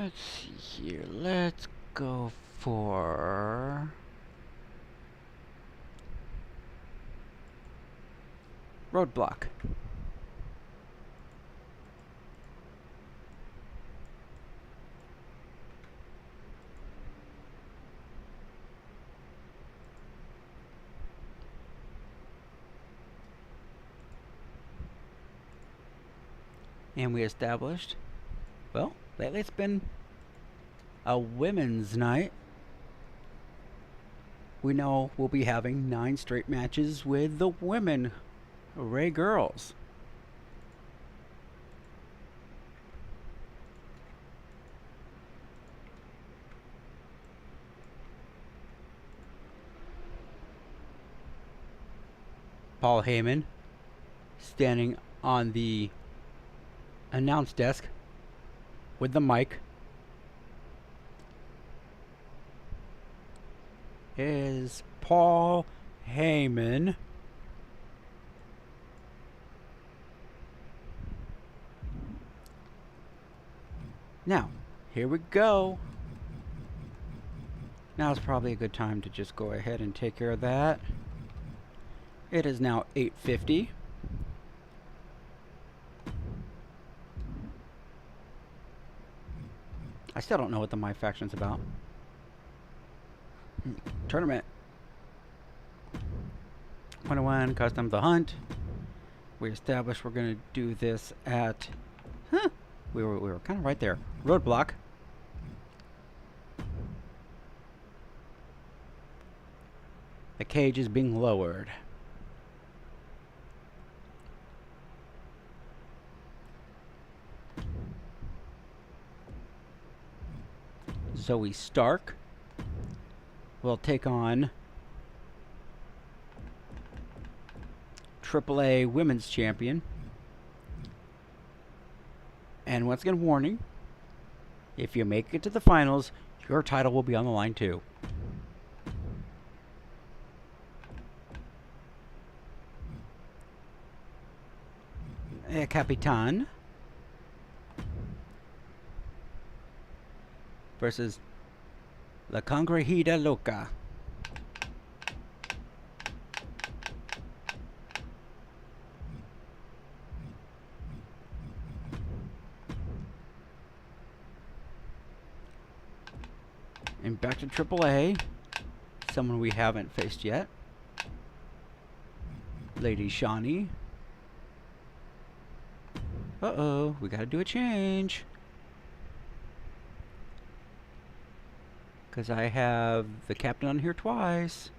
Let's see here. Let's go for Roadblock. And we established, well, lately it's been a women's night. We know we'll be having 9 straight matches with the women. Hooray, girls. Paul Heyman standing on the announce desk with the mic is Paul Heyman. Now, here we go. Now is probably a good time to just go ahead and take care of that. It is now 8:50. I still don't know what the My Faction's about. Tournament. 21 Custom The Hunt. We established we're going to do this at... We were kind of right there. Roadblock. The cage is being lowered. Zoe Stark will take on AAA Women's Champion. And once again, warning, if you make it to the finals, your title will be on the line too. Capitan versus La Congrejita Loca. And back to AAA. Someone we haven't faced yet. Lady Shawnee. Uh-oh, we gotta do a change. Because I have the captain on here twice.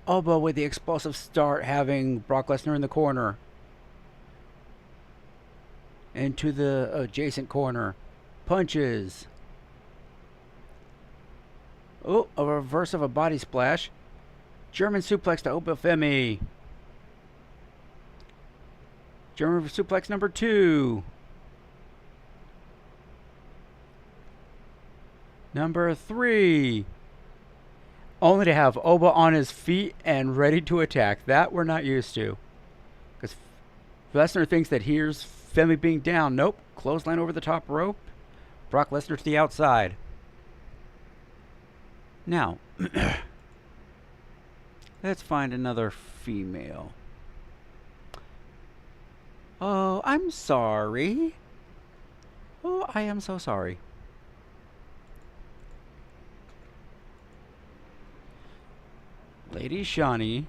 Oh, but with the explosive start, having Brock Lesnar in the corner. Into the adjacent corner. Punches. Oh, a reverse of a body splash. German suplex to Oba Femi. German suplex number 2. Number 3. Only to have Oba on his feet and ready to attack. That we're not used to. Because Lesnar thinks that here's Femi being down. Nope. Clothesline over the top rope. Brock Lesnar to the outside. Now, let's find another female. Oh, I'm sorry. Oh, I am so sorry. Lady Shawnee.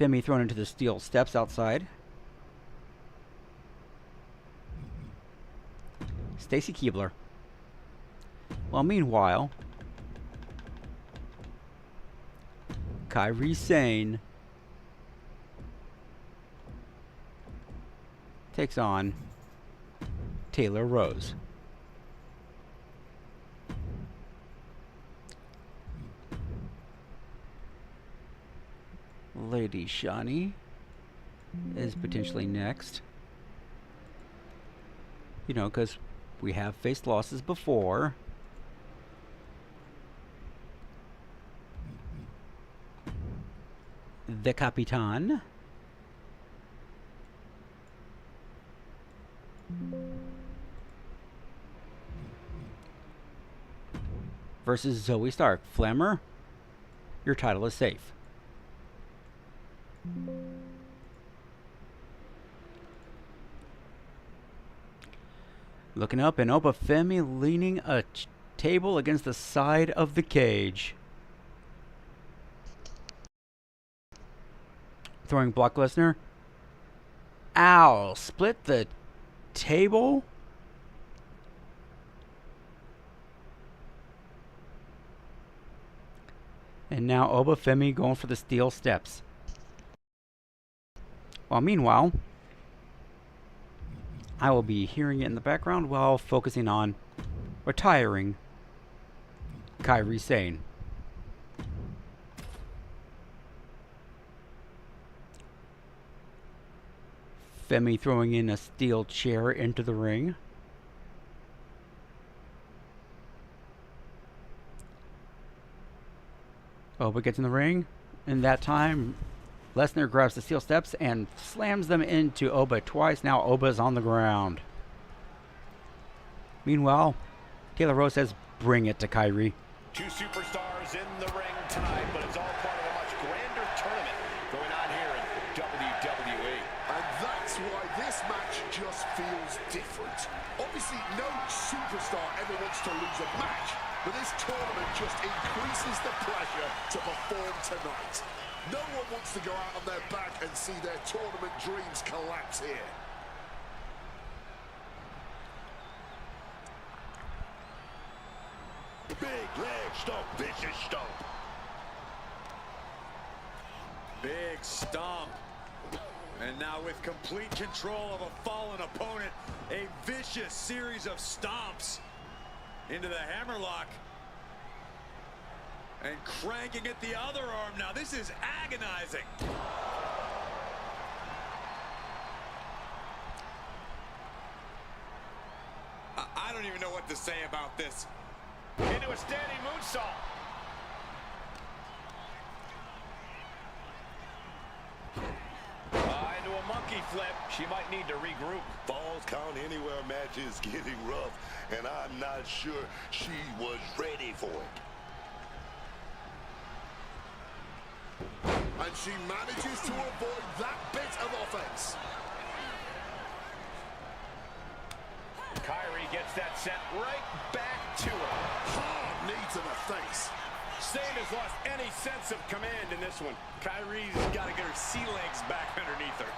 Femi thrown into the steel steps outside. Stacy Keibler. Well, meanwhile, Kairi Sane takes on Taylor Rose. Lady Shawnee is potentially next. You know, because we have faced losses before. the Capitan versus Zoe Stark. Flammer, your title is safe. Looking up, and Oba Femi leaning a table against the side of the cage. Throwing block Lesnar. Ow! Split the table? And now Oba Femi going for the steel steps. Well, meanwhile, I will be hearing it in the background while focusing on retiring Kairi Sane. Femi throwing in a steel chair into the ring. Oba gets in the ring, and that time Lesnar grabs the steel steps and slams them into Oba twice. Now Oba's on the ground. Meanwhile, Taylor Rose says, "Bring it to Kairi." Two superstars in the ring tonight, but it's all part of a much grander tournament going on here in WWE. And that's why this match just feels different. Obviously, no superstar ever wants to lose a match, but this tournament just increases the pressure to perform tonight. No one wants to go out on their back and see their tournament dreams collapse here. Big leg stomp, vicious stomp. Big stomp. And now with complete control of a fallen opponent, a vicious series of stomps into the hammerlock. And cranking at the other arm now. This is agonizing. I don't even know what to say about this. Into a standing moonsault. Into a monkey flip. She might need to regroup. Falls count anywhere match is getting rough, and I'm not sure she was ready for it. And she manages to avoid that bit of offense. Kairi gets that sent right back to her. Hard knee to the face. Sane has lost any sense of command in this one. Kairi's got to get her sea legs back underneath her.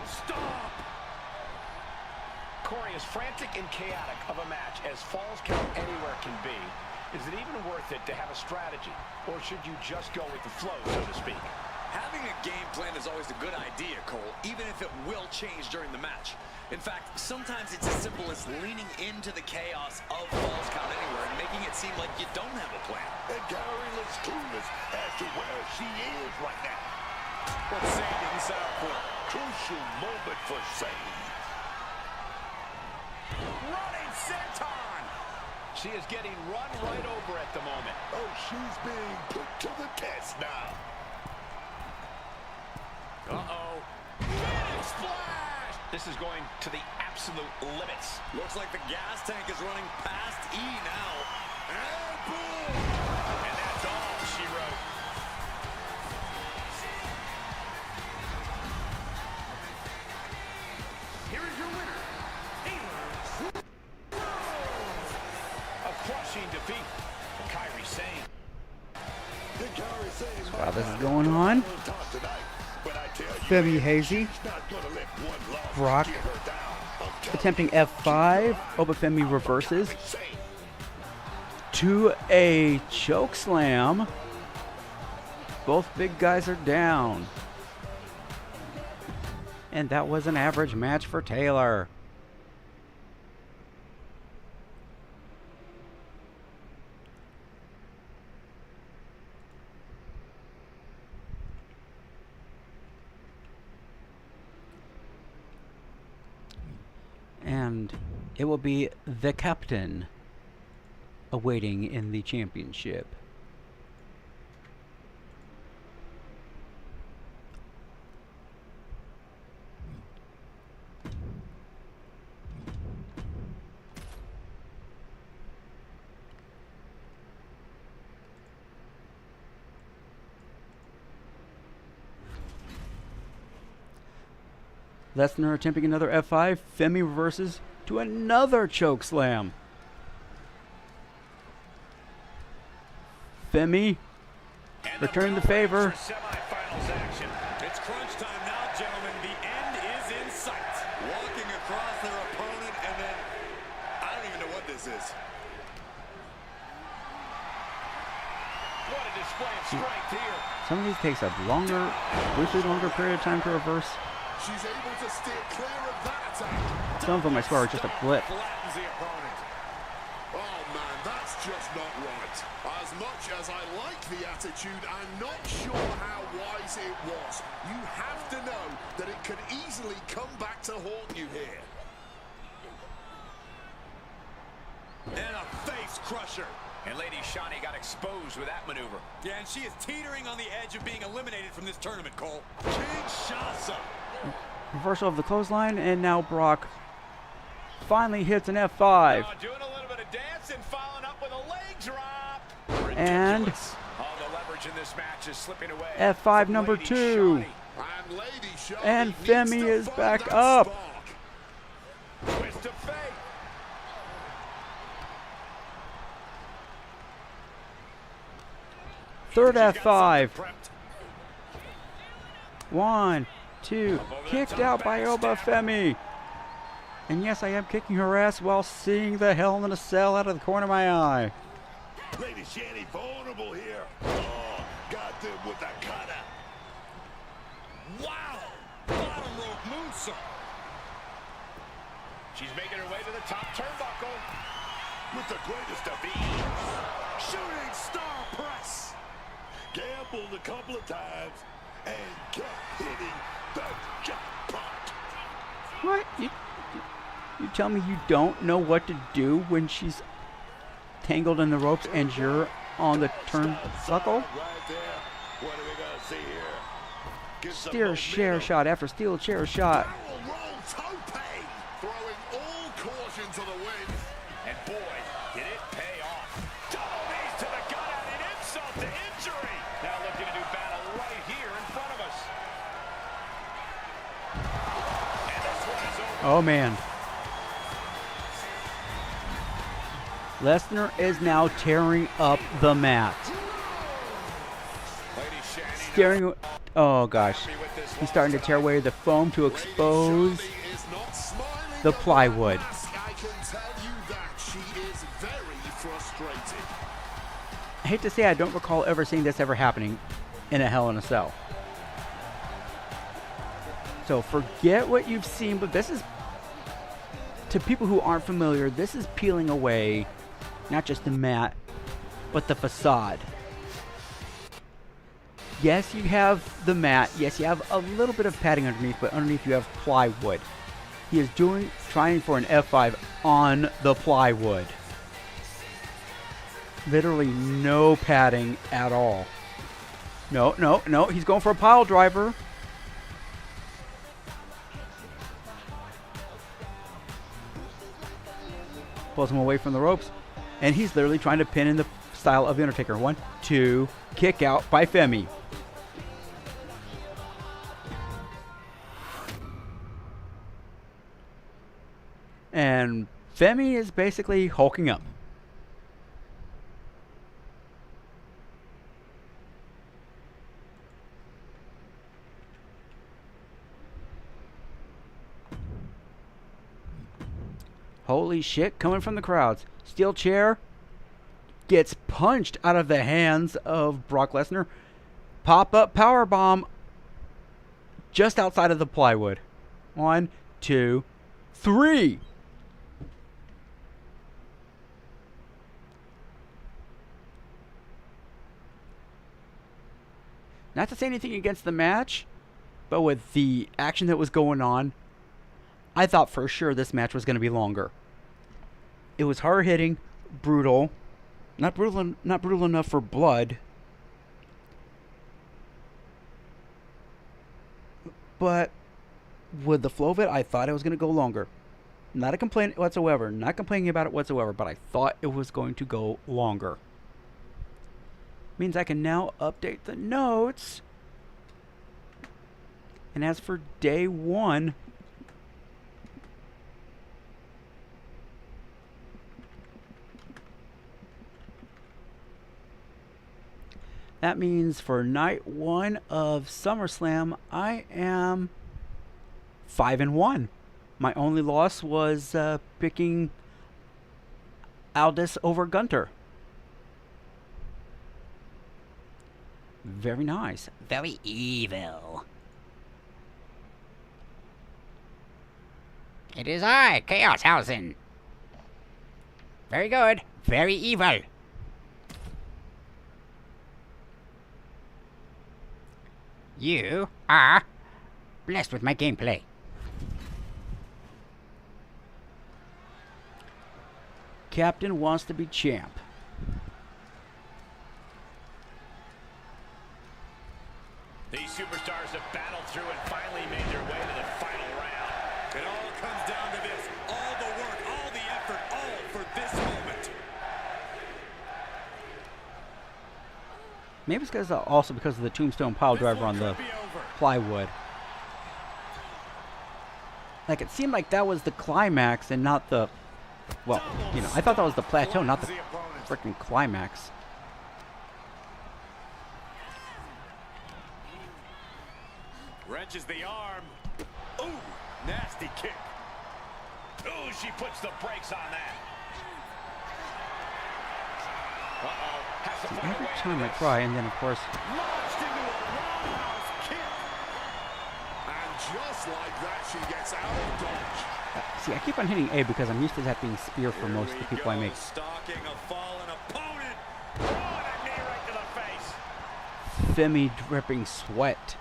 Stop! Corey, as frantic and chaotic of a match as Falls Count Anywhere can be, is it even worth it to have a strategy? Or should you just go with the flow, so to speak? Having a game plan is always a good idea, Cole, even if it will change during the match. In fact, sometimes it's as simple as leaning into the chaos of Falls Count Anywhere and making it seem like you don't have a plan. And Kairi looks clueless as to where she is right now. What Sane didn't set up for. Crucial moment for Sane. Running senton! She is getting run right over at the moment. Oh, she's being put to the test now. Uh-oh. Big splash! This is going to the absolute limits. Looks like the gas tank is running past E now. And boom! And that's all she wrote. Here is your winner, Taylor Rhodes. A crushing defeat for Kairi Sane. While this is going on, Femi Hazy, Brock attempting F5. Oba Femi reverses to a choke slam. Both big guys are down. And that was an average match for Taylor. And it will be the captain awaiting in the championship. Lesnar attempting another F5. Femi reverses to another choke slam. Femi returning the favor. Semifinals action. It's crunch time now, gentlemen. The end is in sight. Walking across their opponent, and then I don't even know what this is. What a display of strength here. Some of these takes a briefly longer period of time to reverse. She's able to steer clear of that attack. Some of them, I swear, are just a blip. Flattens the opponent. Oh man, that's just not right. As much as I like the attitude, I'm not sure how wise it was. You have to know that it could easily come back to haunt you here. And a face crusher. And Lady Shani got exposed with that maneuver. Yeah, and she is teetering on the edge of being eliminated from this tournament, Cole. Kinshasa. Reversal of the clothesline, and now Brock finally hits an F5. Doing a little bit of dancing, following up with a leg drop. And All the leverage in this match is slipping away. F5 from number Lady 2. Shani. And Lady Shani And needs Femi to is find back that up. spark. Twist of fate. Third She's got F5. something prepped. 1, 2. Kicked out by Oba Femi. And yes, I am kicking her ass while seeing the Hell in a Cell out of the corner of my eye. Lady Shani vulnerable here. Oh, got them with that cutter. Wow. Bottom rope moonsault. She's making her way to the top turnbuckle. With the greatest of ease. Shooting star press. Gambled a couple of times and kept hitting the jackpot. What? You tell me you don't know what to do when she's tangled in the ropes and you're on the turnbuckle? Right there. What are we gonna see here? Get some Steer chair momentum. shot after steel chair shot. Barrel roll tope, throwing all caution to the wind. And boy, did it pay off. Double knees to the gut and an insult to injury. Now looking to do battle right here in front of us. And this one is over. Oh man. Lesnar is now tearing up the mat. Lady Shani Staring. Oh gosh. He's starting to tear away the foam to expose Shani is not smiling the at plywood. that mask. I can tell you that she is very frustrated. I hate to say I don't recall ever seeing this ever happening in a Hell in a Cell. So forget what you've seen, but this is, to people who aren't familiar, this is peeling away not just the mat, but the facade. Yes, you have the mat. Yes, you have a little bit of padding underneath, but underneath you have plywood. He is trying for an F5 on the plywood. Literally no padding at all. No, he's going for a pile driver. Pulls him away from the ropes. And he's literally trying to pin in the style of The Undertaker. 1, 2, kick out by Femi. And Femi is basically hulking up. Holy shit, coming from the crowds. Steel chair gets punched out of the hands of Brock Lesnar. Pop-up powerbomb just outside of the plywood. 1, 2, 3. Not to say anything against the match, but with the action that was going on, I thought for sure this match was going to be longer. It was hard-hitting, brutal. Not brutal enough for blood. But with the flow of it, I thought it was going to go longer. Not a complaint whatsoever. Not complaining about it whatsoever, but I thought it was going to go longer. Means I can now update the notes. And as for day 1 That means for night 1 of SummerSlam, I am 5-1. My only loss was picking Aldis over Gunther. Very nice. Very evil. It is I, Chaoshausen. Very good. Very evil. You are blessed with my gameplay. Captain wants to be champ. These superstars have battled through and finally made their way to the final round. It all comes down to this. All the work, all the effort, all for this moment. Maybe it's also because of the tombstone pile driver on the plywood. Like, it seemed like that was the climax and not the... Well, you know, I thought that was the plateau, not the freaking climax. Wrenches the arm. Ooh, nasty kick. Ooh, she puts the brakes on that. Uh-oh. Has to See, find a every way time into I this. try, and then of course... Launched into a roundhouse kick. And just like that, she gets out of dodge. See, I keep on hitting A because I'm used to that being spear for most of the people I make. Stalking a fallen opponent. Oh, and a knee right to the face. Femi dripping sweat.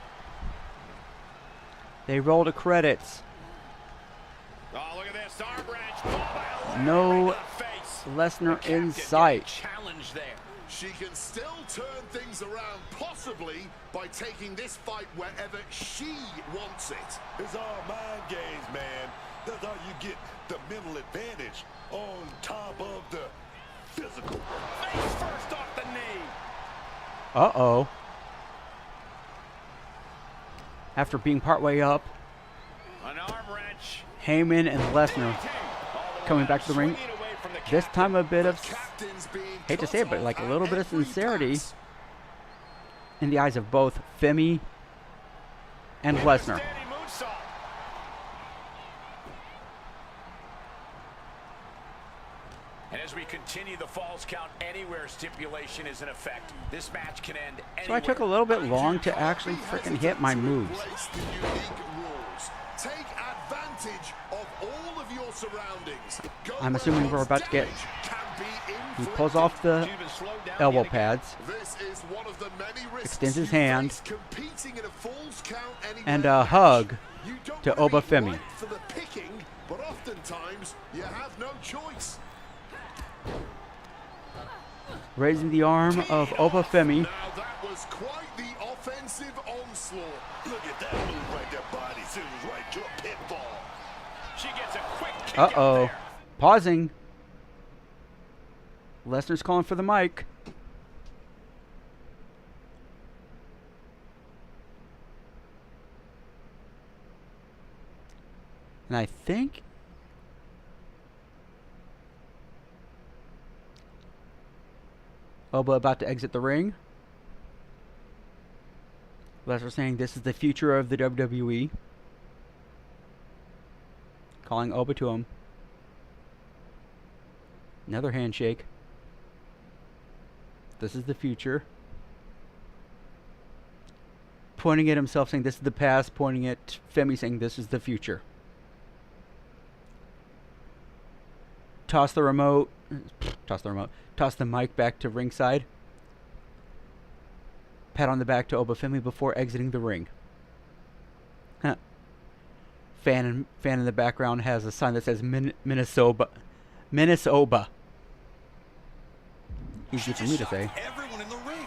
They roll the credits. Oh, look at this. Arm wrench. Oh, by a No leg right to the face. Lesnar The in captain sight. getting challenged there. She can still turn things around, possibly by taking this fight wherever she wants it. It's all mind games, man. That's how you get the mental advantage on top of the physical. Face first off the knee. Uh-oh. After being partway up, An arm wrench. Heyman and Lesnar coming back to the ring. Swinging away from the This time a bit of, Captain's being hate to say it, but cut like a off little at bit of every sincerity pass. in the eyes of both Femi and Lesnar. Standing moonsault. And as we continue, the Falls Count Anywhere stipulation is in effect. This match can end anywhere. So I took a little bit long to actually freaking hit my moves. Embrace the unique rules. Take advantage of all of your surroundings. Go I'm where assuming we're most about to get... damage can be He inflicted. pulls off the She's been slowed down elbow yet again. pads This is one of the many risks Extends his you hand face competing in a Falls Count Anywhere and a match. hug You don't to wanna Oba be Femi. right for the picking, but oftentimes you have no choice. raising the arm of Oba Femi. Now that was quite the offensive onslaught. Look at that move right there. Body scissors right to a pitfall. She gets a quick kick out Uh-oh. there. Pausing. Lesnar's calling for the mic. And I think... Oba about to exit the ring. Lesnar saying this is the future of the WWE. Calling Oba to him. Another handshake. This is the future. Pointing at himself saying this is the past. Pointing at Femi saying this is the future. Toss the remote. Toss the remote. Toss the mic back to ringside. Pat on the back to Oba Femi before exiting the ring. Huh. Fan in the background has a sign that says Minnesota. Minnesota. Easy for me to say. Everyone in the ring.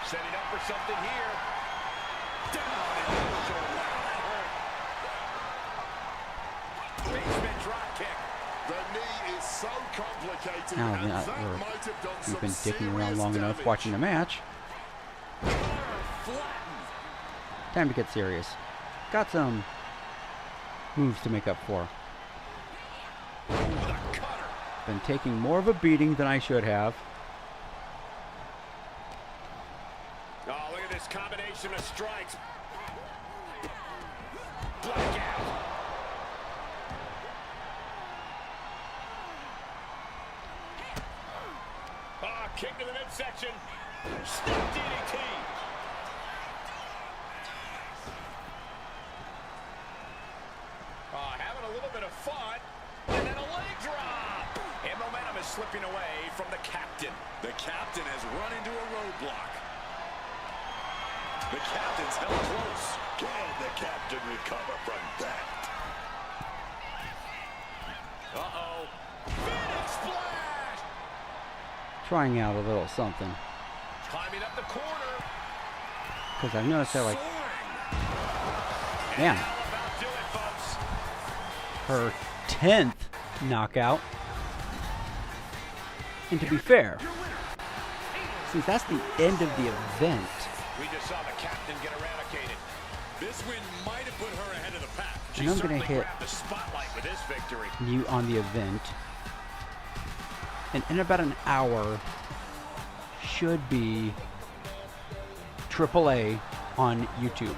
Setting up for something here. Down and basement drop kick. The knee is so complicated, Now, and yeah, that might have done we've been some dicking around serious long enough damage. watching the match. Flattened. Time to get serious. Got some moves to make up for. With a cutter. Been taking more of a beating than I should have. combination of strikes. Blackout. Kick to the midsection. Snap DDT. Having a little bit of fun. And then a leg drop. And momentum is slipping away from the captain. The captain has run into a roadblock. The captain's held close. Can the captain recover from that? Uh-oh. Phoenix splash. Trying out a little something. Climbing up the corner. Because I've noticed that, like, Soaring. man, How about do it, folks? her 10th knockout. And to be fair, since that's the end of the event, We just saw the captain get eradicated. This win might have put her ahead of the pack. and I'm going to Certainly hit grabbed the spotlight with this victory. you on the event. And in about an hour, should be AAA on YouTube.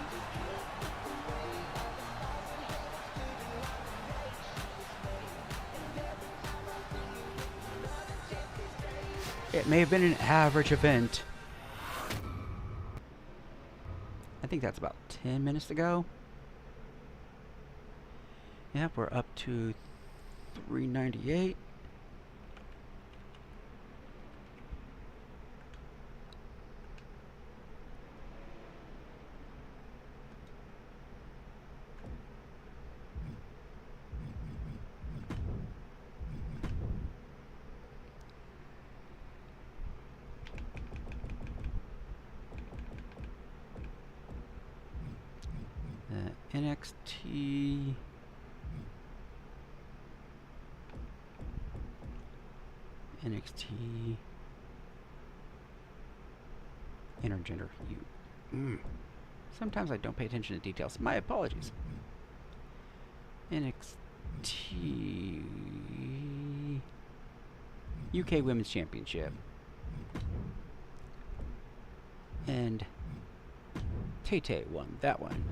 It may have been an average event. I think that's about 10 minutes to go. Yep, we're up to 398. NXT intergender you. Sometimes I don't pay attention to details. My apologies. NXT UK Women's Championship. And Tay won that one.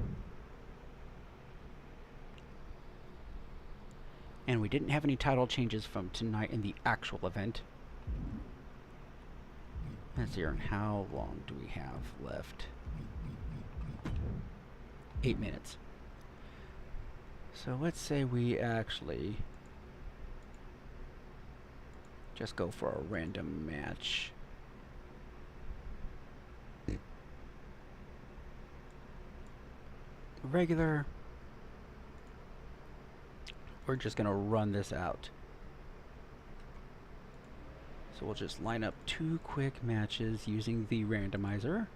And we didn't have any title changes from tonight in the actual event. Let's see, and how long do we have left? 8 minutes. So let's say we actually just go for a random match. Regular. We're just gonna run this out. So we'll just line up 2 quick matches using the randomizer.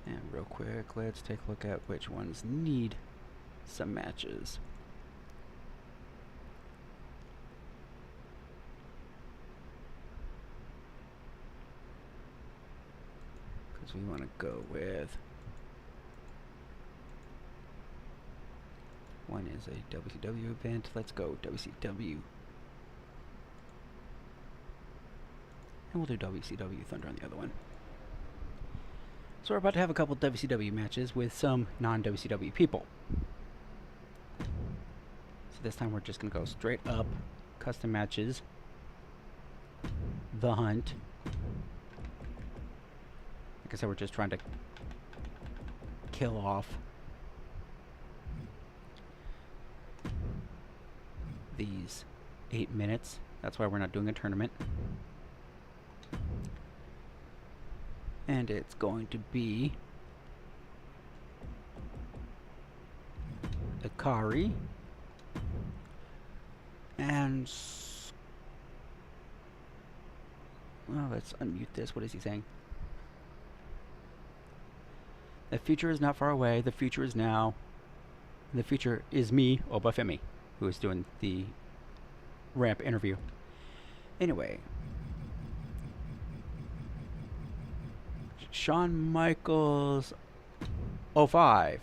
And real quick, let's take a look at which ones need some matches. We want to go with one is a WCW event. Let's go WCW. And we'll do WCW Thunder on the other one. So we're about to have a couple WCW matches with some non-WCW people. So this time we're just going to go straight up custom matches. The Hunt. Like I said, we're just trying to kill off these 8 minutes. That's why we're not doing a tournament. And it's going to be Kairi and well, let's unmute this. What is he saying? The future is not far away. The future is now. The future is me, Oba Femi, who is doing the ramp interview. Anyway. Shawn Michaels 05.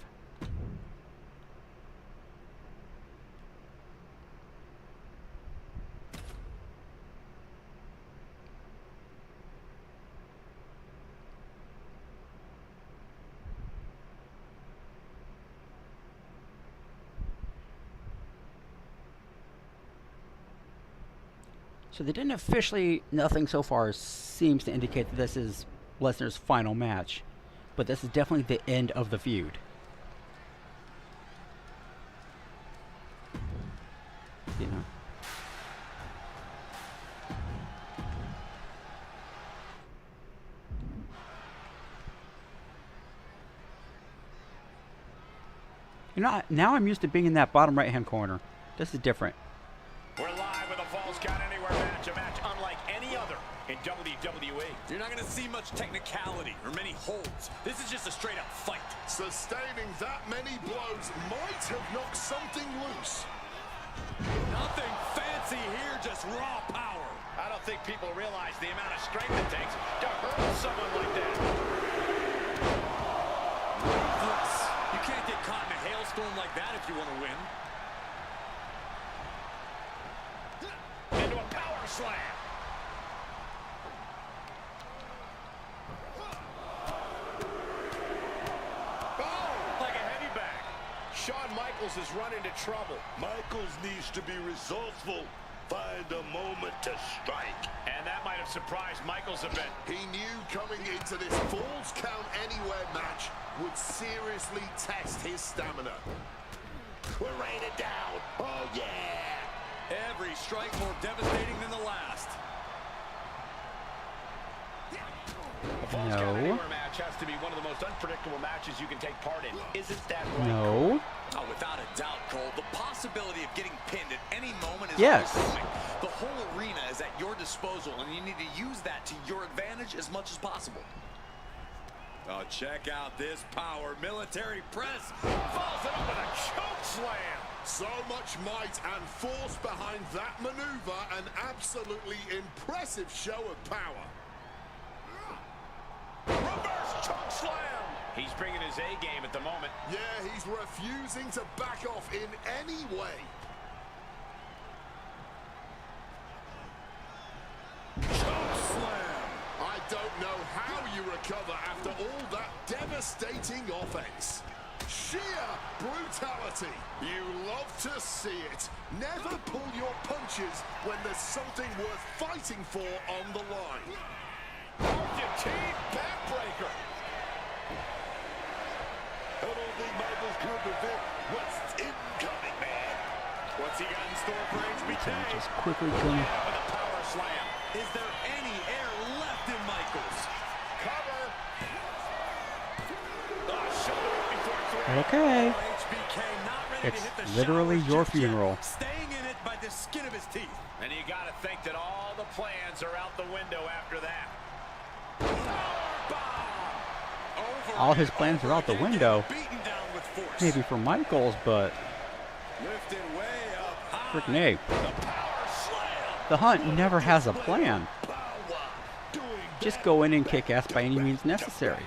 So they didn't officially, nothing so far seems to indicate that this is Lesnar's final match. But this is definitely the end of the feud. You know. You know, now I'm used to being in that bottom right-hand corner. This is different. We're live with a Falls Count Anywhere match, a match unlike any other in WWE. You're not going to see much technicality or many holds. This is just a straight-up fight. Sustaining that many blows might have knocked something loose. Nothing fancy here, just raw power. I don't think people realize the amount of strength it takes to hurt someone like that. Ruthless. You can't get caught in a hailstorm like that if you want to win. Into a power slam. Like a heavy bag. Shawn Michaels has run into trouble. Michaels needs to be resourceful. Find a moment to strike. And that might have surprised Michaels a bit. He knew coming into this Falls Count Anywhere match would seriously test his stamina. We're raining down. Oh, yeah. Every strike more devastating than the last. A Falls Count Anywhere match has to be one of the most unpredictable matches you can take part in. Isn't that right? No. Oh, without a doubt, Cole. The possibility of getting pinned at any moment is Yes. overwhelming. The whole arena is at your disposal, and you need to use that to your advantage as much as possible. Oh, check out this power. Military press. Follows it up with a choke slam. So much might and force behind that maneuver. An absolutely impressive show of power. Reverse choke slam. He's bringing his A game at the moment. Yeah, he's refusing to back off in any way. Choke slam. I don't know how you recover after all that devastating offense. Sheer brutality. You love to see it. Never pull your punches when there's something worth fighting for on the line. Argentine backbreaker. I don't think Michaels could prevent what's incoming, man. What's he got in store for HBK? Just quickly going. With a power slam. Is there any air left in Michaels? Cover. Shoulder up before three. Okay. HBK not ready It's to hit the literally showers your just yet. funeral. Staying in it by the skin of his teeth. And you got to think that all the plans are out the window after that. All his plans are out the window. Beaten down with force. Maybe for Michaels, but Lifted way up high. freaking A. The power slam. The Hunt never has a plan. Just go in and kick ass by any means necessary.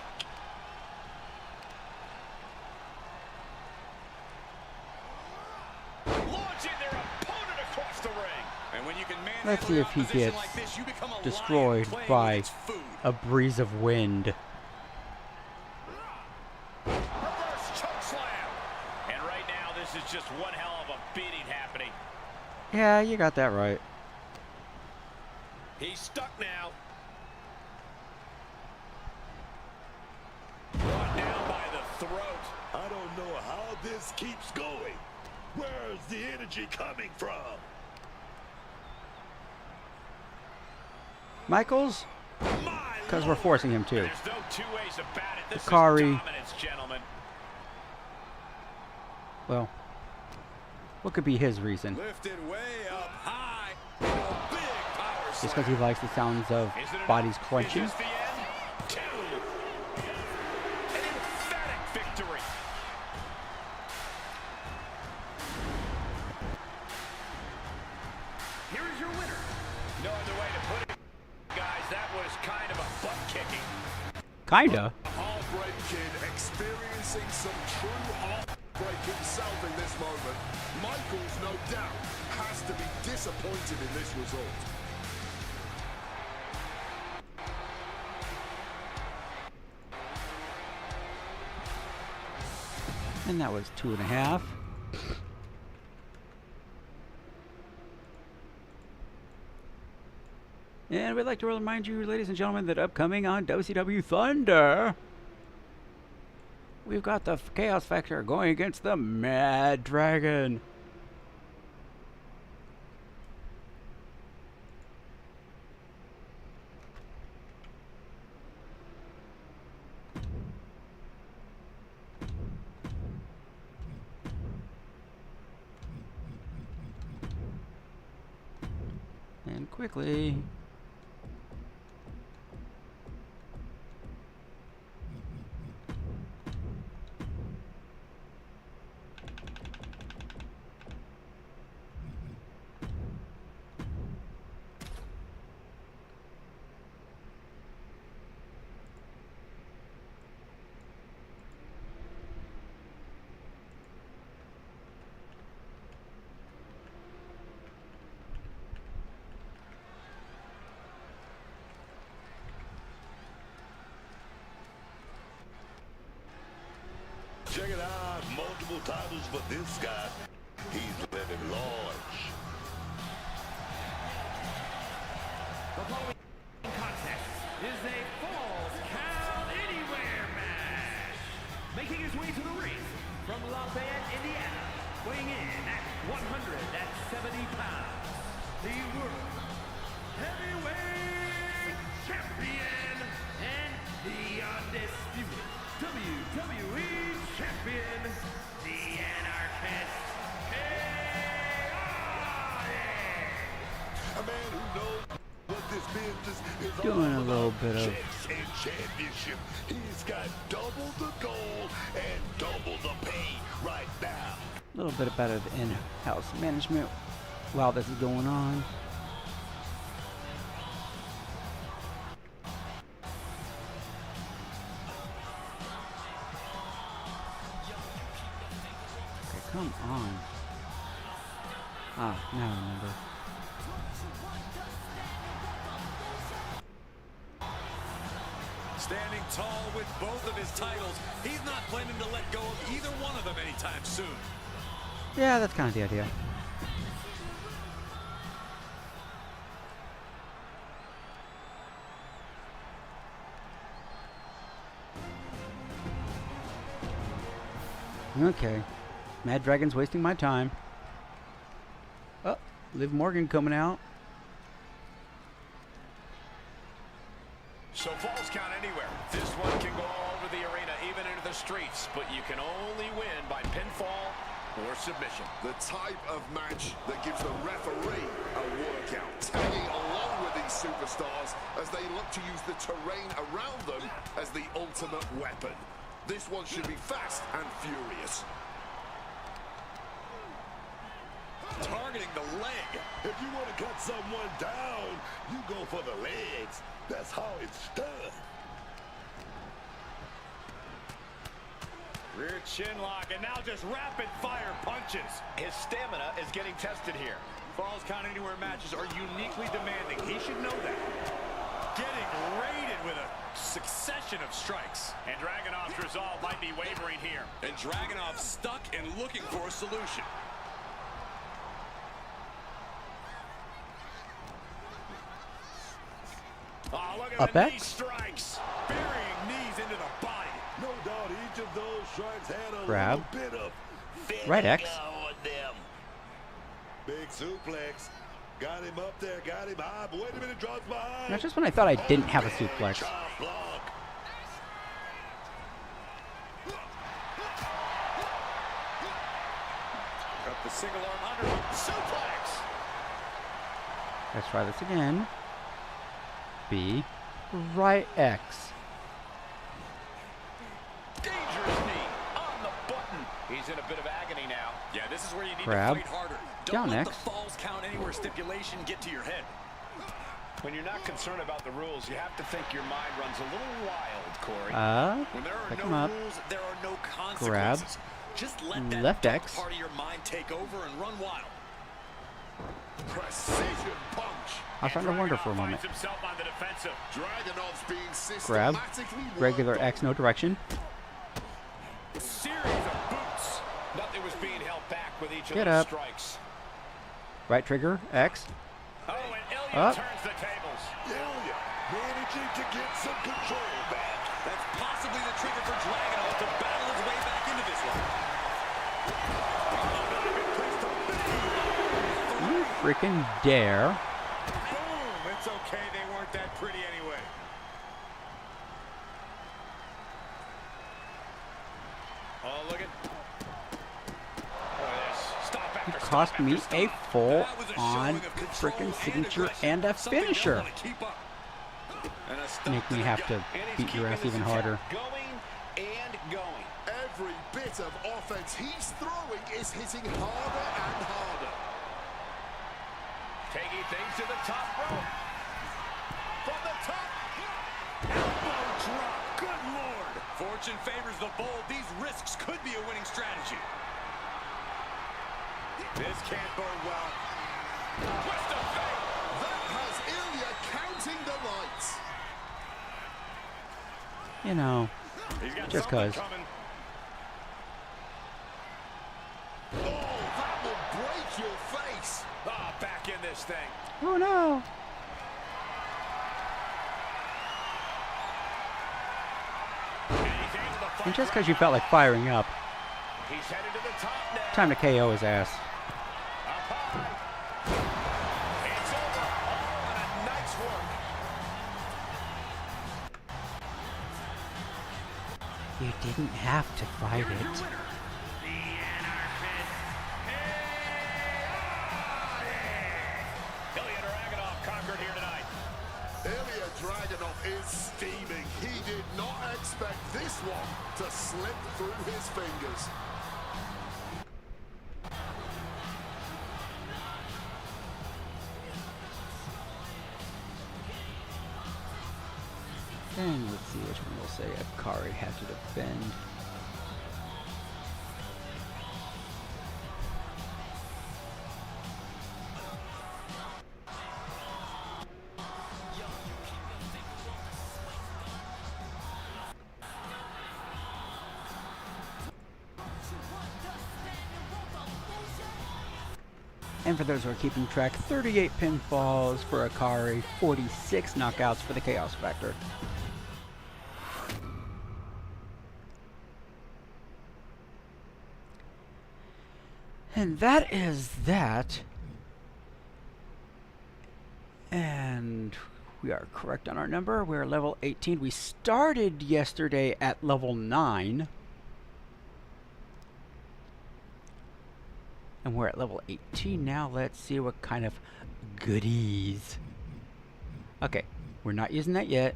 Launching their opponent across the ring. And when you can manhandle Let's see if he opposition gets like this, you become a destroyed lion playing by with its food. a breeze of wind. Reverse choke slam. And right now, this is just one hell of a beating happening. Yeah, you got that right. He's stuck now. Brought down by the throat. I don't know how this keeps going. Where's the energy coming from? Michaels? Because we're forcing him to. There's no two ways about it. This Kairi. is dominance, gentlemen. Well, what could be his reason? Lifted way up high. And a big power Just slam. because he likes the sounds of Is it enough? bodies Is crunching? this the end? Two. An emphatic victory. Here is your winner. No other way to put it, guys. That was kind of a butt kicking. Kinda. Heartbreak Kid experiencing facing some true heartbreak himself in this moment. Michaels, no doubt, has to be disappointed in this result. And that was 2.5. And we'd like to remind you, ladies and gentlemen, that upcoming on WCW Thunder, we've got the Chaos Factor going against the Mad Dragon. And quickly, Check it out, multiple titles for this guy. He's living large. The following contest is a Falls Count Anywhere match. Making his way to the ring from Lafayette, Indiana, weighing in at 170 pounds, the World Heavyweight Champion and the Undisputed WWE Champion, the Anarchist, A man who knows what this business is doing all a little about. bit of Checks and championship. He's got double the gold and double the pay right now. a little bit about of in-house management while this is going on. Okay, come on. Ah, now I remember. Standing tall with both of his titles, he's not planning to let go of either one of them anytime soon. Yeah, that's kind of the idea. Okay. Mad Dragon's wasting my time. Oh, Liv Morgan coming out. So Falls Count Anywhere. This one can go all over the arena, even into the streets, but you can only win by pinfall or submission. The type of match that gives the referee a workout, tagging along with these superstars as they look to use the terrain around them as the ultimate weapon. This one should be fast and furious. Targeting the leg. If you want to cut someone down, you go for the legs. That's how it's done. Rear chin lock, and now just rapid fire punches. His stamina is getting tested here. Falls Count Anywhere matches are uniquely demanding. He should know that. Getting raided with a succession of strikes. And Dragunov's resolve might be wavering here. And Dragunov stuck and looking for a solution. Oh, look at Up the X? knee strikes. Burying knees into the body. No doubt each of those strikes had a Grab. little bit of Right X. on them. Big suplex. Got him up there, got him high, but wait a minute, drops behind. That's just when I thought I didn't have a suplex. Chop block. Up the single arm under suplex. Let's try this again. B. Right X. Dangerous knee on the button. He's in a bit of agony now. Yeah, this is where you need Grab. to fight harder. Down Don't let X. the Falls Count Anywhere stipulation get to your head. When you're not concerned about the rules, you have to think your mind runs a little wild, Corey. When there are pick no him up. rules, there are no Grab. consequences. Just let that Left dark X. part of your mind take over and run wild. Precision punch. I was trying to wonder for a moment. Finds himself on the defensive. Dragunov's being Grab. systematically Regular worked X, no direction. Series of boots. Nothing was being held back with each of Get those up. strikes. Right trigger, X. Oh, and Ilja Up. turns the tables. Ilja managing to get some control back. That's possibly the trigger for Dragunov to battle his way back into this one. You freaking dare. Boom. It's okay. They weren't that pretty anyway. Oh, look at. Oh, this. Stop You after cost stop me after a stop. full That was a on showing of control freaking and signature aggression. and a Something they'll finisher. wanna keep up. And a stop Make to me the have gut. to And he's beat your keeping ass this even attack harder. Going and going. Every bit of offense he's throwing is hitting harder and harder. Taking things to the top rope. From the top. Elbow drop. Good Lord. Fortune favors the bold. These risks could be a winning strategy. This can't bode well. Twist of fate. That has Ilja counting the lights. You know, He's got just something 'cause. coming. Oh, that will break your face. Ah, back in this thing. Oh no. And he's able to fight And just because right you felt now. like firing up, He's headed to the top now. time to KO his ass. Up high. It's over. Oh, and a nice work. You didn't have to fight it. Ilja Dragunov conquered here tonight. Ilja Dragunov is steaming. He did not expect this one to slip through his fingers. And let's see which one will say Kairi had to defend. And for those who are keeping track, 38 pinfalls for Kairi, 46 knockouts for the Chaos Factor. And that is that. And we are correct on our number. We're level 18. We started yesterday at level 9. And we're at level 18 now. Let's see what kind of goodies. Okay, we're not using that yet.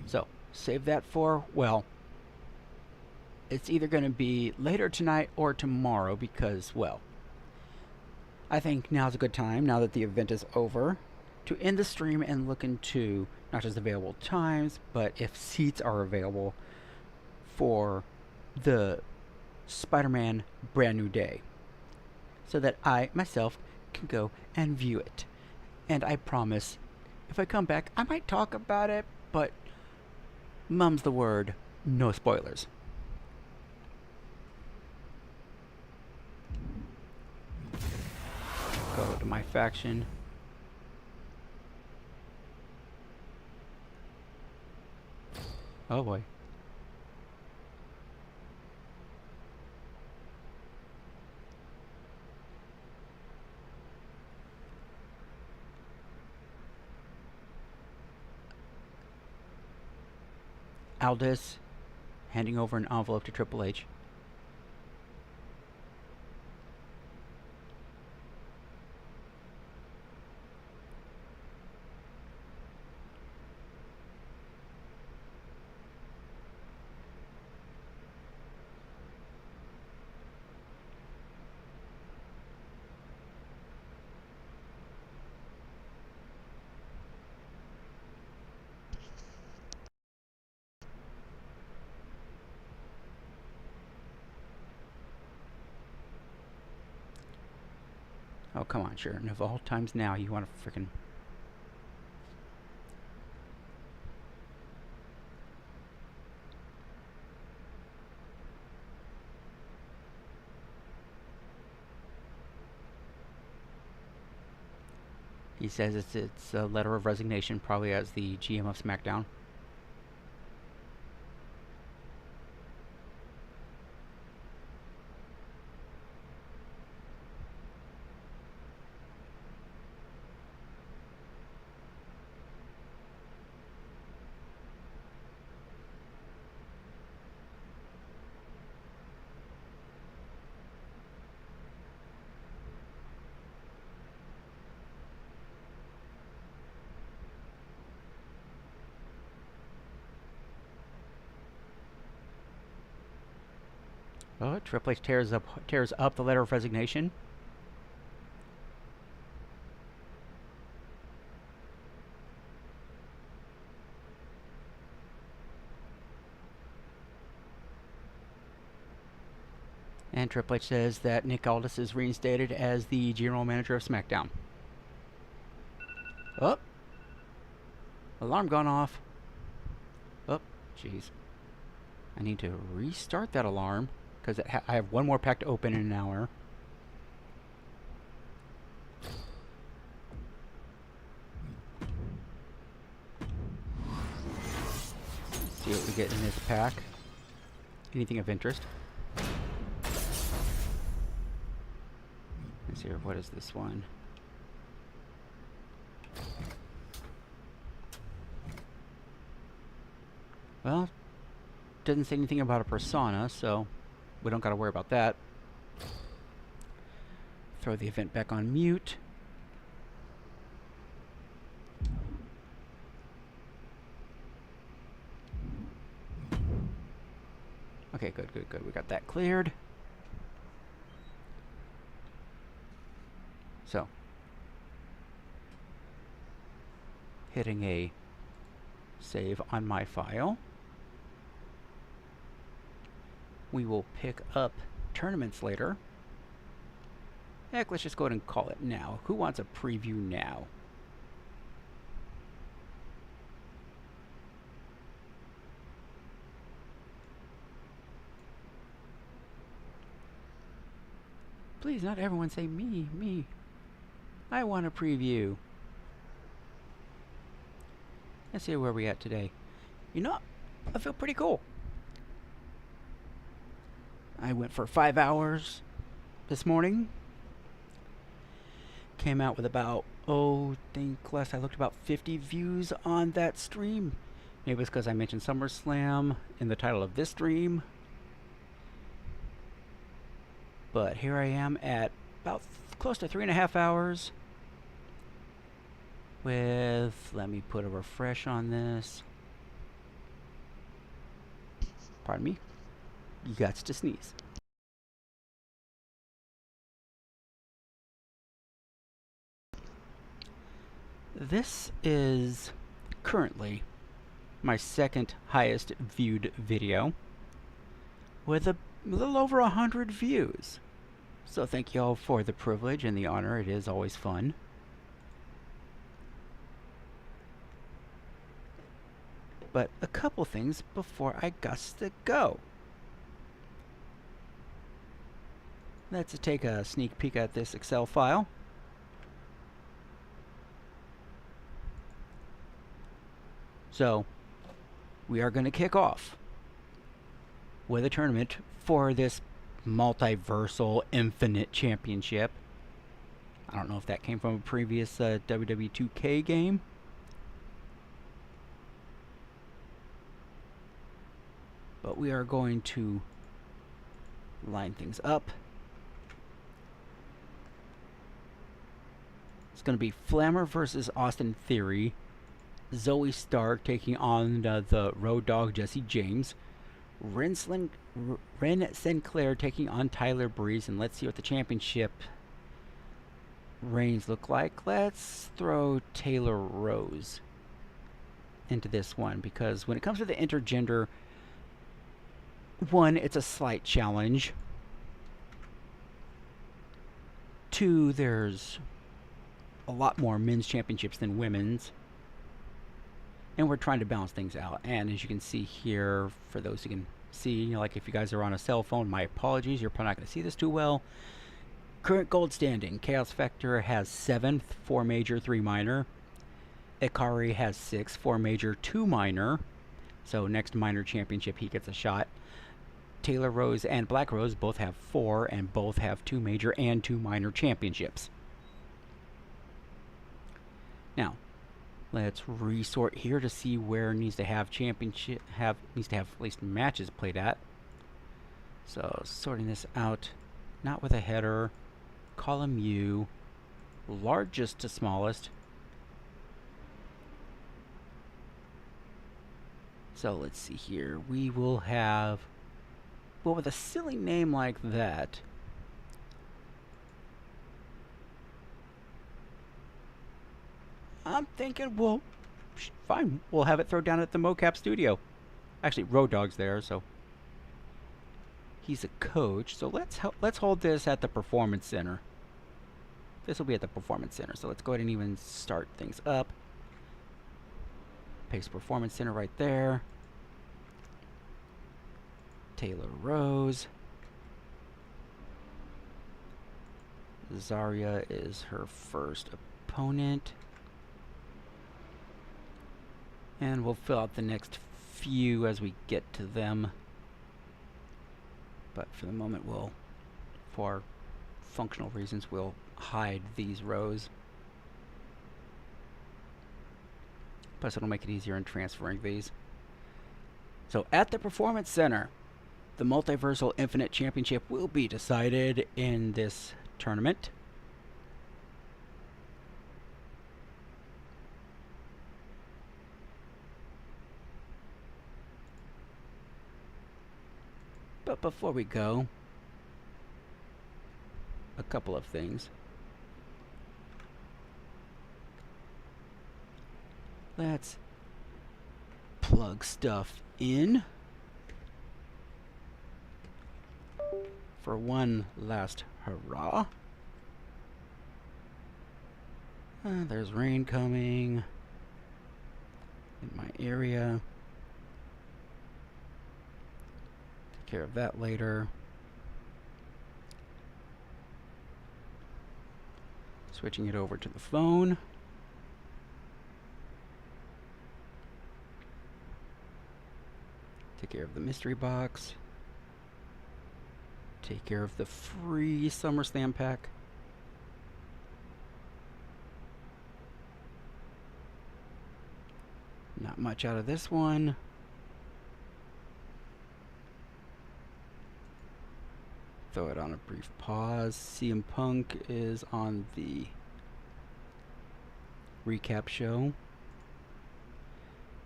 So, save that for, well, it's either going to be later tonight or tomorrow because, well, I think now's a good time, now that the event is over, to end the stream and look into not just available times, but if seats are available for the Spider-Man Brand New Day, so that I, myself, can go and view it. And I promise, if I come back, I might talk about it, but mum's the word, no spoilers. Go to my faction. Oh boy. Aldis handing over an envelope to Triple H. Oh, come on, sure. And of all times now, you want to freaking... He says it's a letter of resignation, probably as the GM of SmackDown. Oh, Triple H tears up the letter of resignation. And Triple H says that Nick Aldis is reinstated as the general manager of SmackDown. Oh! Alarm gone off. Oh, jeez. I need to restart that alarm, because I have one more pack to open in an hour. See what we get in this pack. Anything of interest. Let's see here, what is this one? Well, doesn't say anything about a persona, so we don't got to worry about that. Throw the event back on mute. Okay, good. We got that cleared. So, hitting a save on my file. We will pick up tournaments later. Heck, let's just go ahead and call it now. Who wants a preview now? Please, not everyone say me. I want a preview. Let's see where we at today. You know, I feel pretty cool. I went for 5 hours this morning. Came out with about, I looked about 50 views on that stream. Maybe it was because I mentioned SummerSlam in the title of this stream. But here I am at about close to 3.5 hours. With, let me put a refresh on this. Pardon me. You got to sneeze. This is currently my second highest viewed video with a little over 100 views. So thank you all for the privilege and the honor. It is always fun. But a couple things before I got to go. Let's take a sneak peek at this Excel file. So, we are going to kick off with a tournament for this multiversal infinite championship. I don't know if that came from a previous WWE 2K game. But we are going to line things up. It's going to be Flammer versus Austin Theory. Zoe Stark taking on the Road Dogg Jesse James. Ren Sinclair taking on Tyler Breeze. And let's see what the championship reigns look like. Let's throw Taylor Rose into this one, because when it comes to the intergender one, it's a slight challenge. 2, there's a lot more men's championships than women's. And we're trying to balance things out. And as you can see here, for those who can see, like if you guys are on a cell phone, my apologies, you're probably not going to see this too well. Current gold standing, Chaos Factor has 7, 4 major, 3 minor. Ikari has 6, 4 major, 2 minor. So next minor championship, he gets a shot. Taylor Rose and Black Rose both have 4, and both have 2 major and 2 minor championships. Now, let's resort here to see where needs to have needs to have at least matches played at. So sorting this out, not with a header. Column U, largest to smallest. So let's see here. We will have, well, with a silly name like that, I'm thinking, well, fine, we'll have it thrown down at the Mocap studio. Actually, Road Dogg's there, so he's a coach. So let's hold this at the Performance Center. This will be at the Performance Center. So let's go ahead and even start things up. Paste Performance Center right there. Taylor Rose. Zarya is her first opponent. And we'll fill out the next few as we get to them. But for the moment, for functional reasons, we'll hide these rows. Plus, it'll make it easier in transferring these. So, at the Performance Center, the Multiversal Infinite Championship will be decided in this tournament. But before we go, a couple of things. Let's plug stuff in for one last hurrah. There's rain coming in my area. Take care of that later. Switching it over to the phone. Take care of the mystery box. Take care of the free SummerSlam pack. Not much out of this one. Throw it on a brief pause. CM Punk is on the recap show.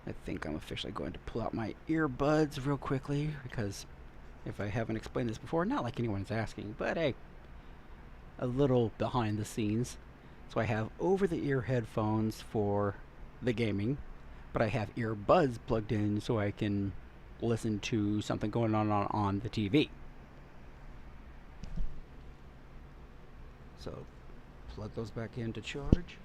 I think I'm officially going to pull out my earbuds real quickly, because if I haven't explained this before, not like anyone's asking, but hey, a little behind the scenes. So I have over-the-ear headphones for the gaming, but I have earbuds plugged in so I can listen to something going on the TV. So plug those back in to charge.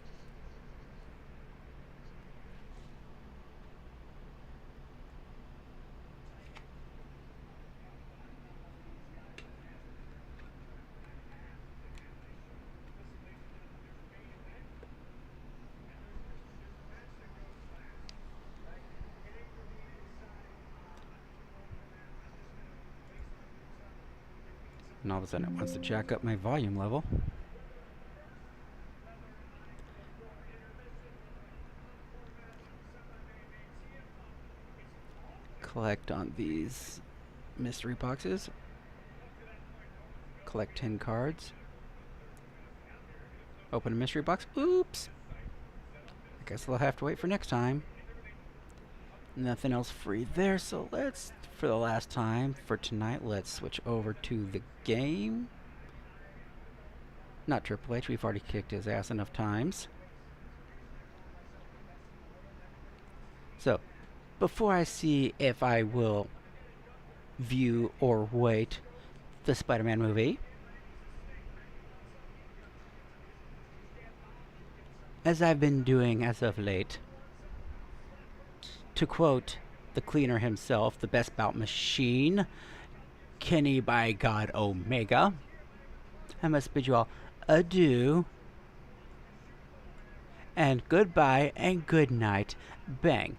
And all of a sudden it wants to jack up my volume level. Collect on these mystery boxes. Collect 10 cards. Open a mystery box. Oops! I guess I'll have to wait for next time. Nothing else free there, so let's, for the last time for tonight, let's switch over to the game. Not Triple H, we've already kicked his ass enough times. So, before I see if I will view or wait the Spider-Man movie, as I've been doing as of late. To quote the cleaner himself, the best bout machine, Kenny by God Omega, I must bid you all adieu, and goodbye, and good night. Bang.